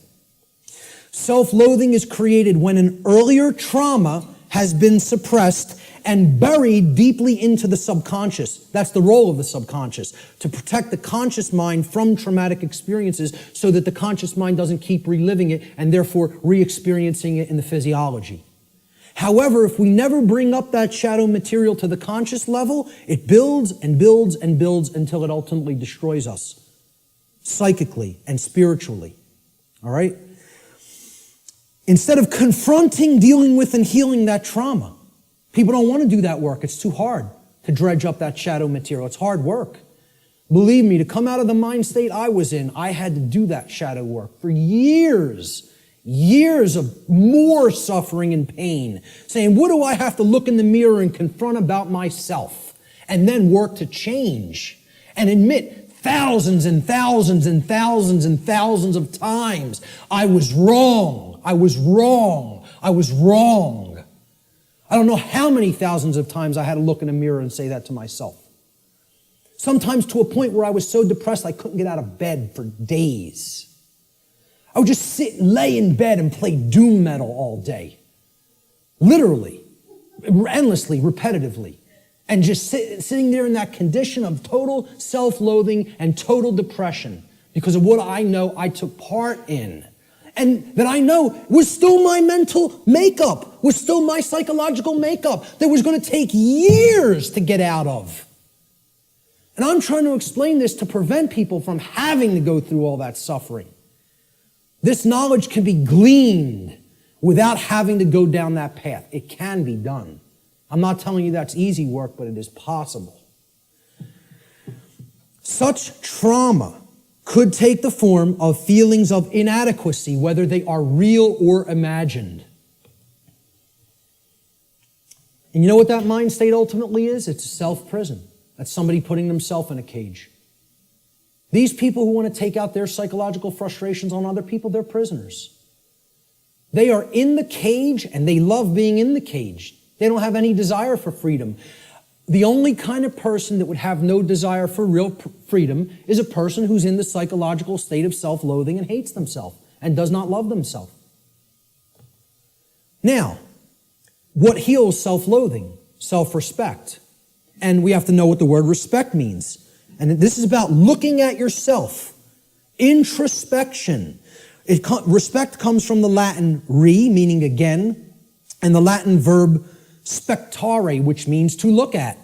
Self-loathing is created when an earlier trauma has been suppressed and buried deeply into the subconscious. That's the role of the subconscious, to protect the conscious mind from traumatic experiences so that the conscious mind doesn't keep reliving it and therefore re-experiencing it in the physiology. However, if we never bring up that shadow material to the conscious level, it builds and builds and builds until it ultimately destroys us, psychically and spiritually. All right? Instead of confronting, dealing with, and healing that trauma, people don't want to do that work. It's too hard to dredge up that shadow material. It's hard work. Believe me, to come out of the mind state I was in, I had to do that shadow work for years of more suffering and pain, saying, what do I have to look in the mirror and confront about myself? And then work to change and admit thousands and thousands and thousands and thousands of times, I was wrong. I was wrong. I was wrong. I don't know how many thousands of times I had to look in a mirror and say that to myself. Sometimes to a point where I was so depressed I couldn't get out of bed for days. I would just sit and lay in bed and play doom metal all day. Literally, endlessly, repetitively. And just sitting there in that condition of total self-loathing and total depression because of what I know I took part in. And that I know was still my mental makeup, was still my psychological makeup that was going to take years to get out of. And I'm trying to explain this to prevent people from having to go through all that suffering. This knowledge can be gleaned without having to go down that path. It can be done. I'm not telling you that's easy work, but it is possible. Such trauma could take the form of feelings of inadequacy, whether they are real or imagined. And you know what that mind state ultimately is? It's a self-prison. That's somebody putting themselves in a cage. These people who want to take out their psychological frustrations on other people, they're prisoners. They are in the cage and they love being in the cage. They don't have any desire for freedom. The only kind of person that would have no desire for real freedom is a person who's in the psychological state of self-loathing and hates themselves and does not love themselves. Now, what heals self-loathing? Self-respect. And we have to know what the word respect means. And this is about looking at yourself. Introspection. Respect comes from the Latin re, meaning again, and the Latin verb spectare, which means to look at.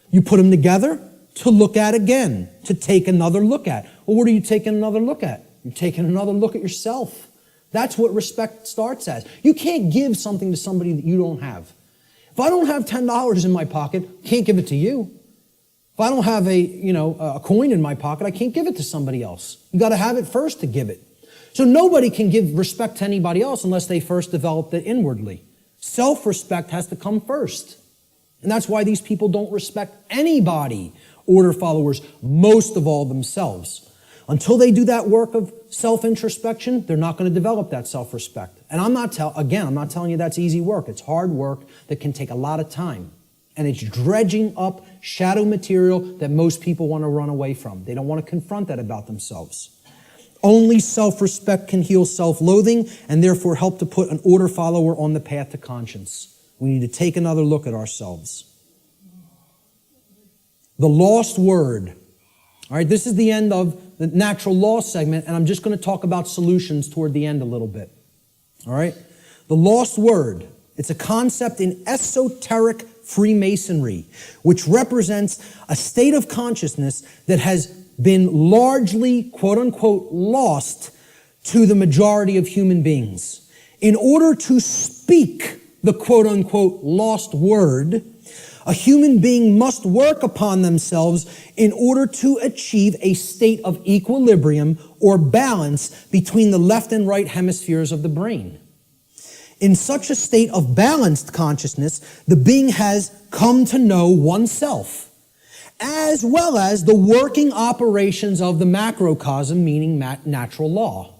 You put them together, to look at again, to take another look at. Well, what are you taking another look at? You're taking another look at yourself. That's what respect starts as. You can't give something to somebody that you don't have. If I don't have $10 in my pocket, I can't give it to you. If I don't have a coin in my pocket, I can't give it to somebody else. You got to have it first to give it. So nobody can give respect to anybody else unless they first developed it inwardly. Self-respect has to come first. And that's why these people don't respect anybody, order followers, most of all themselves. Until they do that work of self-introspection, they're not going to develop that self-respect. And I'm not telling you that's easy work. It's hard work that can take a lot of time. And it's dredging up shadow material that most people want to run away from. They don't want to confront that about themselves. Only self-respect can heal self-loathing and therefore help to put an order follower on the path to conscience. We need to take another look at ourselves. The lost word. All right, this is the end of the natural law segment, and I'm just going to talk about solutions toward the end a little bit. All right? The lost word. It's a concept in esoteric Freemasonry, which represents a state of consciousness that has been largely, quote-unquote, lost to the majority of human beings. In order to speak the quote-unquote lost word, a human being must work upon themselves in order to achieve a state of equilibrium or balance between the left and right hemispheres of the brain. In such a state of balanced consciousness, the being has come to know oneself, as well as the working operations of the macrocosm, meaning natural law.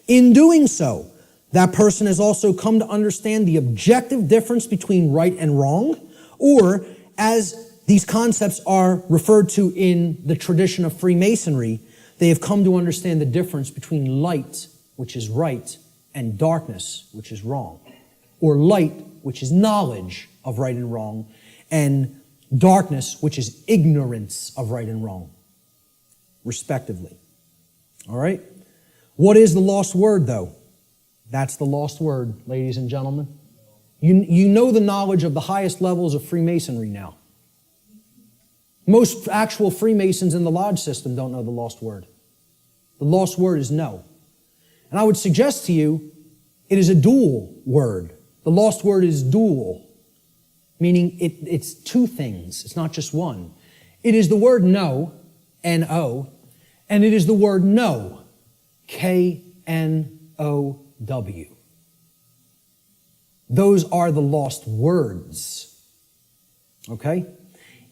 In doing so, that person has also come to understand the objective difference between right and wrong, or as these concepts are referred to in the tradition of Freemasonry, they have come to understand the difference between light, which is right, and darkness, which is wrong. Or light, which is knowledge of right and wrong, and darkness, which is ignorance of right and wrong, respectively. All right? What is the lost word, though? That's the lost word, ladies and gentlemen. You know the knowledge of the highest levels of Freemasonry now. Most actual Freemasons in the lodge system don't know the lost word. The lost word is no. And I would suggest to you, it is a dual word. The lost word is dual, meaning it's two things. It's not just one. It is the word no, N-O, and it is the word know, K-N-O-W. Those are the lost words. Okay?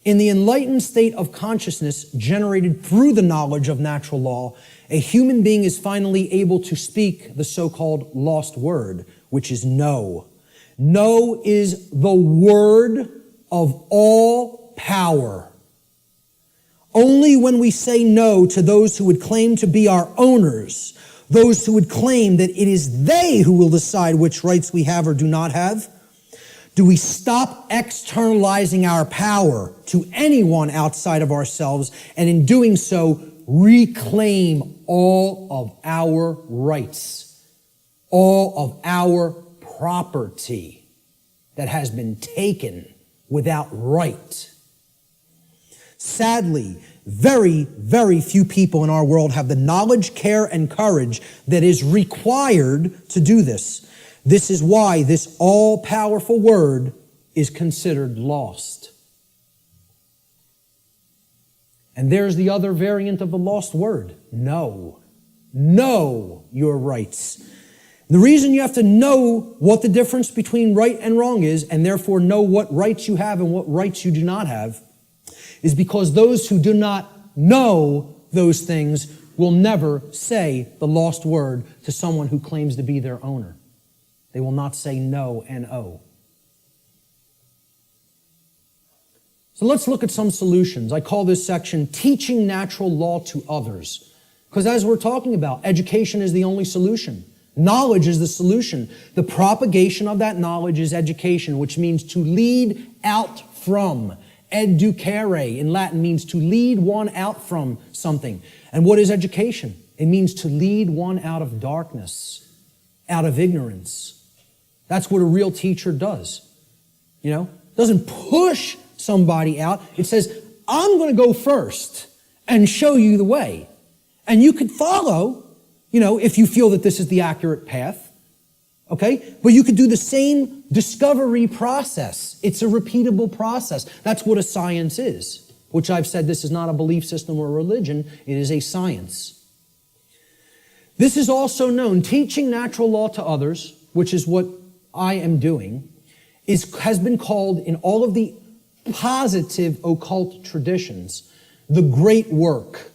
In the enlightened state of consciousness generated through the knowledge of natural law, a human being is finally able to speak the so-called lost word, which is no. No is the word of all power. Only when we say no to those who would claim to be our owners, those who would claim that it is they who will decide which rights we have or do not have, do we stop externalizing our power to anyone outside of ourselves, and in doing so, reclaim all of our rights, all of our property that has been taken without right. Sadly, very, very few people in our world have the knowledge, care, and courage that is required to do this. This is why this all-powerful word is considered lost. And there's the other variant of the lost word. Know. Know your rights. The reason you have to know what the difference between right and wrong is, and therefore know what rights you have and what rights you do not have, is because those who do not know those things will never say the lost word to someone who claims to be their owner. They will not say no, N-O. So let's look at some solutions. I call this section Teaching Natural Law to Others. Because as we're talking about, education is the only solution. Knowledge is the solution. The propagation of that knowledge is education, which means to lead out from. Educere in Latin means to lead one out from something. And what is education? It means to lead one out of darkness, out of ignorance. That's what a real teacher does. Doesn't push somebody out. It says, I'm going to go first and show you the way. And you could follow, if you feel that this is the accurate path. Okay? But you could do the same discovery process. It's a repeatable process. That's what a science is, which I've said this is not a belief system or a religion. It is a science. This is also known, teaching natural law to others, which is what I am doing, has been called in all of the positive occult traditions, the great work.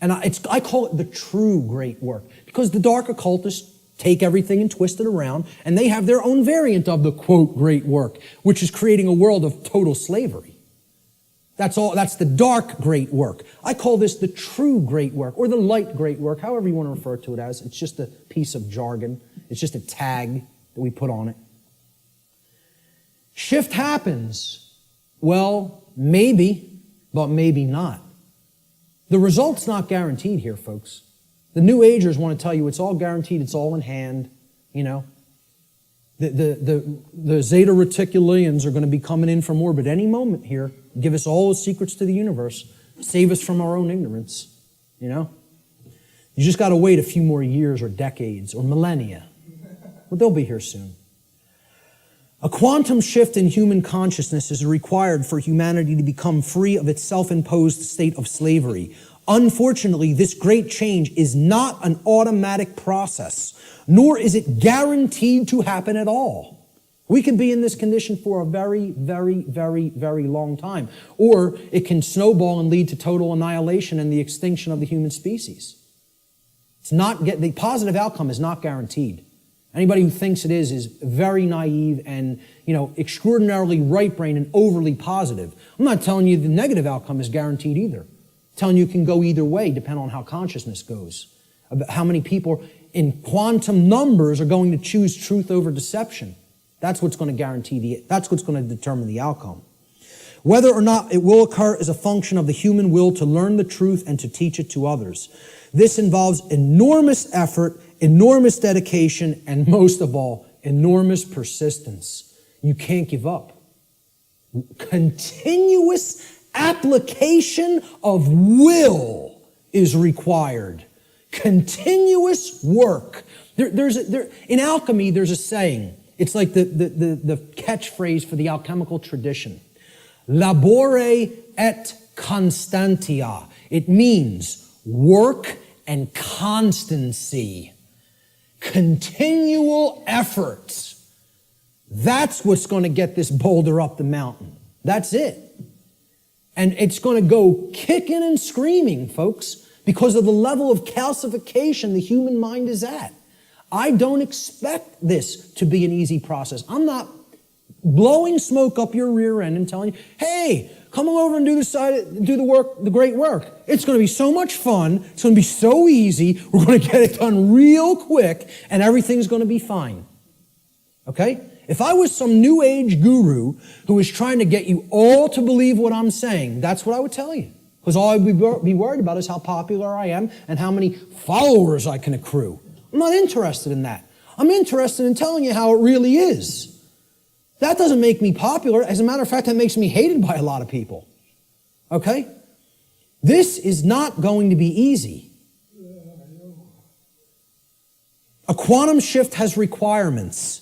And I call it the true great work, because the dark occultists take everything and twist it around, and they have their own variant of the, quote, great work, which is creating a world of total slavery. That's the dark great work. I call this the true great work, or the light great work, however you want to refer to it as. It's just a piece of jargon. It's just a tag that we put on it. Shift happens. Well, maybe, but maybe not. The result's not guaranteed here, folks. The New Agers want to tell you it's all guaranteed, it's all in hand, The Zeta Reticulians are going to be coming in from orbit any moment here, give us all the secrets to the universe, save us from our own ignorance, You just got to wait a few more years or decades or millennia. But they'll be here soon. A quantum shift in human consciousness is required for humanity to become free of its self-imposed state of slavery. Unfortunately, this great change is not an automatic process, nor is it guaranteed to happen at all. We could be in this condition for a very, very, very, very long time. Or it can snowball and lead to total annihilation and the extinction of the human species. The positive outcome is not guaranteed. Anybody who thinks it is very naive and, extraordinarily right-brained and overly positive. I'm not telling you the negative outcome is guaranteed either. I'm telling you it can go either way, depending on how consciousness goes. About how many people in quantum numbers are going to choose truth over deception. That's what's going to that's what's going to determine the outcome. Whether or not it will occur is a function of the human will to learn the truth and to teach it to others. This involves enormous effort, enormous dedication, and most of all, enormous persistence. You can't give up. Continuous application of will is required. Continuous work. In alchemy, there's a saying. It's like the catchphrase for the alchemical tradition. Labore et constantia. It means work and constancy. Continual effort. That's what's going to get this boulder up the mountain. That's it. And it's going to go kicking and screaming, folks, because of the level of calcification the human mind is at. I don't expect this to be an easy process. I'm not blowing smoke up your rear end and telling you, hey, come on over and do the great work. It's going to be so much fun. It's going to be so easy. We're going to get it done real quick, and everything's going to be fine. Okay? If I was some new age guru who was trying to get you all to believe what I'm saying, that's what I would tell you. Because all I'd be worried about is how popular I am and how many followers I can accrue. I'm not interested in that. I'm interested in telling you how it really is. That doesn't make me popular. As a matter of fact, that makes me hated by a lot of people. Okay? This is not going to be easy. A quantum shift has requirements.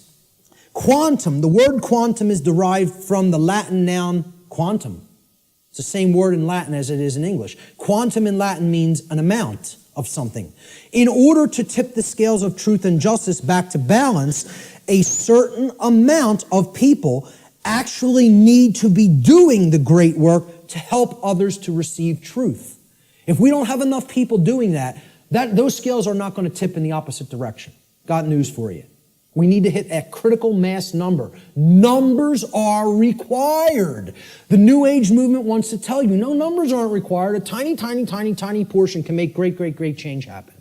Quantum, the word quantum is derived from the Latin noun quantum. It's the same word in Latin as it is in English. Quantum in Latin means an amount, of something. In order to tip the scales of truth and justice back to balance, a certain amount of people actually need to be doing the great work to help others to receive truth. If we don't have enough people doing that, those scales are not going to tip in the opposite direction. Got news for you. We need to hit a critical mass number. Numbers are required. The New Age movement wants to tell you, no, numbers aren't required. A tiny, tiny, tiny, tiny portion can make great, great, great change happen.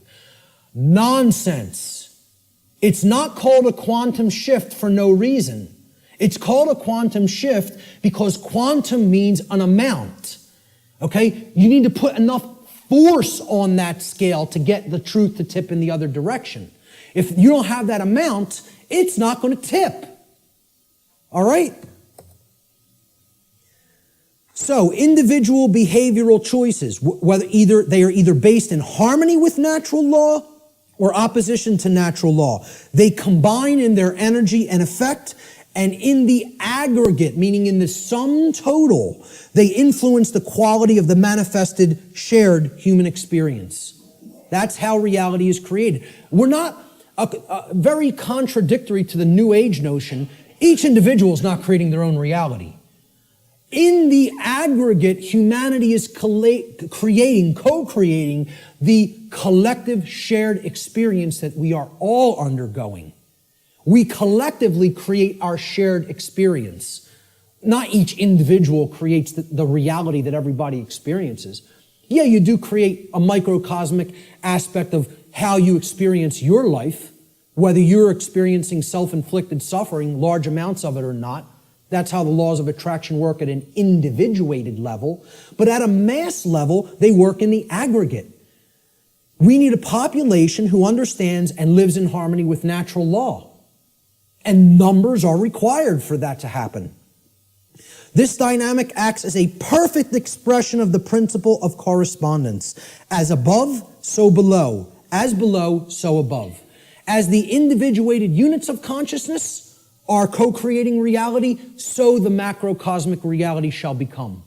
Nonsense. It's not called a quantum shift for no reason. It's called a quantum shift because quantum means an amount. Okay? You need to put enough force on that scale to get the truth to tip in the other direction. If you don't have that amount, it's not going to tip. All right? So, individual behavioral choices, whether they are either based in harmony with natural law or opposition to natural law. They combine in their energy and effect, and in the aggregate, meaning in the sum total, they influence the quality of the manifested, shared human experience. That's how reality is created. We're not very contradictory to the New Age notion. Each individual is not creating their own reality. In the aggregate, humanity is co-creating the collective shared experience that we are all undergoing. We collectively create our shared experience. Not each individual creates the reality that everybody experiences. Yeah, you do create a microcosmic aspect of how you experience your life, whether you're experiencing self-inflicted suffering, large amounts of it or not. That's how the laws of attraction work at an individuated level. But at a mass level, they work in the aggregate. We need a population who understands and lives in harmony with natural law. And numbers are required for that to happen. This dynamic acts as a perfect expression of the principle of correspondence. As above, so below. As below, so above. As the individuated units of consciousness are co-creating reality, so the macrocosmic reality shall become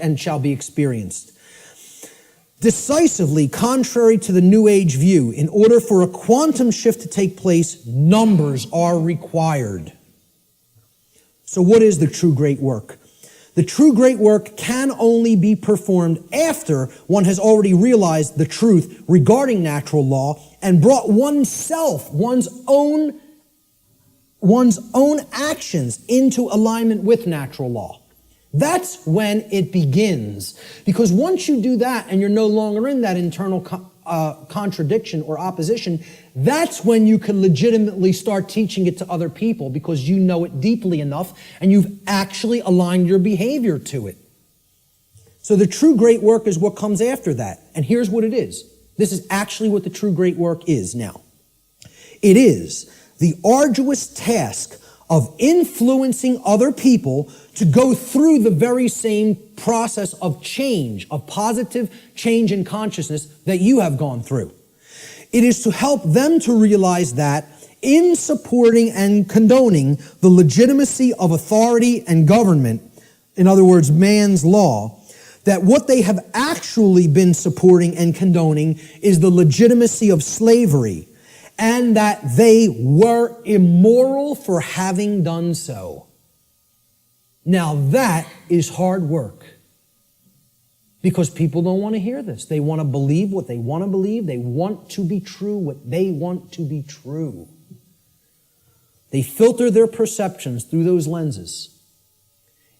and shall be experienced. Decisively contrary to the New Age view, in order for a quantum shift to take place, numbers are required. So what is the true great work? The true great work can only be performed after one has already realized the truth regarding natural law and brought oneself, one's own actions into alignment with natural law. That's when it begins. Because once you do that and you're no longer in that internal contradiction or opposition, that's when you can legitimately start teaching it to other people because you know it deeply enough and you've actually aligned your behavior to it. So the true great work is what comes after that. And here's what it is. This is actually what the true great work is now. It is the arduous task of influencing other people to go through the very same process of change, of positive change in consciousness that you have gone through. It is to help them to realize that in supporting and condoning the legitimacy of authority and government, in other words, man's law, that what they have actually been supporting and condoning is the legitimacy of slavery, and that they were immoral for having done so. Now that is hard work. Because people don't want to hear this. They want to believe what they want to believe. They want to be true what they want to be true. They filter their perceptions through those lenses.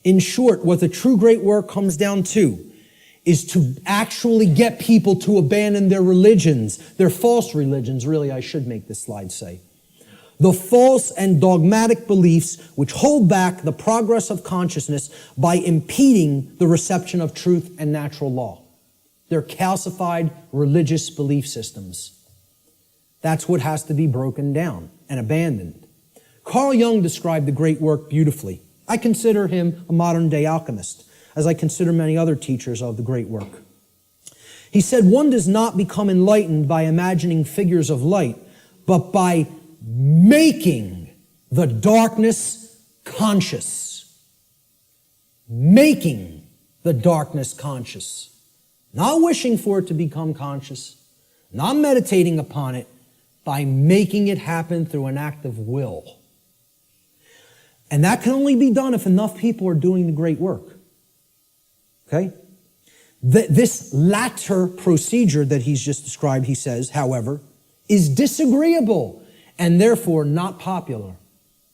In short, what the true great work comes down to is to actually get people to abandon their religions, their false religions, really, I should make this slide say. The false and dogmatic beliefs which hold back the progress of consciousness by impeding the reception of truth and natural law. They're calcified religious belief systems. That's what has to be broken down and abandoned. Carl Jung described the great work beautifully. I consider him a modern-day alchemist, as I consider many other teachers of the great work. He said, one does not become enlightened by imagining figures of light, but by making the darkness conscious. Making the darkness conscious. Not wishing for it to become conscious, And I'm meditating upon it by making it happen through an act of will. And that can only be done if enough people are doing the great work. Okay? This latter procedure that he's just described, he says, however, is disagreeable and therefore not popular.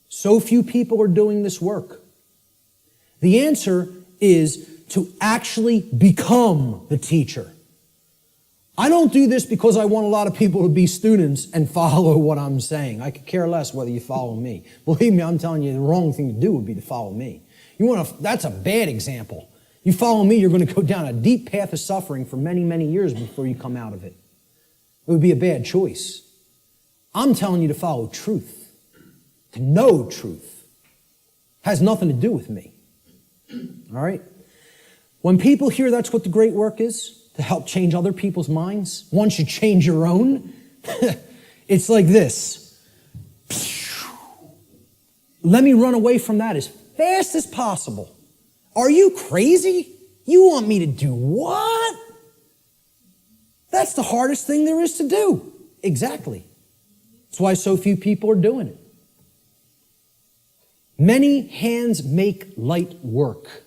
So few people are doing this work. The answer is to actually become the teacher. I don't do this because I want a lot of people to be students and follow what I'm saying. I could care less whether you follow me. Believe me, I'm telling you, the wrong thing to do would be to follow me. That's a bad example. You follow me, you're going to go down a deep path of suffering for many, many years before you come out of it. It would be a bad choice. I'm telling you to follow truth, to know truth. Has nothing to do with me. All right? When people hear that's what the great work is, to help change other people's minds, once you change your own, it's like this. Let me run away from that as fast as possible. Are you crazy? You want me to do what? That's the hardest thing there is to do. Exactly. That's why so few people are doing it. Many hands make light work.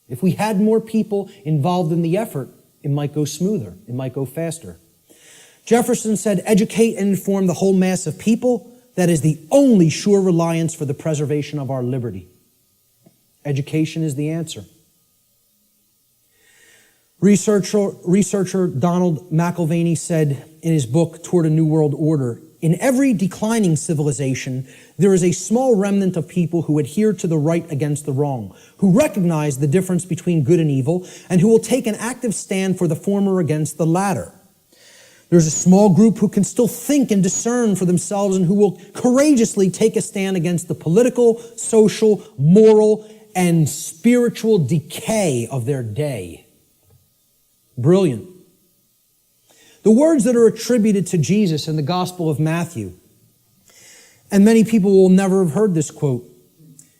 If we had more people involved in the effort, it might go smoother. It might go faster. Jefferson said, educate and inform the whole mass of people. That is the only sure reliance for the preservation of our liberty. Education is the answer. Researcher Donald McIlvaney said in his book, Toward a New World Order, in every declining civilization, there is a small remnant of people who adhere to the right against the wrong, who recognize the difference between good and evil, and who will take an active stand for the former against the latter. There's a small group who can still think and discern for themselves and who will courageously take a stand against the political, social, moral, and spiritual decay of their day. Brilliant. The words that are attributed to Jesus in the Gospel of Matthew, and many people will never have heard this quote.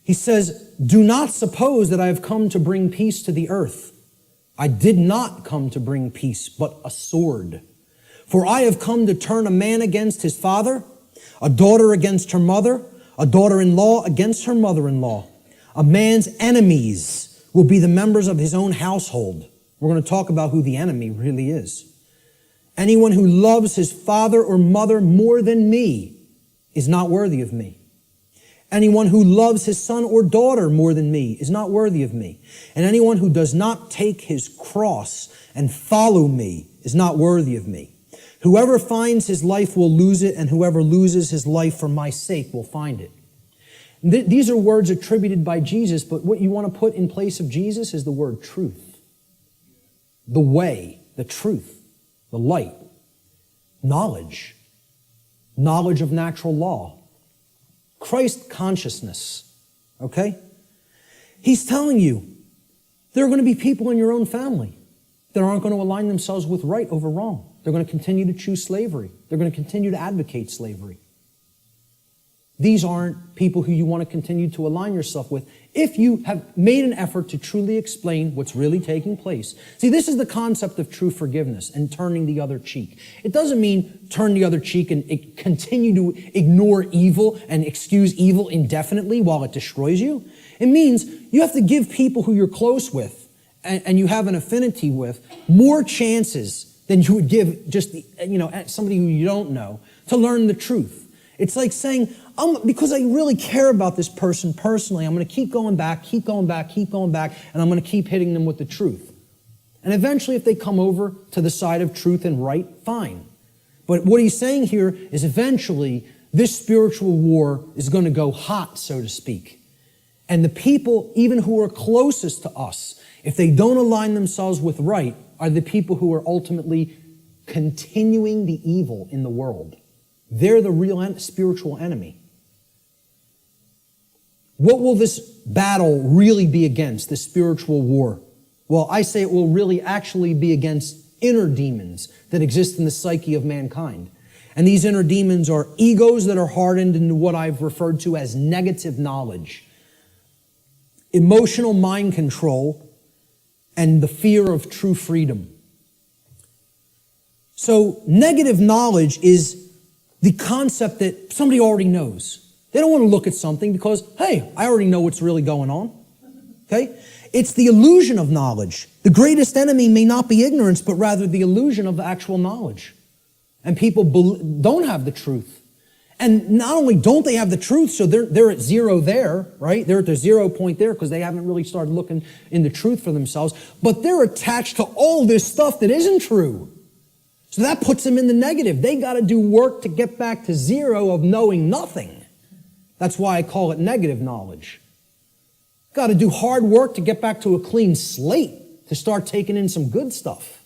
He says, do not suppose that I have come to bring peace to the earth. I did not come to bring peace, but a sword. For I have come to turn a man against his father, a daughter against her mother, a daughter-in-law against her mother-in-law. A man's enemies will be the members of his own household. We're going to talk about who the enemy really is. Anyone who loves his father or mother more than me is not worthy of me. Anyone who loves his son or daughter more than me is not worthy of me. And anyone who does not take his cross and follow me is not worthy of me. Whoever finds his life will lose it, and whoever loses his life for my sake will find it. These are words attributed by Jesus, but what you want to put in place of Jesus is the word truth. The way, the truth, the light, knowledge, knowledge of natural law, Christ consciousness, okay? He's telling you there are going to be people in your own family that aren't going to align themselves with right over wrong. They're going to continue to choose slavery. They're going to continue to advocate slavery. These aren't people who you want to continue to align yourself with if you have made an effort to truly explain what's really taking place. See, this is the concept of true forgiveness and turning the other cheek. It doesn't mean turn the other cheek and continue to ignore evil and excuse evil indefinitely while it destroys you. It means you have to give people who you're close with and you have an affinity with more chances than you would give just somebody who you don't know to learn the truth. It's like saying, because I really care about this person personally, I'm going to keep going back, and I'm going to keep hitting them with the truth. And eventually, if they come over to the side of truth and right, fine. But what he's saying here is eventually, this spiritual war is going to go hot, so to speak. And the people, even who are closest to us, if they don't align themselves with right, are the people who are ultimately continuing the evil in the world. They're the real spiritual enemy. What will this battle really be against, this spiritual war? Well, I say it will really actually be against inner demons that exist in the psyche of mankind. And these inner demons are egos that are hardened into what I've referred to as negative knowledge, emotional mind control, and the fear of true freedom. So negative knowledge is the concept that somebody already knows. They don't want to look at something because, hey, I already know what's really going on. Okay? It's the illusion of knowledge. The greatest enemy may not be ignorance, but rather the illusion of actual knowledge. And people don't have the truth. And not only don't they have the truth, so they're at zero there, right? They're at the 0 point there because they haven't really started looking in the truth for themselves, but they're attached to all this stuff that isn't true. So that puts them in the negative. They got to do work to get back to zero of knowing nothing. That's why I call it negative knowledge. Got to do hard work to get back to a clean slate, to start taking in some good stuff.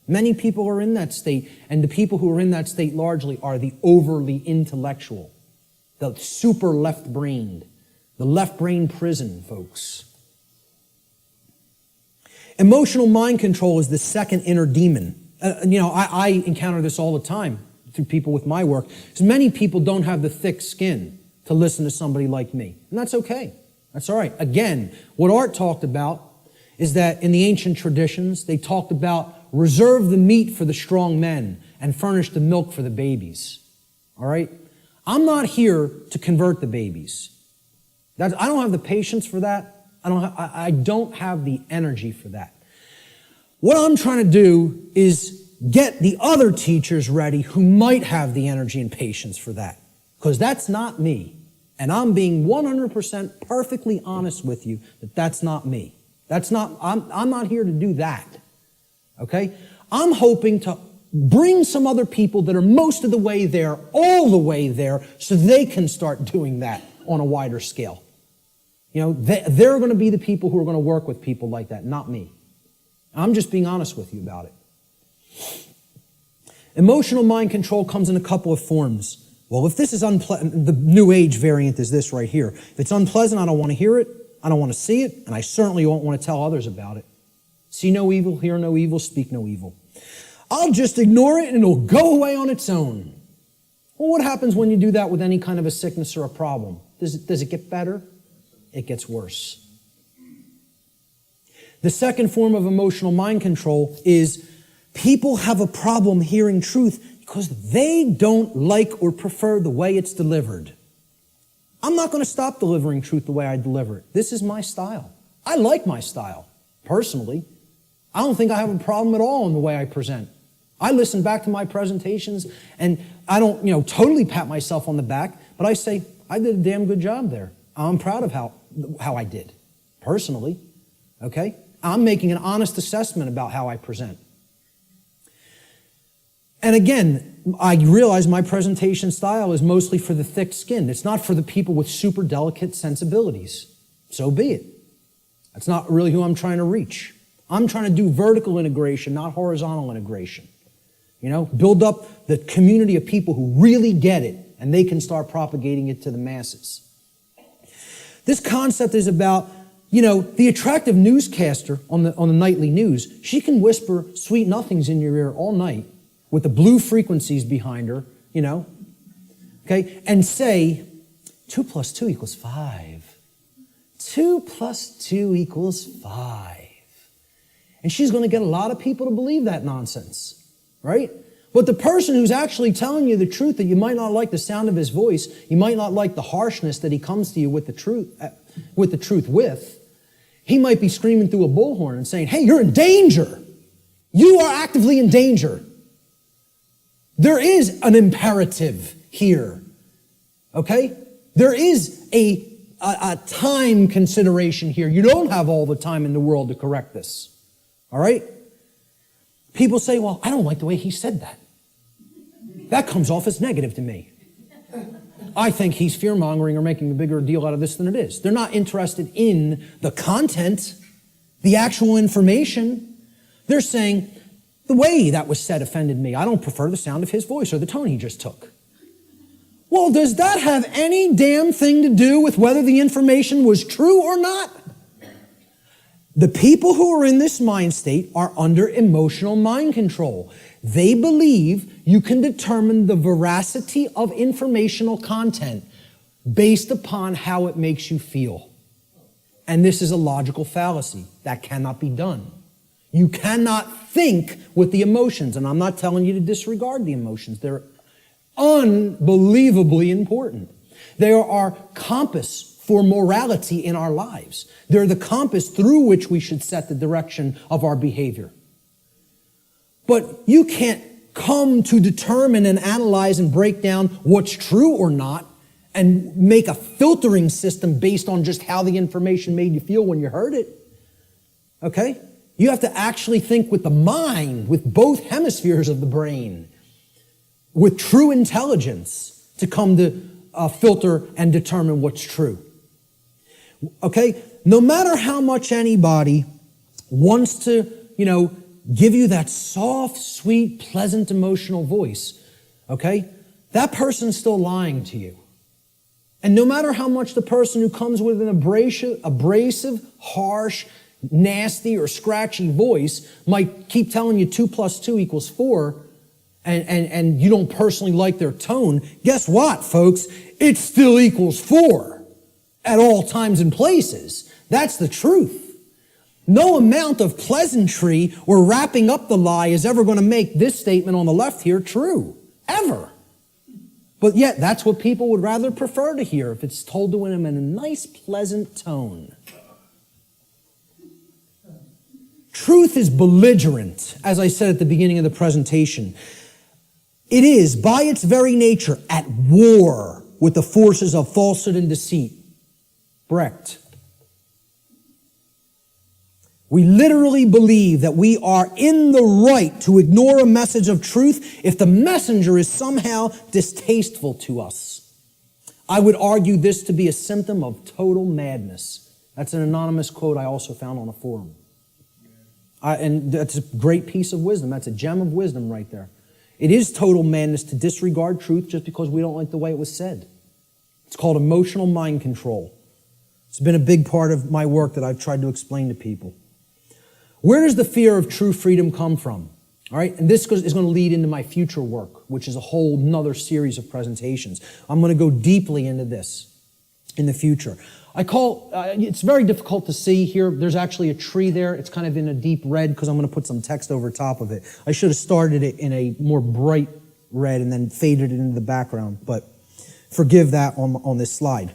Many people are in that state, and the people who are in that state largely are the overly intellectual, the super left-brained, the left-brain prison folks. Emotional mind control is the second inner demon. I encounter this all the time through people with my work, because many people don't have the thick skin to listen to somebody like me, and that's okay. That's all right. Again, what Art talked about is that in the ancient traditions, they talked about reserve the meat for the strong men and furnish the milk for the babies. All right? I'm not here to convert the babies. I don't have the patience for that. I don't have the energy for that. What I'm trying to do is get the other teachers ready who might have the energy and patience for that. Because that's not me. And I'm being 100% perfectly honest with you that that's not me. I'm not here to do that. Okay? I'm hoping to bring some other people that are most of the way there, all the way there, so they can start doing that on a wider scale. They're going to be the people who are going to work with people like that, not me. I'm just being honest with you about it. Emotional mind control comes in a couple of forms. Well, if this is unpleasant, the New Age variant is this right here. If it's unpleasant, I don't want to hear it, I don't want to see it, and I certainly won't want to tell others about it. See no evil, hear no evil, speak no evil. I'll just ignore it and it'll go away on its own. Well, what happens when you do that with any kind of a sickness or a problem? Does it get better? It gets worse. The second form of emotional mind control is people have a problem hearing truth because they don't like or prefer the way it's delivered. I'm not going to stop delivering truth the way I deliver it. This is my style. I like my style, personally. I don't think I have a problem at all in the way I present. I listen back to my presentations and I don't, totally pat myself on the back, but I say, I did a damn good job there. I'm proud of how I did, personally, okay? I'm making an honest assessment about how I present. And again, I realize my presentation style is mostly for the thick-skinned. It's not for the people with super delicate sensibilities. So be it. That's not really who I'm trying to reach. I'm trying to do vertical integration, not horizontal integration. Build up the community of people who really get it, and they can start propagating it to the masses. This concept is about, the attractive newscaster on the nightly news. She can whisper sweet nothings in your ear all night with the blue frequencies behind her, okay, and say, 2 + 2 = 5. 2 + 2 = 5. And she's going to get a lot of people to believe that nonsense, right? But the person who's actually telling you the truth, that you might not like the sound of his voice, you might not like the harshness that he comes to you with the truth with, he might be screaming through a bullhorn and saying, hey, you're in danger. You are actively in danger. There is an imperative here, okay? There is a time consideration here. You don't have all the time in the world to correct this, all right? People say, well, I don't like the way he said that. That comes off as negative to me. I think he's fear-mongering or making a bigger deal out of this than it is. They're not interested in the content, the actual information. They're saying, the way that was said offended me. I don't prefer the sound of his voice or the tone he just took. Well, does that have any damn thing to do with whether the information was true or not? The people who are in this mind state are under emotional mind control. They believe you can determine the veracity of informational content based upon how it makes you feel. And this is a logical fallacy. That cannot be done. You cannot think with the emotions. And I'm not telling you to disregard the emotions. They're unbelievably important. They are our compass for morality in our lives. They're the compass through which we should set the direction of our behavior. But you can't come to determine and analyze and break down what's true or not and make a filtering system based on just how the information made you feel when you heard it. Okay? You have to actually think with the mind, with both hemispheres of the brain, with true intelligence to come to filter and determine what's true. Okay? No matter how much anybody wants to, give you that soft, sweet, pleasant, emotional voice, okay? That person's still lying to you. And no matter how much the person who comes with an abrasive, harsh, nasty, or scratchy voice might keep telling you 2 + 2 = 4, and you don't personally like their tone, guess what, folks? It still equals 4 at all times and places. That's the truth. No amount of pleasantry or wrapping up the lie is ever going to make this statement on the left here true. Ever. But yet, that's what people would rather prefer to hear if it's told to them in a nice, pleasant tone. Truth is belligerent, as I said at the beginning of the presentation. It is, by its very nature, at war with the forces of falsehood and deceit. Brecht. We literally believe that we are in the right to ignore a message of truth if the messenger is somehow distasteful to us. I would argue this to be a symptom of total madness. That's an anonymous quote I also found on a forum. And that's a great piece of wisdom. That's a gem of wisdom right there. It is total madness to disregard truth just because we don't like the way it was said. It's called emotional mind control. It's been a big part of my work that I've tried to explain to people. Where does the fear of true freedom come from? All right, and this is going to lead into my future work, which is a whole nother series of presentations. I'm going to go deeply into this in the future. It's very difficult to see here. There's actually a tree there. It's kind of in a deep red because I'm going to put some text over top of it. I should have started it in a more bright red and then faded it into the background, but forgive that on this slide.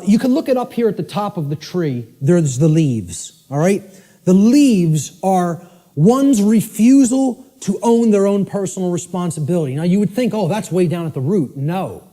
You can look it up here at the top of the tree. There's the leaves, all right? The leaves are one's refusal to own their own personal responsibility. Now, you would think, oh, that's way down at the root. No.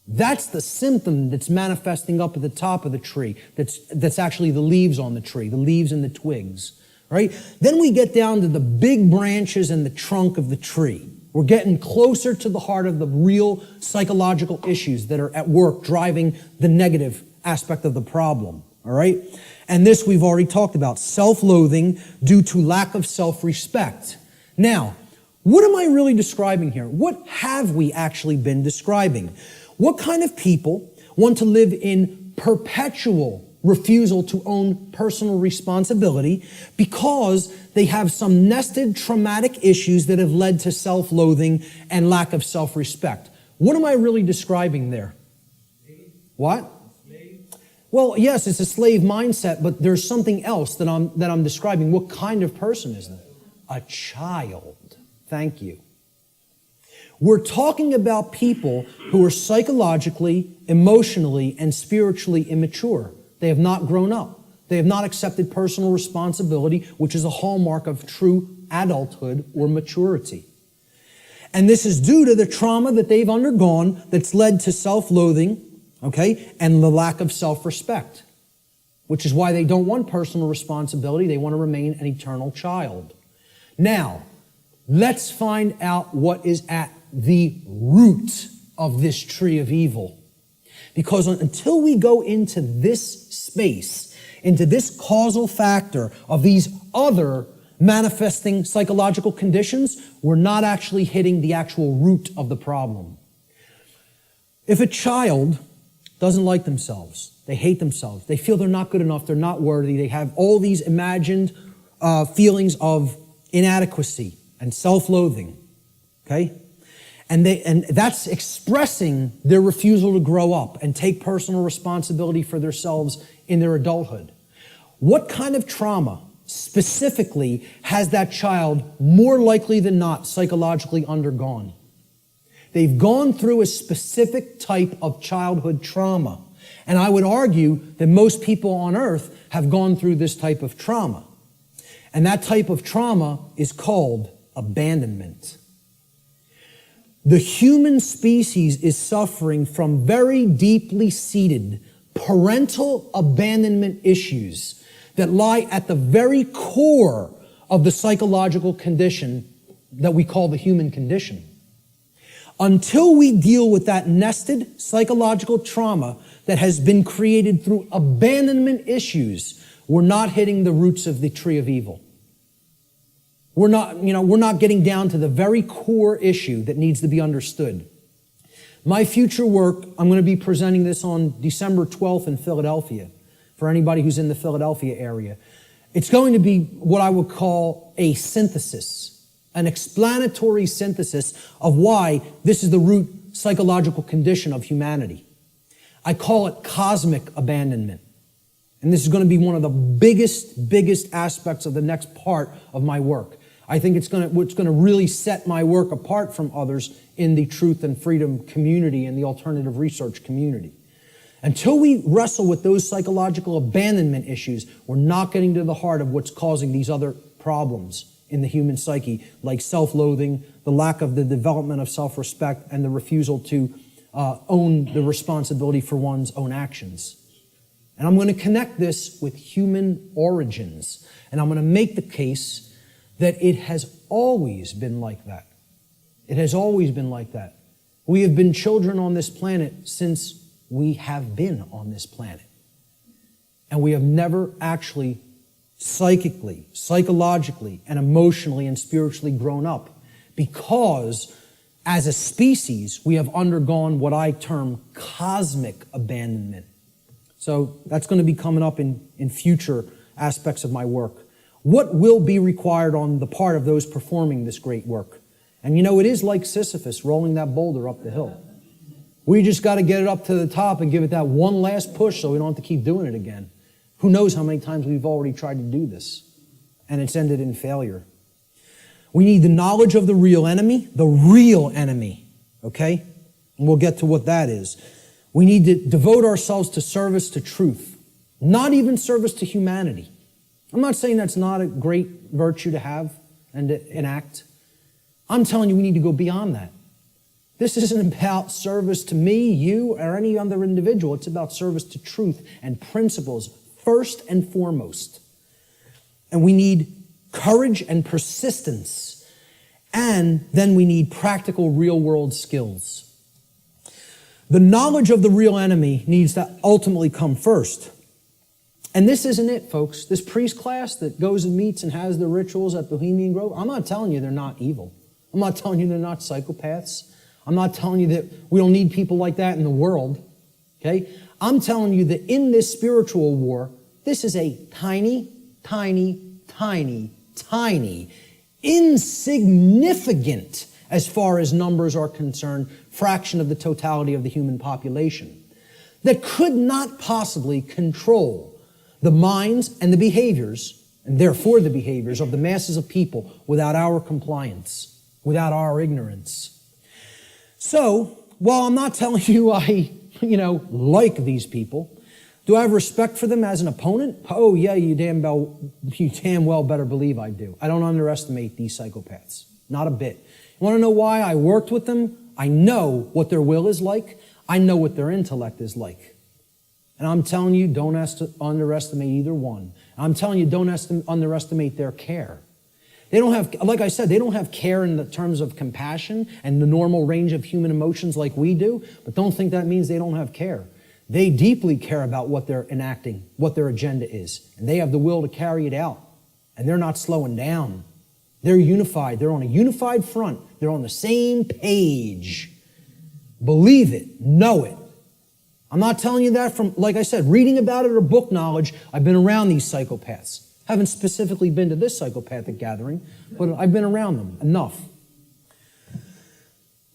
That's the symptom that's manifesting up at the top of the tree. That's actually the leaves on the tree, the leaves and the twigs, right? Then we get down to the big branches and the trunk of the tree. We're getting closer to the heart of the real psychological issues that are at work driving the negative aspect of the problem, all right? And this we've already talked about, self-loathing due to lack of self-respect. Now, what am I really describing here? What have we actually been describing? What kind of people want to live in perpetual refusal to own personal responsibility because they have some nested traumatic issues that have led to self-loathing and lack of self-respect? What am I really describing there? What? Well, yes, it's a slave mindset, but there's something else that I'm describing. What kind of person is that? A child. Thank you. We're talking about people who are psychologically, emotionally, and spiritually immature. They have not grown up. They have not accepted personal responsibility, which is a hallmark of true adulthood or maturity. And this is due to the trauma that they've undergone that's led to self-loathing, okay, and the lack of self-respect, which is why they don't want personal responsibility. They want to remain an eternal child. Now, let's find out what is at the root of this tree of evil. Because until we go into this space, into this causal factor of these other manifesting psychological conditions, we're not actually hitting the actual root of the problem. If a child doesn't like themselves, they hate themselves, they feel they're not good enough, they're not worthy, they have all these imagined feelings of inadequacy and self-loathing, okay? And that's expressing their refusal to grow up and take personal responsibility for themselves in their adulthood. What kind of trauma specifically has that child more likely than not psychologically undergone. They've gone through a specific type of childhood trauma. And I would argue that most people on earth have gone through this type of trauma. And that type of trauma is called abandonment. The human species is suffering from very deeply seated parental abandonment issues that lie at the very core of the psychological condition that we call the human condition. Until we deal with that nested psychological trauma that has been created through abandonment issues, we're not hitting the roots of the tree of evil. We're not getting down to the very core issue that needs to be understood. My future work, I'm going to be presenting this on December 12th in Philadelphia, for anybody who's in the Philadelphia area. It's going to be what I would call a synthesis, an explanatory synthesis of why this is the root psychological condition of humanity. I call it cosmic abandonment. And this is going to be one of the biggest aspects of the next part of my work. I think it's going to really set my work apart from others in the truth and freedom community and the alternative research community. Until we wrestle with those psychological abandonment issues, we're not getting to the heart of what's causing these other problems in the human psyche, like self-loathing, the lack of the development of self-respect, and the refusal to own the responsibility for one's own actions. And I'm going to connect this with human origins. And I'm going to make the case that it has always been like that. It has always been like that. We have been children on this planet since we have been on this planet. And we have never actually psychically, psychologically, and emotionally and spiritually grown up, because as a species, we have undergone what I term cosmic abandonment. So that's going to be coming up in future aspects of my work. What will be required on the part of those performing this great work? And it is like Sisyphus rolling that boulder up the hill. We just got to get it up to the top and give it that one last push so we don't have to keep doing it again. Who knows how many times we've already tried to do this, and it's ended in failure. We need the knowledge of the real enemy, okay? And we'll get to what that is. We need to devote ourselves to service to truth, not even service to humanity. I'm not saying that's not a great virtue to have and to enact. I'm telling you we need to go beyond that. This isn't about service to me, you, or any other individual. It's about service to truth and principles first and foremost. And we need courage and persistence. And then we need practical real-world skills. The knowledge of the real enemy needs to ultimately come first. And this isn't it, folks. This priest class that goes and meets and has the rituals at Bohemian Grove, I'm not telling you they're not evil. I'm not telling you they're not psychopaths. I'm not telling you that we don't need people like that in the world. Okay? I'm telling you that in this spiritual war, this is a tiny, insignificant, as far as numbers are concerned, fraction of the totality of the human population that could not possibly control the minds and the behaviors, and therefore the behaviors of the masses of people without our compliance, without our ignorance. So, while I'm not telling you I, like these people, do I have respect for them as an opponent? Oh yeah, you damn well better believe I do. I don't underestimate these psychopaths. Not a bit. You want to know why I worked with them? I know what their will is like. I know what their intellect is like. And I'm telling you, don't underestimate either one. I'm telling you, don't underestimate their care. They don't have, like I said, they don't have care in the terms of compassion and the normal range of human emotions like we do, but don't think that means they don't have care. They deeply care about what they're enacting, what their agenda is, and they have the will to carry it out, and they're not slowing down. They're unified. They're on a unified front. They're on the same page. Believe it. Know it. I'm not telling you that from, like I said, reading about it or book knowledge. I've been around these psychopaths. Haven't specifically been to this psychopathic gathering, but I've been around them enough.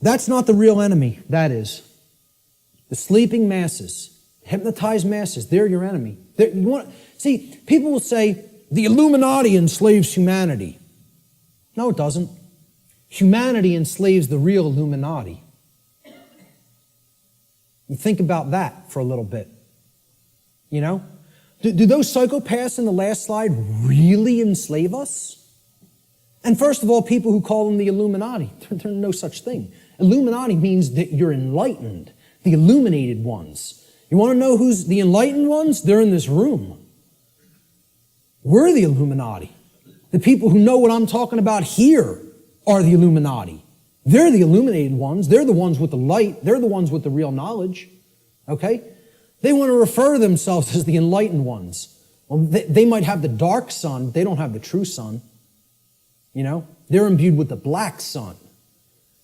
That's not the real enemy, that is. The sleeping masses, hypnotized masses, they're your enemy. See, people will say, the Illuminati enslaves humanity. No, it doesn't. Humanity enslaves the real Illuminati. You think about that for a little bit. You know? Do those psychopaths in the last slide really enslave us? And first of all, people who call them the Illuminati, there's no such thing. Illuminati means that you're enlightened, the illuminated ones. You want to know who's the enlightened ones? They're in this room. We're the Illuminati. The people who know what I'm talking about here are the Illuminati. They're the illuminated ones. They're the ones with the light. They're the ones with the real knowledge. Okay? They want to refer to themselves as the enlightened ones. Well, they might have the dark sun, but they don't have the true sun. You know? They're imbued with the black sun.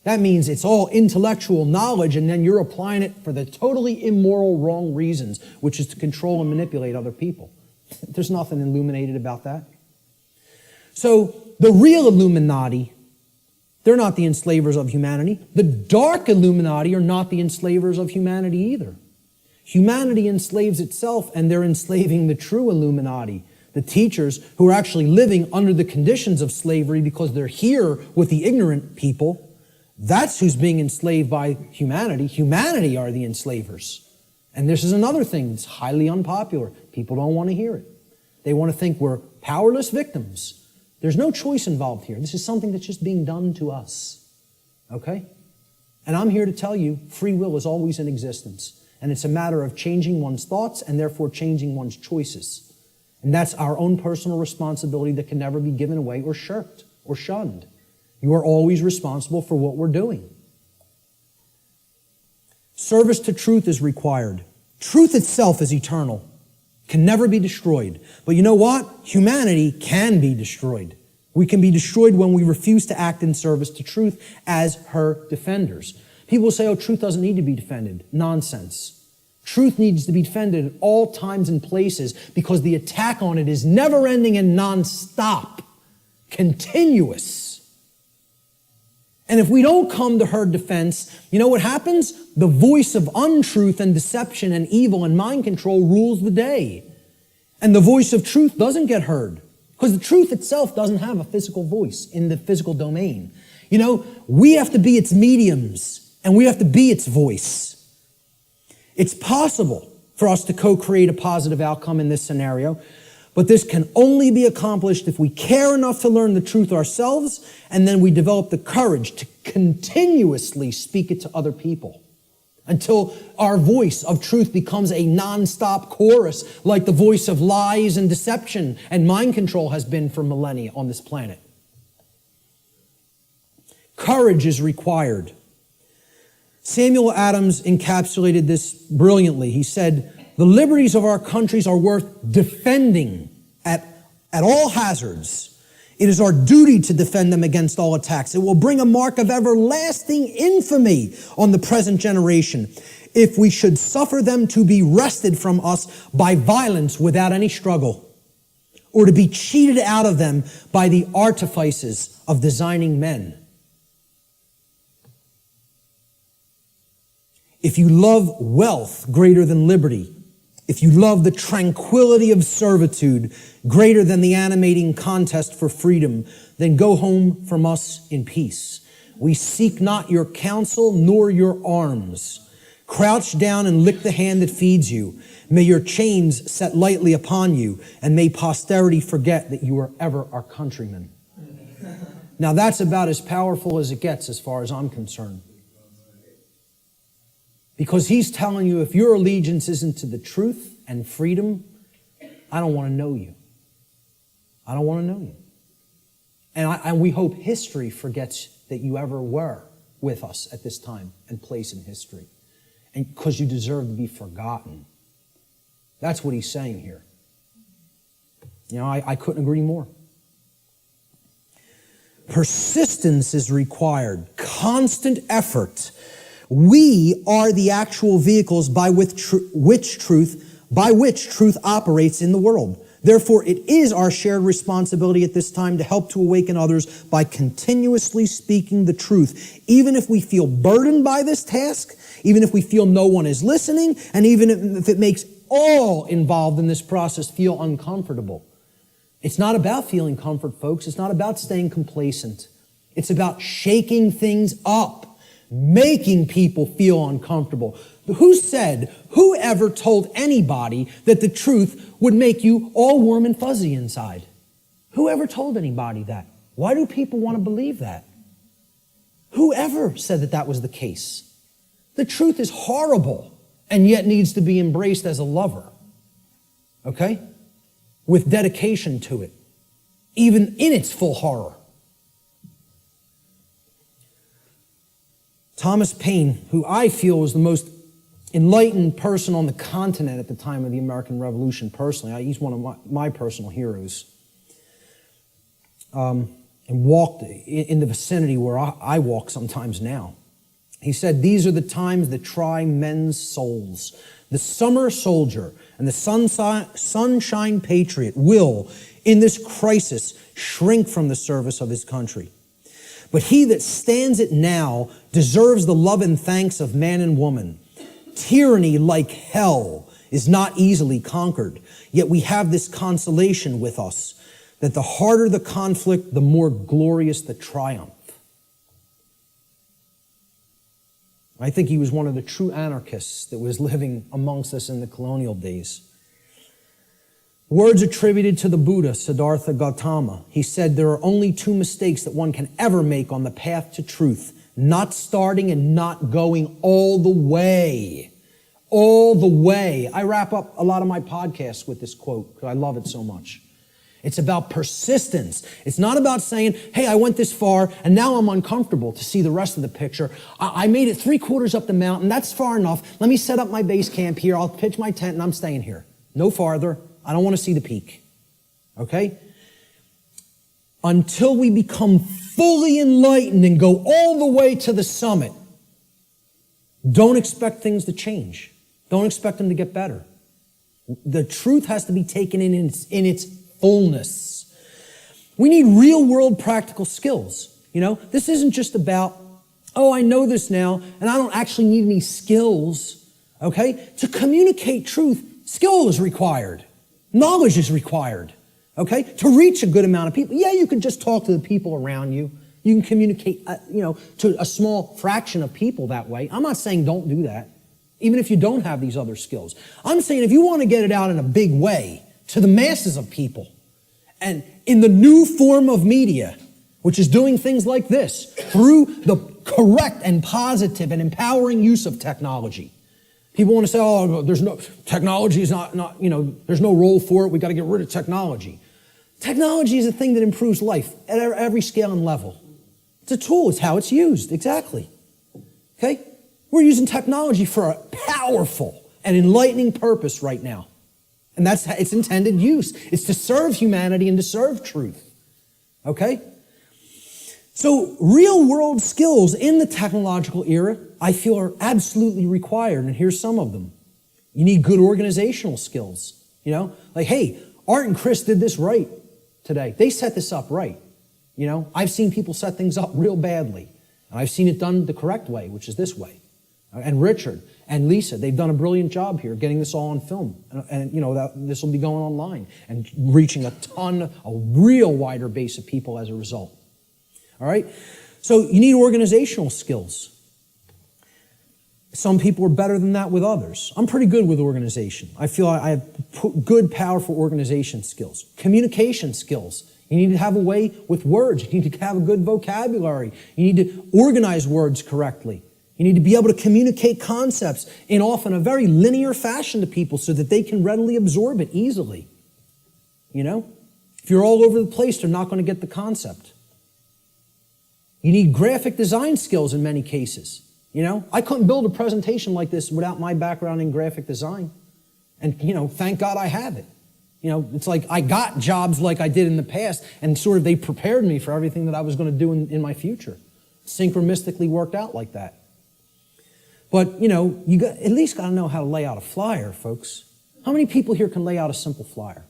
That means it's all intellectual knowledge, and then you're applying it for the totally immoral, wrong reasons, which is to control and manipulate other people. There's nothing illuminated about that. So the real Illuminati, they're not the enslavers of humanity. The dark Illuminati are not the enslavers of humanity either. Humanity enslaves itself, and they're enslaving the true Illuminati, the teachers who are actually living under the conditions of slavery because they're here with the ignorant people. That's who's being enslaved by humanity. Humanity are the enslavers. And this is another thing that's highly unpopular. People don't want to hear it. They want to think we're powerless victims. There's no choice involved here. This is something that's just being done to us. Okay? And I'm here to tell you, free will is always in existence. And it's a matter of changing one's thoughts and therefore changing one's choices. And that's our own personal responsibility that can never be given away or shirked or shunned. You are always responsible for what we're doing. Service to truth is required. Truth itself is eternal, can never be destroyed. But you know what? Humanity can be destroyed. We can be destroyed when we refuse to act in service to truth as her defenders. People say, oh, truth doesn't need to be defended. Nonsense. Truth needs to be defended at all times and places because the attack on it is never-ending and non-stop, continuous. And if we don't come to her defense, you know what happens? The voice of untruth and deception and evil and mind control rules the day. And the voice of truth doesn't get heard because the truth itself doesn't have a physical voice in the physical domain. You know, we have to be its mediums and we have to be its voice. It's possible for us to co-create a positive outcome in this scenario, but this can only be accomplished if we care enough to learn the truth ourselves, and then we develop the courage to continuously speak it to other people until our voice of truth becomes a non-stop chorus like the voice of lies and deception and mind control has been for millennia on this planet. Courage is required. Samuel Adams encapsulated this brilliantly. He said, the liberties of our countries are worth defending at all hazards. It is our duty to defend them against all attacks. It will bring a mark of everlasting infamy on the present generation if we should suffer them to be wrested from us by violence without any struggle, or to be cheated out of them by the artifices of designing men. If you love wealth greater than liberty, if you love the tranquility of servitude greater than the animating contest for freedom, then go home from us in peace. We seek not your counsel nor your arms. Crouch down and lick the hand that feeds you. May your chains set lightly upon you, and may posterity forget that you are ever our countrymen. Now that's about as powerful as it gets as far as I'm concerned. Because he's telling you if your allegiance isn't to the truth and freedom, I don't want to know you. I don't want to know you. And we hope history forgets that you ever were with us at this time and place in history. And because you deserve to be forgotten. That's what he's saying here. You know, I couldn't agree more. Persistence is required. Constant effort. We are the actual vehicles by which truth operates in the world. Therefore, it is our shared responsibility at this time to help to awaken others by continuously speaking the truth, even if we feel burdened by this task, even if we feel no one is listening, and even if it makes all involved in this process feel uncomfortable. It's not about feeling comfort, folks. It's not about staying complacent. It's about shaking things up, making people feel uncomfortable. Who ever told anybody that the truth would make you all warm and fuzzy inside? Who ever told anybody that? Why do people want to believe that? Who ever said that that was the case? The truth is horrible and yet needs to be embraced as a lover. Okay? With dedication to it, even in its full horror. Thomas Paine, who I feel was the most enlightened person on the continent at the time of the American Revolution, personally, he's one of my personal heroes, and walked in the vicinity where I walk sometimes now. He said, "These are the times that try men's souls. The summer soldier and the sunshine patriot will, in this crisis, shrink from the service of his country. But he that stands it now deserves the love and thanks of man and woman. Tyranny, like hell, is not easily conquered, yet we have this consolation with us, that the harder the conflict, the more glorious the triumph." I think he was one of the true anarchists that was living amongst us in the colonial days. Words attributed to the Buddha, Siddhartha Gautama. He said, "There are only two mistakes that one can ever make on the path to truth: not starting and not going all the way." All the way. I wrap up a lot of my podcasts with this quote because I love it so much. It's about persistence. It's not about saying, "Hey, I went this far and now I'm uncomfortable to see the rest of the picture. I made it 3/4 up the mountain. That's far enough. Let me set up my base camp here. I'll pitch my tent and I'm staying here. No farther. I don't want to see the peak." Okay? Until we become fully enlightened and go all the way to the summit, don't expect things to change. Don't expect them to get better. The truth has to be taken in its fullness. We need real world practical skills. You know, this isn't just about, "Oh, I know this now and I don't actually need any skills." Okay? To communicate truth, skill is required. Knowledge is required. Okay? To reach a good amount of people. Yeah, you can just talk to the people around you. You can communicate, to a small fraction of people that way. I'm not saying don't do that, even if you don't have these other skills. I'm saying if you want to get it out in a big way, to the masses of people, and in the new form of media, which is doing things like this, through the correct and positive and empowering use of technology. People want to say, "Oh, technology is not, there's no role for it. We got to get rid of technology." Technology is a thing that improves life at every scale and level. It's a tool. It's how it's used. Exactly. Okay? We're using technology for a powerful and enlightening purpose right now. And that's its intended use. It's to serve humanity and to serve truth. Okay? So real world skills in the technological era, I feel, are absolutely required. And here's some of them. You need good organizational skills. Like, hey, Art and Chris did this right today. They set this up right. I've seen people set things up real badly. And I've seen it done the correct way, which is this way. And Richard and Lisa, they've done a brilliant job here getting this all on film. And this will be going online and reaching a real wider base of people as a result. All right? So you need organizational skills. Some people are better than that with others. I'm pretty good with organization. I feel I have good, powerful organization skills. Communication skills. You need to have a way with words. You need to have a good vocabulary. You need to organize words correctly. You need to be able to communicate concepts in often a very linear fashion to people so that they can readily absorb it easily. If you're all over the place, they're not going to get the concept. You need graphic design skills in many cases. I couldn't build a presentation like this without my background in graphic design. And, thank God I have it. It's like I got jobs like I did in the past, and sort of they prepared me for everything that I was going to do in my future. Synchronistically worked out like that. But, you at least got to know how to lay out a flyer, folks. How many people here can lay out a simple flyer?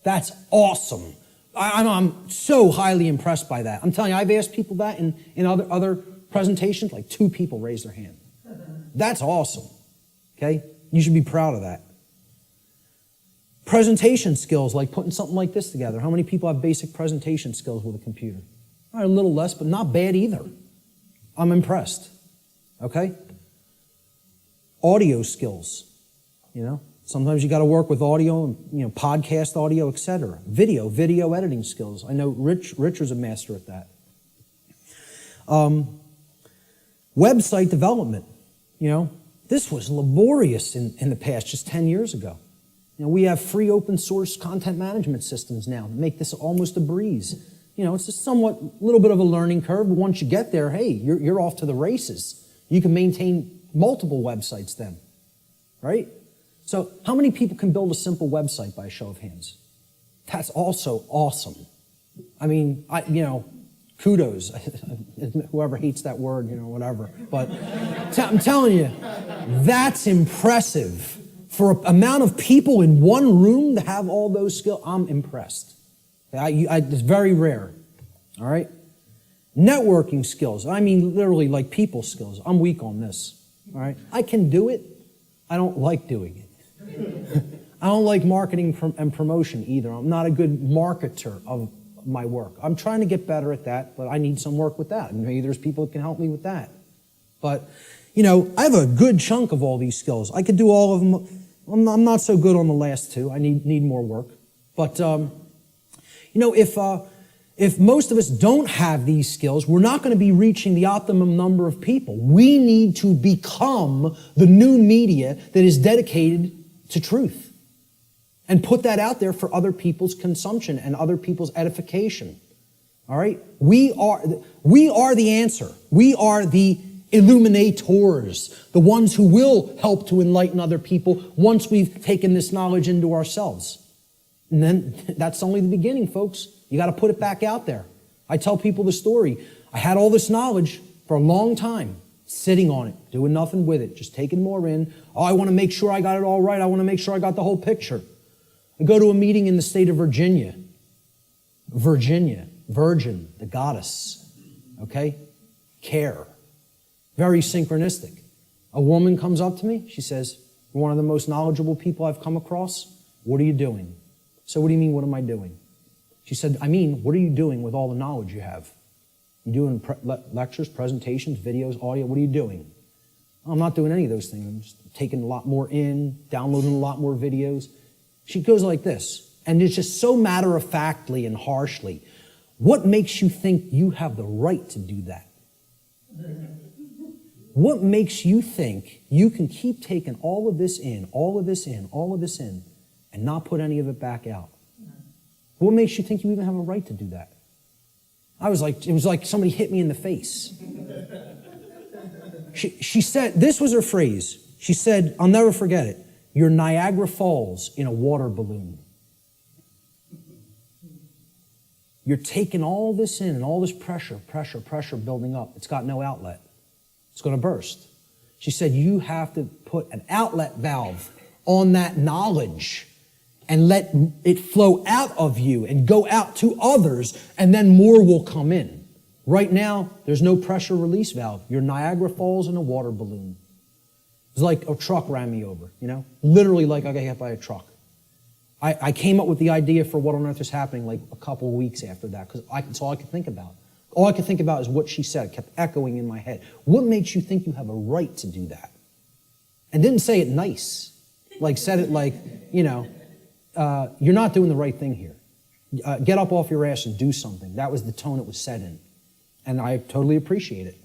That's awesome. I'm so highly impressed by that. I'm telling you, I've asked people that in other presentations, like 2 people raised their hand. That's awesome. Okay? You should be proud of that. Presentation skills, like putting something like this together. How many people have basic presentation skills with a computer? All right, a little less, but not bad either. I'm impressed. Okay? Audio skills, Sometimes you got to work with audio, podcast audio, etc. Video editing skills. I know Richard's a master at that. Website development. This was laborious in the past, just 10 years ago. We have free open source content management systems now that make this almost a breeze. It's a somewhat little bit of a learning curve, but once you get there, hey, you're off to the races. You can maintain multiple websites then, right? So how many people can build a simple website by a show of hands? That's also awesome. I mean, kudos. Whoever hates that word, whatever. But I'm telling you, that's impressive. For an amount of people in one room to have all those skills, I'm impressed. It's very rare. All right? Networking skills. I mean, literally like people skills. I'm weak on this. All right? I can do it. I don't like doing it. I don't like marketing and promotion either. I'm not a good marketer of my work. I'm trying to get better at that, but I need some work with that. Maybe there's people that can help me with that. But, I have a good chunk of all these skills. I could do all of them. I'm not so good on the last two. I need more work. But, if most of us don't have these skills, we're not going to be reaching the optimum number of people. We need to become the new media that is dedicated to truth and put that out there for other people's consumption and other people's edification. All right? We are the answer. We are the illuminators, the ones who will help to enlighten other people once we've taken this knowledge into ourselves. And then that's only the beginning, folks. You got to put it back out there. I tell people the story. I had all this knowledge for a long time, sitting on it, doing nothing with it, just taking more in. Oh, I want to make sure I got it all right. I want to make sure I got the whole picture. I go to a meeting in the state of Virginia. Virgin, the goddess. Okay? Care. Very synchronistic. A woman comes up to me. She says, "You're one of the most knowledgeable people I've come across. What are you doing?" So what do you mean, what am I doing? She said, what are you doing with all the knowledge you have? You doing lectures, presentations, videos, audio? What are you doing? I'm not doing any of those things. I'm just taking a lot more in, downloading a lot more videos. She goes like this, and it's just so matter-of-factly and harshly. What makes you think you have the right to do that? What makes you think you can keep taking all of this in, all of this in, all of this in, and not put any of it back out? What makes you think you even have a right to do that? It was like somebody hit me in the face. She said, this was her phrase. She said, I'll never forget it, "You're Niagara Falls in a water balloon." You're taking all this in and all this pressure building up. It's got no outlet. It's going to burst. She said, you have to put an outlet valve on that knowledge and let it flow out of you and go out to others, and then more will come in. Right now, there's no pressure release valve. You're Niagara Falls in a water balloon. It's like a truck ran me over, Literally like I got hit by a truck. I came up with the idea for what on earth is happening like a couple of weeks after that, because that's all I could think about. All I could think about is what she said. It kept echoing in my head. What makes you think you have a right to do that? And didn't say it nice. Said it like, you're not doing the right thing here. Get up off your ass and do something. That was the tone it was said in. And I totally appreciate it,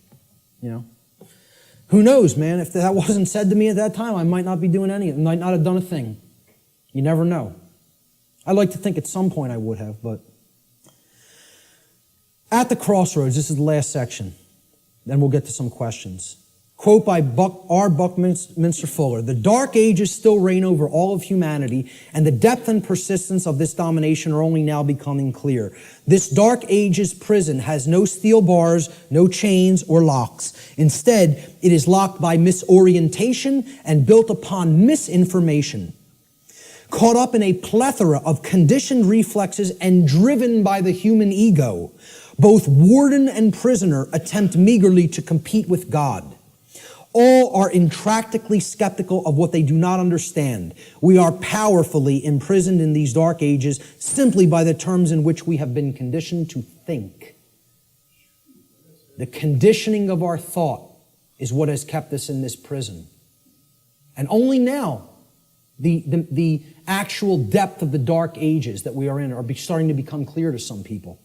Who knows, man? If that wasn't said to me at that time, I might not be doing anything. I might not have done a thing. You never know. I like to think at some point I would have, but at the crossroads, this is the last section. Then we'll get to some questions. Quote by R. Buckminster Fuller, "The dark ages still reign over all of humanity, and the depth and persistence of this domination are only now becoming clear. This dark age's prison has no steel bars, no chains or locks. Instead, it is locked by misorientation and built upon misinformation. Caught up in a plethora of conditioned reflexes and driven by the human ego, both warden and prisoner attempt meagerly to compete with God. All are intractably skeptical of what they do not understand. We are powerfully imprisoned in these dark ages simply by the terms in which we have been conditioned to think. The conditioning of our thought is what has kept us in this prison. And only now, the actual depth of the dark ages that we are in are starting to become clear to some people.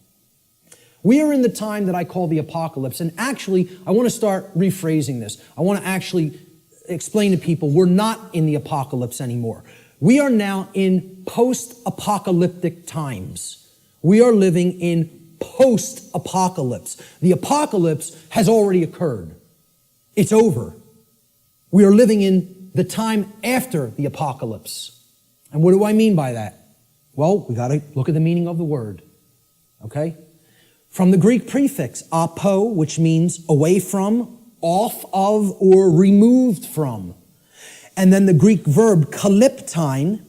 We are in the time that I call the apocalypse. And actually, I want to start rephrasing this. I want to actually explain to people we're not in the apocalypse anymore. We are now in post-apocalyptic times. We are living in post-apocalypse. The apocalypse has already occurred. It's over. We are living in the time after the apocalypse. And what do I mean by that? Well, we got to look at the meaning of the word. Okay? From the Greek prefix, apo, which means away from, off of, or removed from. And then the Greek verb kalyptine,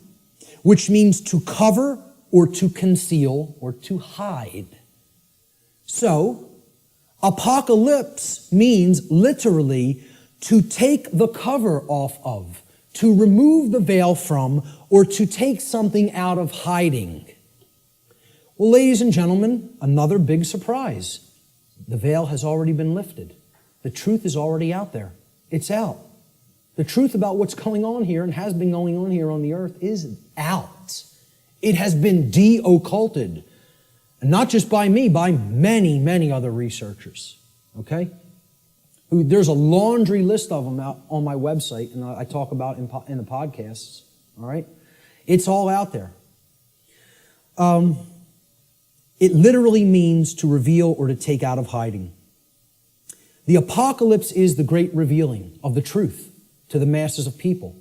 which means to cover or to conceal or to hide. So, apocalypse means literally to take the cover off of, to remove the veil from, or to take something out of hiding. Well, ladies and gentlemen, another big surprise. The veil has already been lifted. The truth is already out there. It's out. The truth about what's going on here and has been going on here on the earth is out. It has been de-occulted. And not just by me, by many, many other researchers. Okay? There's a laundry list of them out on my website, and I talk about in the podcasts. All right? It's all out there. It literally means to reveal or to take out of hiding. The apocalypse is the great revealing of the truth to the masses of people.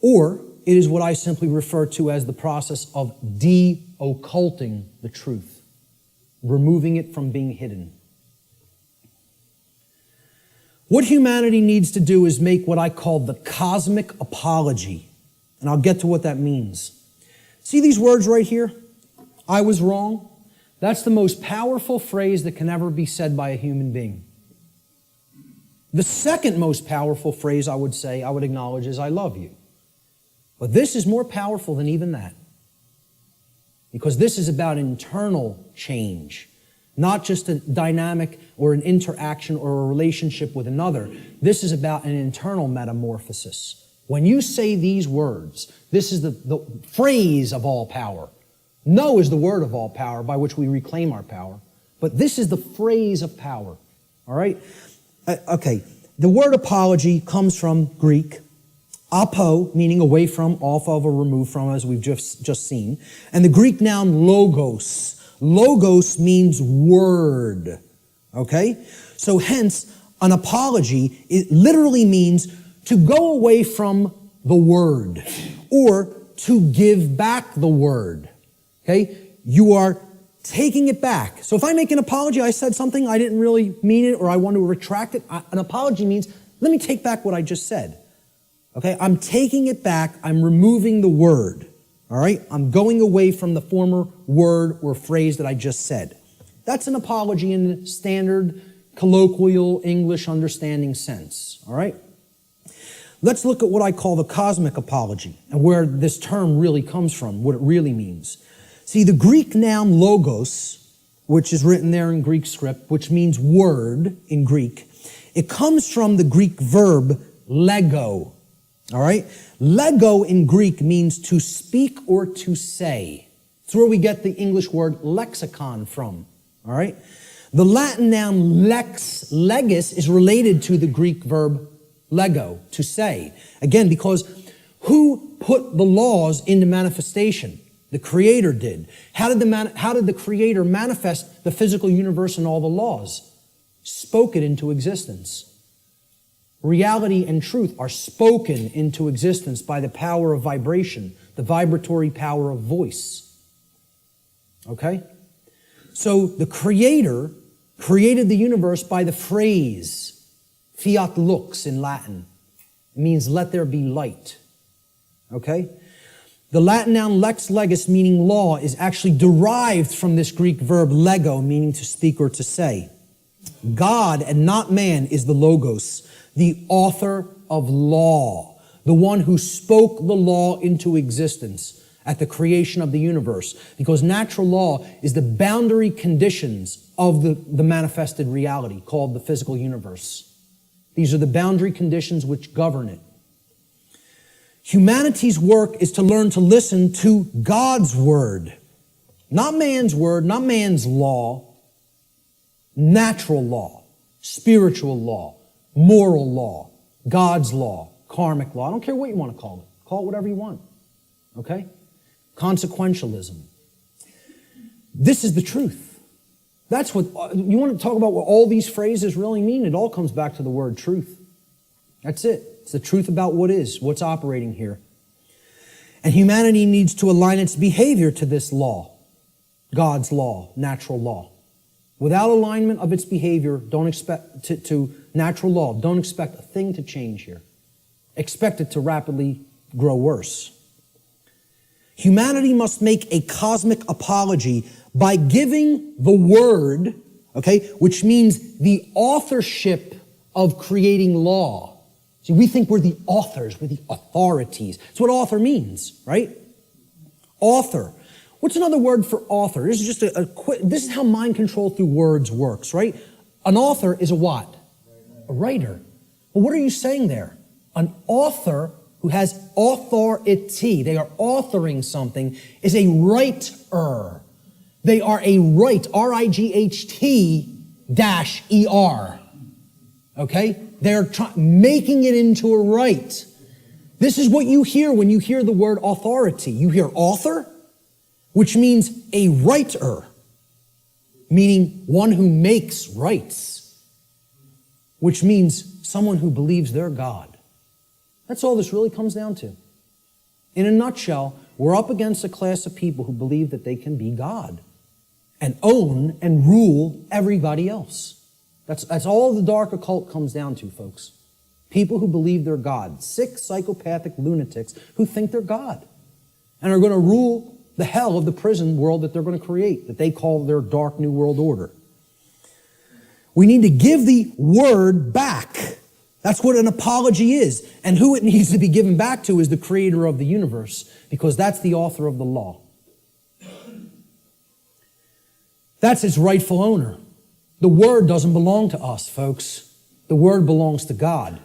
Or it is what I simply refer to as the process of de-occulting the truth, removing it from being hidden. What humanity needs to do is make what I call the cosmic apology. And I'll get to what that means. See these words right here? I was wrong. That's the most powerful phrase that can ever be said by a human being. The second most powerful phrase I would acknowledge is I love you. But this is more powerful than even that. Because this is about internal change, not just a dynamic or an interaction or a relationship with another. This is about an internal metamorphosis. When you say these words, this is the phrase of all power. No is the word of all power by which we reclaim our power. But this is the phrase of power. All right? Okay. The word apology comes from Greek. Apo, meaning away from, off of, or removed from, as we've just seen. And the Greek noun logos. Logos means word. Okay? So hence, an apology, it literally means to go away from the word or to give back the word. Okay? You are taking it back. So if I make an apology, I said something, I didn't really mean it, or I want to retract it. An apology means, let me take back what I just said. Okay? I'm taking it back. I'm removing the word. All right? I'm going away from the former word or phrase that I just said. That's an apology in the standard colloquial English understanding sense. All right? Let's look at what I call the cosmic apology and where this term really comes from, what it really means. See, the Greek noun logos, which is written there in Greek script, which means word in Greek, it comes from the Greek verb lego. All right? Lego in Greek means to speak or to say. It's where we get the English word lexicon from. All right? The Latin noun lex legis is related to the Greek verb lego, to say. Again, because who put the laws into manifestation? The Creator did. How did the Creator manifest the physical universe and all the laws? Spoke it into existence. Reality and truth are spoken into existence by the power of vibration, the vibratory power of voice. Okay? So the Creator created the universe by the phrase, fiat lux in Latin. It means let there be light. Okay? The Latin noun lex legis, meaning law, is actually derived from this Greek verb lego, meaning to speak or to say. God and not man is the logos. the author of law, the one who spoke the law into existence at the creation of the universe, because natural law is the boundary conditions of the manifested reality called the physical universe. These are the boundary conditions which govern it. Humanity's work is to learn to listen to God's word. Not man's word, not man's law. Natural law, spiritual law, moral law, God's law, karmic law. I don't care what you want to call it. Call it whatever you want. Okay? Consequentialism. This is the truth. That's what, you want to talk about what all these phrases really mean? It all comes back to the word truth. That's it. It's the truth about what is, what's operating here. And humanity needs to align its behavior to this law, God's law, natural law. Without alignment of its behavior, don't expect to natural law, don't expect a thing to change here. Expect it to rapidly grow worse. Humanity must make a cosmic apology by giving the word, okay, which means the authorship of creating law. See, we think we're the authors, we're the authorities. That's what author means, right? Author. What's another word for author? This is just this is how mind control through words works, right? An author is a what? A writer. Well, what are you saying there? An author who has authority, they are authoring something, is a writer. They are a right, R-I-G-H-T-E-R. Okay? They're making it into a right. This is what you hear when you hear the word authority. You hear author, which means a writer, meaning one who makes rights, which means someone who believes they're God. That's all this really comes down to. In a nutshell, we're up against a class of people who believe that they can be God and own and rule everybody else. That's all the dark occult comes down to, folks. People who believe they're God. Sick, psychopathic lunatics who think they're God and are going to rule the hell of the prison world that they're going to create, that they call their dark new world order. We need to give the word back. That's what an apology is. And who it needs to be given back to is the creator of the universe, because that's the author of the law. That's its rightful owner. The word doesn't belong to us, folks. The word belongs to God.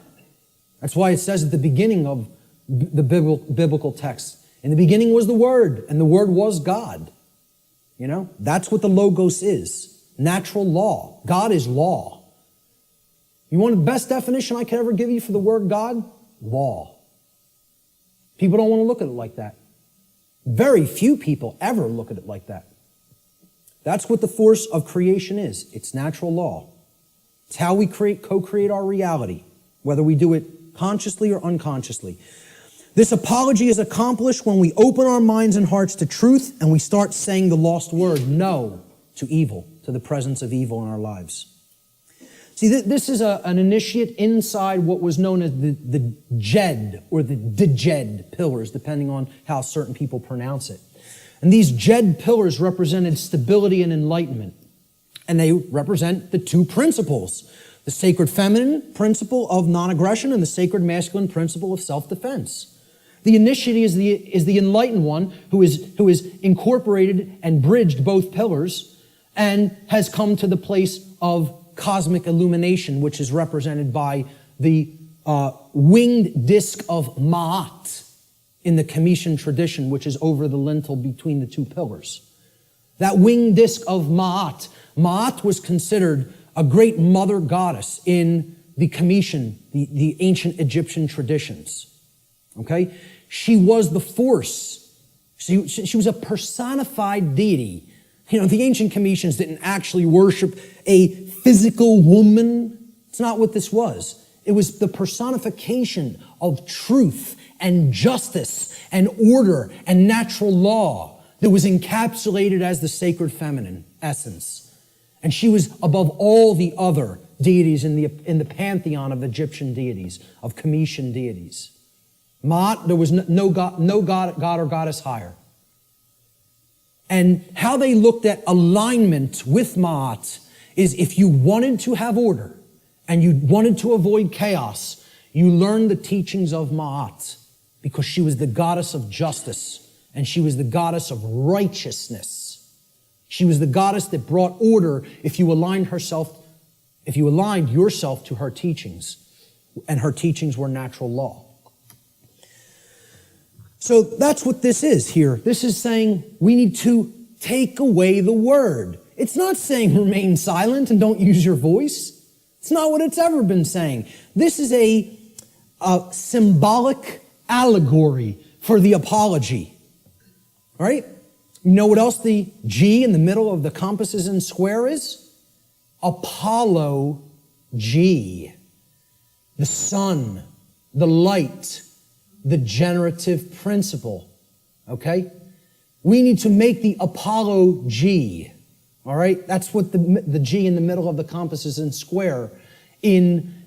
That's why it says at the beginning of the biblical text, in the beginning was the Word, and the Word was God. You know, that's what the Logos is. Natural law. God is law. You want the best definition I could ever give you for the word God? Law. People don't want to look at it like that. Very few people ever look at it like that. That's what the force of creation is. It's natural law. It's how we co-create our reality, whether we do it consciously or unconsciously. This apology is accomplished when we open our minds and hearts to truth and we start saying the lost word, no to evil, to the presence of evil in our lives. See, this is an initiate inside what was known as the Jed or the Djed pillars, depending on how certain people pronounce it. And these Jed pillars represented stability and enlightenment. And they represent the two principles, the sacred feminine principle of non-aggression and the sacred masculine principle of self-defense. The initiate is the enlightened one who is incorporated and bridged both pillars and has come to the place of cosmic illumination, which is represented by the winged disc of Ma'at in the Comitian tradition, which is over the lintel between the two pillars. That winged disc of Ma'at. Ma'at was considered a great mother goddess in the Comitian, the ancient Egyptian traditions. Okay? She was the force. She was a personified deity. You know, the ancient Comitians didn't actually worship a physical woman. It's not what this was. It was the personification of truth and justice and order and natural law that was encapsulated as the sacred feminine essence. And she was above all the other deities in the pantheon of Egyptian deities, of Comitian deities. Ma'at, there was no god or goddess higher. And how they looked at alignment with Ma'at is if you wanted to have order and you wanted to avoid chaos, you learned the teachings of Ma'at, because she was the goddess of justice, and she was the goddess of righteousness. She was the goddess that brought order if you aligned yourself to her teachings, and her teachings were natural law. So that's what this is here. This is saying we need to take away the word. It's not saying remain silent and don't use your voice. It's not what it's ever been saying. This is a symbolic allegory for the apology. All right? You know what else the G in the middle of the compasses and square is? Apollo G. The sun, the light, the generative principle. Okay? We need to make the Apollo G. All right? That's what the G in the middle of the compasses and square in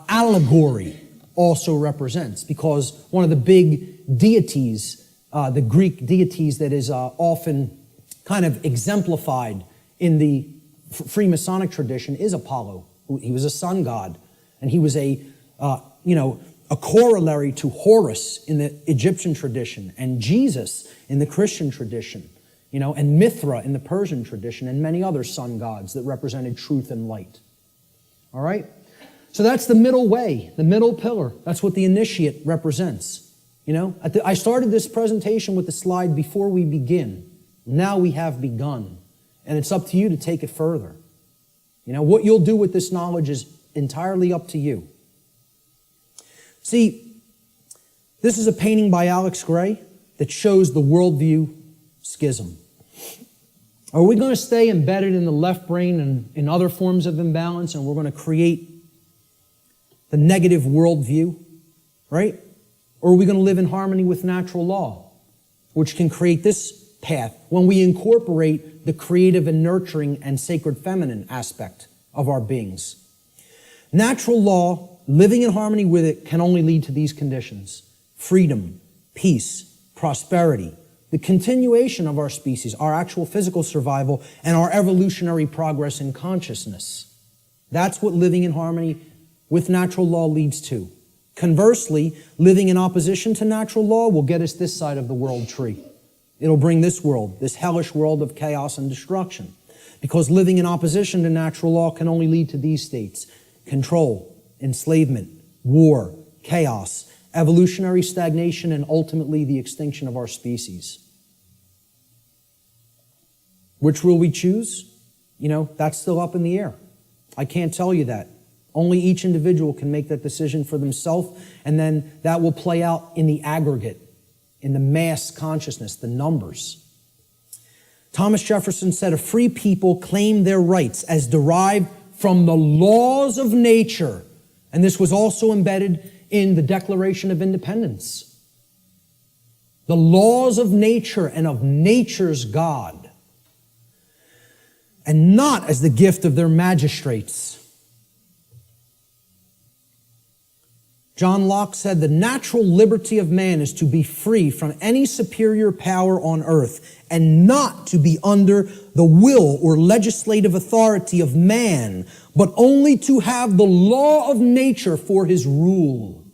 allegory also represents, because one of the big deities, the Greek deities that is often kind of exemplified in the Freemasonic tradition is Apollo. He was a sun god, and he was a corollary to Horus in the Egyptian tradition, and Jesus in the Christian tradition, and Mithra in the Persian tradition, and many other sun gods that represented truth and light. All right? So that's the middle way, the middle pillar. That's what the initiate represents. I started this presentation with the slide before we begin. Now we have begun. And it's up to you to take it further. What you'll do with this knowledge is entirely up to you. See, this is a painting by Alex Gray that shows the worldview schism. Are we going to stay embedded in the left brain and in other forms of imbalance, and we're going to create the negative worldview, right? Or are we going to live in harmony with natural law, which can create this path when we incorporate the creative and nurturing and sacred feminine aspect of our beings? Natural law, living in harmony with it, can only lead to these conditions: freedom, peace, prosperity, the continuation of our species, our actual physical survival, and our evolutionary progress in consciousness. That's what living in harmony with natural law leads to. Conversely, living in opposition to natural law will get us this side of the world tree. It'll bring this world, this hellish world of chaos and destruction. Because living in opposition to natural law can only lead to these states: control, enslavement, war, chaos, evolutionary stagnation, and ultimately the extinction of our species. Which will we choose? That's still up in the air. I can't tell you that. Only each individual can make that decision for themselves, and then that will play out in the aggregate, in the mass consciousness, the numbers. Thomas Jefferson said, "A free people claim their rights as derived from the laws of nature." And this was also embedded in the Declaration of Independence. The laws of nature and of nature's God, and not as the gift of their magistrates. John Locke said, "The natural liberty of man is to be free from any superior power on earth, and not to be under the will or legislative authority of man, but only to have the law of nature for his rule."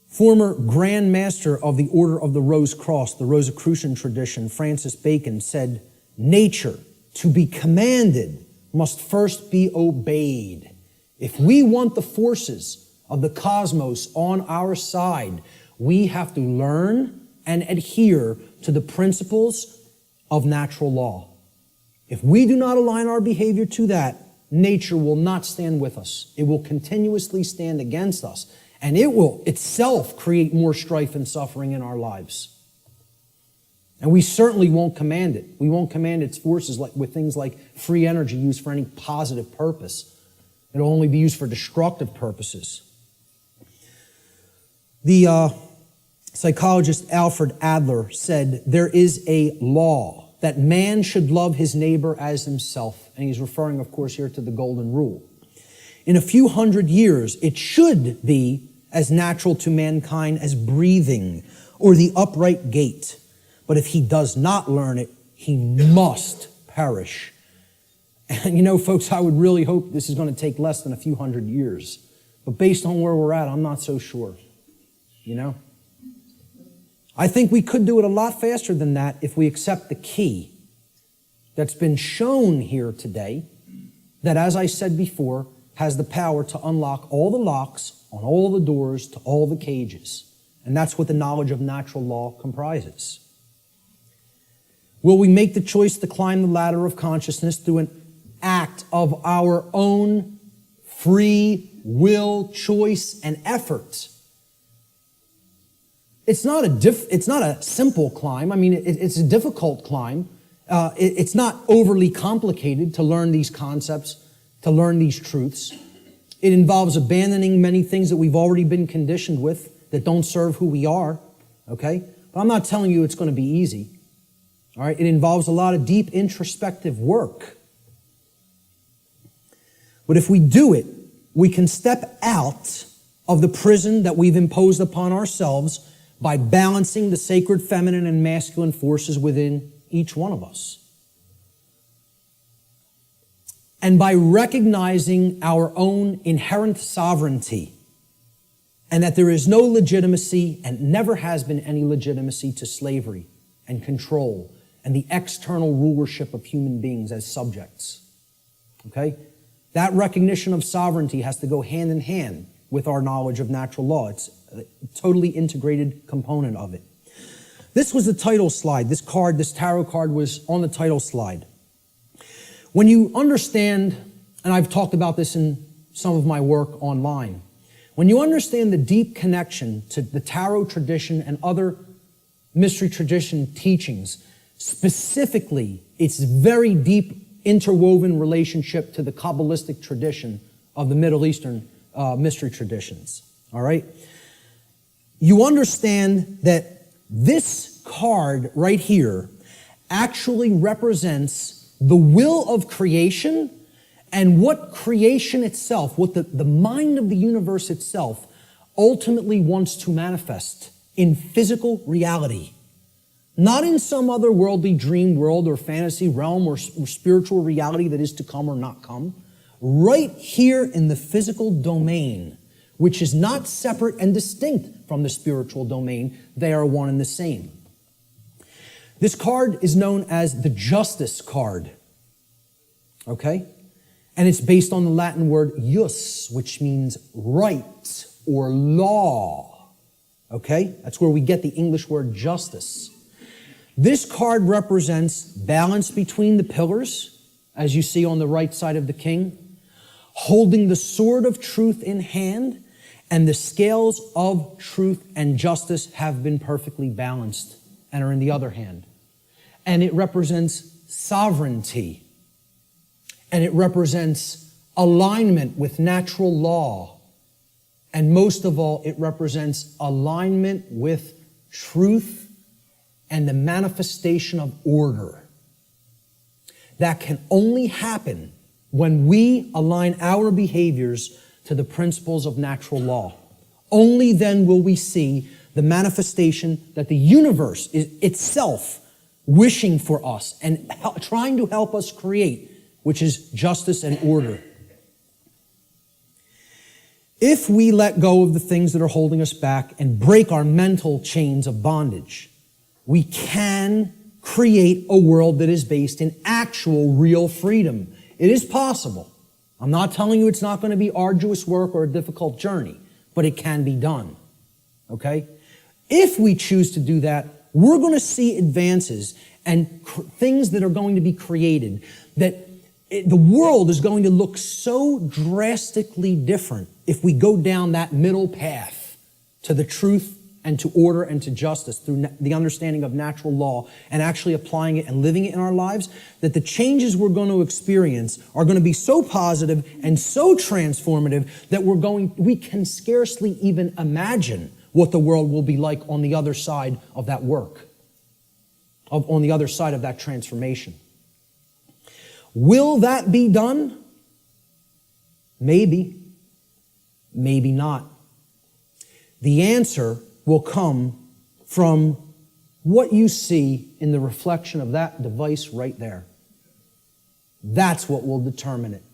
Former Grand Master of the Order of the Rose Cross, the Rosicrucian tradition, Francis Bacon, said, "Nature, to be commanded, must first be obeyed." If we want the forces of the cosmos on our side, we have to learn and adhere to the principles of natural law. If we do not align our behavior to that, nature will not stand with us. It will continuously stand against us, and it will itself create more strife and suffering in our lives. And we certainly won't command it. We won't command its forces with things like free energy used for any positive purpose. It'll only be used for destructive purposes. The psychologist Alfred Adler said, "There is a law that man should love his neighbor as himself." And he's referring, of course, here to the Golden Rule. "In a few hundred years, it should be as natural to mankind as breathing or the upright gait. But if he does not learn it, he must perish." And you know, folks, I would really hope this is going to take less than a few hundred years. But based on where we're at, I'm not so sure. You know? I think we could do it a lot faster than that if we accept the key that's been shown here today, that, as I said before, has the power to unlock all the locks on all the doors to all the cages. And that's what the knowledge of natural law comprises. Will we make the choice to climb the ladder of consciousness through an act of our own free will, choice, and effort? It's not a simple climb. I mean, it's a difficult climb. It's not overly complicated to learn these concepts, to learn these truths. It involves abandoning many things that we've already been conditioned with that don't serve who we are, okay? But I'm not telling you it's going to be easy, all right? It involves a lot of deep introspective work. But if we do it, we can step out of the prison that we've imposed upon ourselves by balancing the sacred feminine and masculine forces within each one of us. And by recognizing our own inherent sovereignty, and that there is no legitimacy and never has been any legitimacy to slavery and control and the external rulership of human beings as subjects. Okay? That recognition of sovereignty has to go hand in hand with our knowledge of natural law. It's a totally integrated component of it. This was the title slide. This tarot card was on the title slide. When you understand, and I've talked about this in some of my work online, when you understand the deep connection to the tarot tradition and other mystery tradition teachings, specifically its very deep interwoven relationship to the Kabbalistic tradition of the Middle Eastern mystery traditions, all right? You understand that this card right here actually represents the will of creation and what creation itself, what the mind of the universe itself ultimately wants to manifest in physical reality. Not in some other worldly dream world or fantasy realm or spiritual reality that is to come or not come. Right here in the physical domain, which is not separate and distinct from the spiritual domain. They are one and the same. This card is known as the Justice card. Okay? And it's based on the Latin word jus, which means right or law. Okay? That's where we get the English word justice. This card represents balance between the pillars, as you see on the right side of the king, holding the sword of truth in hand, and the scales of truth and justice have been perfectly balanced and are in the other hand. And it represents sovereignty. And it represents alignment with natural law. And most of all, it represents alignment with truth and the manifestation of order. That can only happen when we align our behaviors to the principles of natural law. Only then will we see the manifestation that the universe is itself wishing for us and trying to help us create, which is justice and order. If we let go of the things that are holding us back and break our mental chains of bondage, we can create a world that is based in actual, real freedom. It is possible. I'm not telling you it's not going to be arduous work or a difficult journey, but it can be done. Okay? If we choose to do that, we're going to see advances and things that are going to be created that the world is going to look so drastically different if we go down that middle path to the truth and to order and to justice through the understanding of natural law and actually applying it and living it in our lives, that the changes we're going to experience are going to be so positive and so transformative that we can scarcely even imagine what the world will be like on the other side of that work, on the other side of that transformation. Will that be done? Maybe. Maybe not. The answer will come from what you see in the reflection of that device right there. That's what will determine it.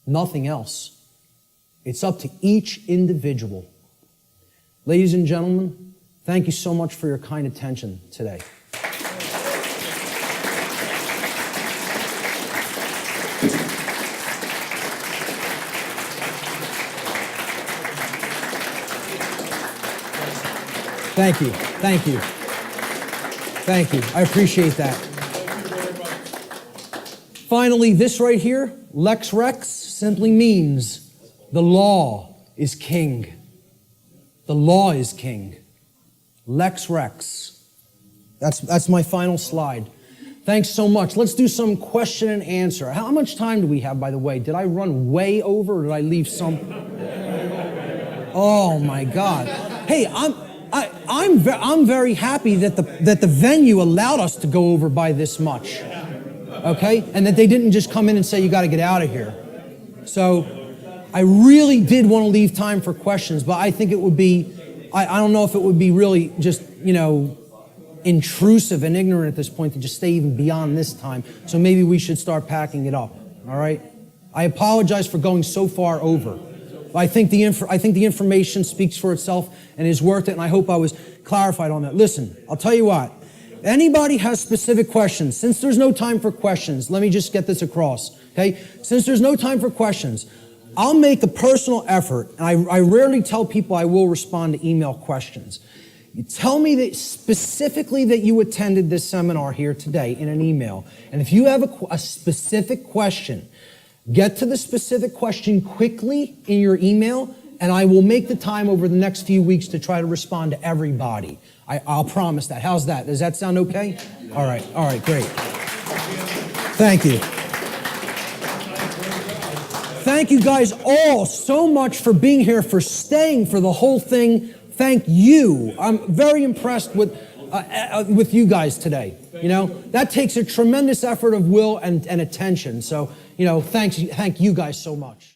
Nothing else. It's up to each individual. Ladies and gentlemen, thank you so much for your kind attention today. Thank you. Thank you. Thank you. I appreciate that. Finally, this right here, Lex Rex, simply means the law is king. The law is king. Lex Rex. That's my final slide. Thanks so much. Let's do some question and answer. How much time do we have, by the way? Did I run way over or did I leave some? Oh my God. Hey, I'm very happy that the venue allowed us to go over by this much. Okay? And that they didn't just come in and say, you got to get out of here. So I really did want to leave time for questions, but I think it would be, I don't know if it would be really just, intrusive and ignorant at this point to just stay even beyond this time. So maybe we should start packing it up. All right? I apologize for going so far over. I think the information speaks for itself and is worth it, and I hope I was clarified on that. Listen, I'll tell you what. Anybody has specific questions, since there's no time for questions, let me just get this across, okay? Since there's no time for questions, I'll make a personal effort, and I rarely tell people I will respond to email questions. You tell me that specifically that you attended this seminar here today in an email, and if you have a specific question, get to the specific question quickly in your email, and I will make the time over the next few weeks to try to respond to everybody. I'll promise that. How's that? Does that sound okay? All right, great. Thank you. Thank you guys all so much for being here, for staying for the whole thing. Thank you. I'm very impressed with you guys today. That takes a tremendous effort of will and attention. So, thank you guys so much.